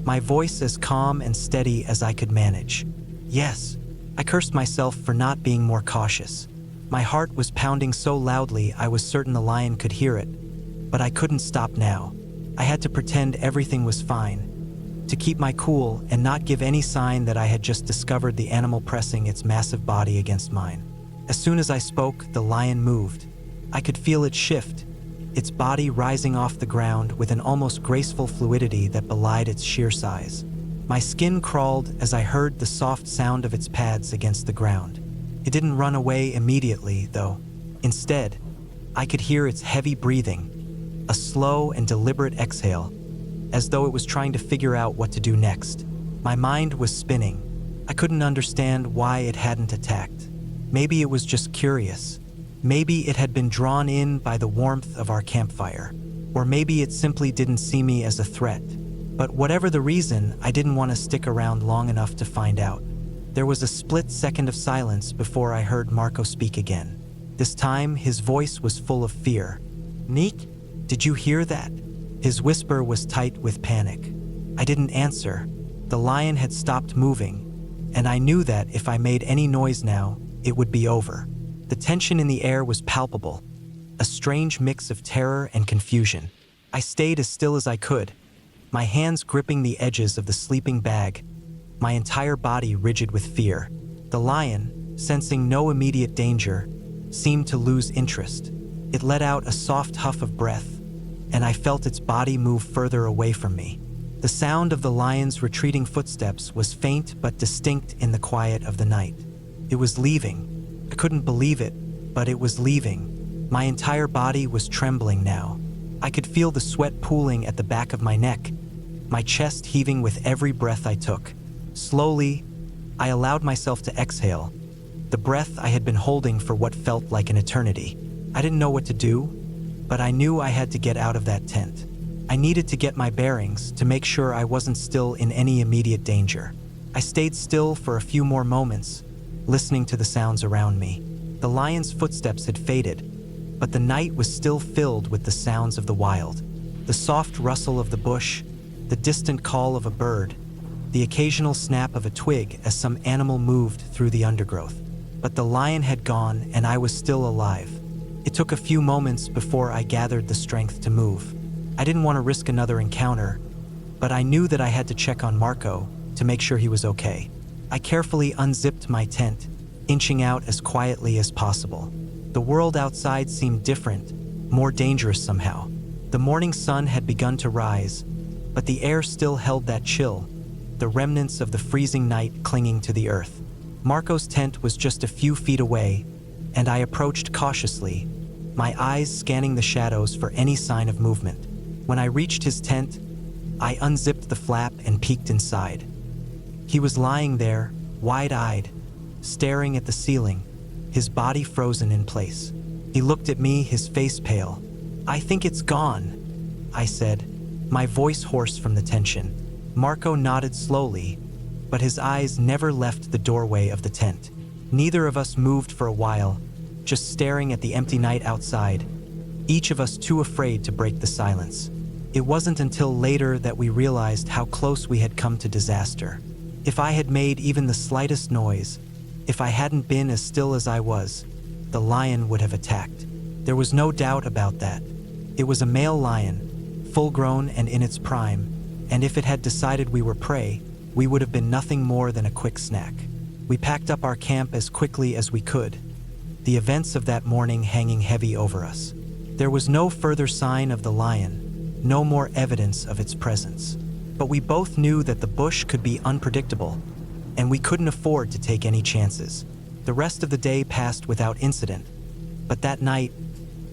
S1: my voice as calm and steady as I could manage. Yes, I cursed myself for not being more cautious. My heart was pounding so loudly I was certain the lion could hear it, but I couldn't stop now. I had to pretend everything was fine, to keep my cool and not give any sign that I had just discovered the animal pressing its massive body against mine. As soon as I spoke, the lion moved. I could feel it shift, its body rising off the ground with an almost graceful fluidity that belied its sheer size. My skin crawled as I heard the soft sound of its pads against the ground. It didn't run away immediately, though. Instead, I could hear its heavy breathing, a slow and deliberate exhale, as though it was trying to figure out what to do next. My mind was spinning. I couldn't understand why it hadn't attacked. Maybe it was just curious. Maybe it had been drawn in by the warmth of our campfire. Or maybe it simply didn't see me as a threat. But whatever the reason, I didn't want to stick around long enough to find out. There was a split second of silence before I heard Marco speak again. This time, his voice was full of fear. "Neek, did you hear that?" His whisper was tight with panic. I didn't answer. The lion had stopped moving, and I knew that if I made any noise now, it would be over. The tension in the air was palpable, a strange mix of terror and confusion. I stayed as still as I could, my hands gripping the edges of the sleeping bag, my entire body rigid with fear. The lion, sensing no immediate danger, seemed to lose interest. It let out a soft huff of breath, and I felt its body move further away from me. The sound of the lion's retreating footsteps was faint but distinct in the quiet of the night. It was leaving. I couldn't believe it, but it was leaving. My entire body was trembling now. I could feel the sweat pooling at the back of my neck, my chest heaving with every breath I took. Slowly, I allowed myself to exhale, the breath I had been holding for what felt like an eternity. I didn't know what to do, but I knew I had to get out of that tent. I needed to get my bearings to make sure I wasn't still in any immediate danger. I stayed still for a few more moments, listening to the sounds around me. The lion's footsteps had faded, but the night was still filled with the sounds of the wild. The soft rustle of the bush, the distant call of a bird, the occasional snap of a twig as some animal moved through the undergrowth. But the lion had gone and I was still alive. It took a few moments before I gathered the strength to move. I didn't want to risk another encounter, but I knew that I had to check on Marco to make sure he was okay. I carefully unzipped my tent, inching out as quietly as possible. The world outside seemed different, more dangerous somehow. The morning sun had begun to rise, but the air still held that chill, the remnants of the freezing night clinging to the earth. Marco's tent was just a few feet away, and I approached cautiously, my eyes scanning the shadows for any sign of movement. When I reached his tent, I unzipped the flap and peeked inside. He was lying there, wide-eyed, staring at the ceiling, his body frozen in place. He looked at me, his face pale. "I think it's gone," I said, my voice hoarse from the tension. Marco nodded slowly, but his eyes never left the doorway of the tent. Neither of us moved for a while, just staring at the empty night outside, each of us too afraid to break the silence. It wasn't until later that we realized how close we had come to disaster. If I had made even the slightest noise, if I hadn't been as still as I was, the lion would have attacked. There was no doubt about that. It was a male lion, full-grown and in its prime, and if it had decided we were prey, we would have been nothing more than a quick snack. We packed up our camp as quickly as we could, the events of that morning hanging heavy over us. There was no further sign of the lion, no more evidence of its presence. But we both knew that the bush could be unpredictable, and we couldn't afford to take any chances. The rest of the day passed without incident, but that night,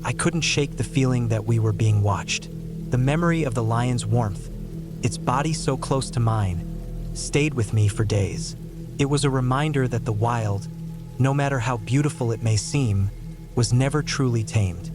S1: I couldn't shake the feeling that we were being watched. The memory of the lion's warmth, its body so close to mine, stayed with me for days. It was a reminder that the wild, no matter how beautiful it may seem, was never truly tamed.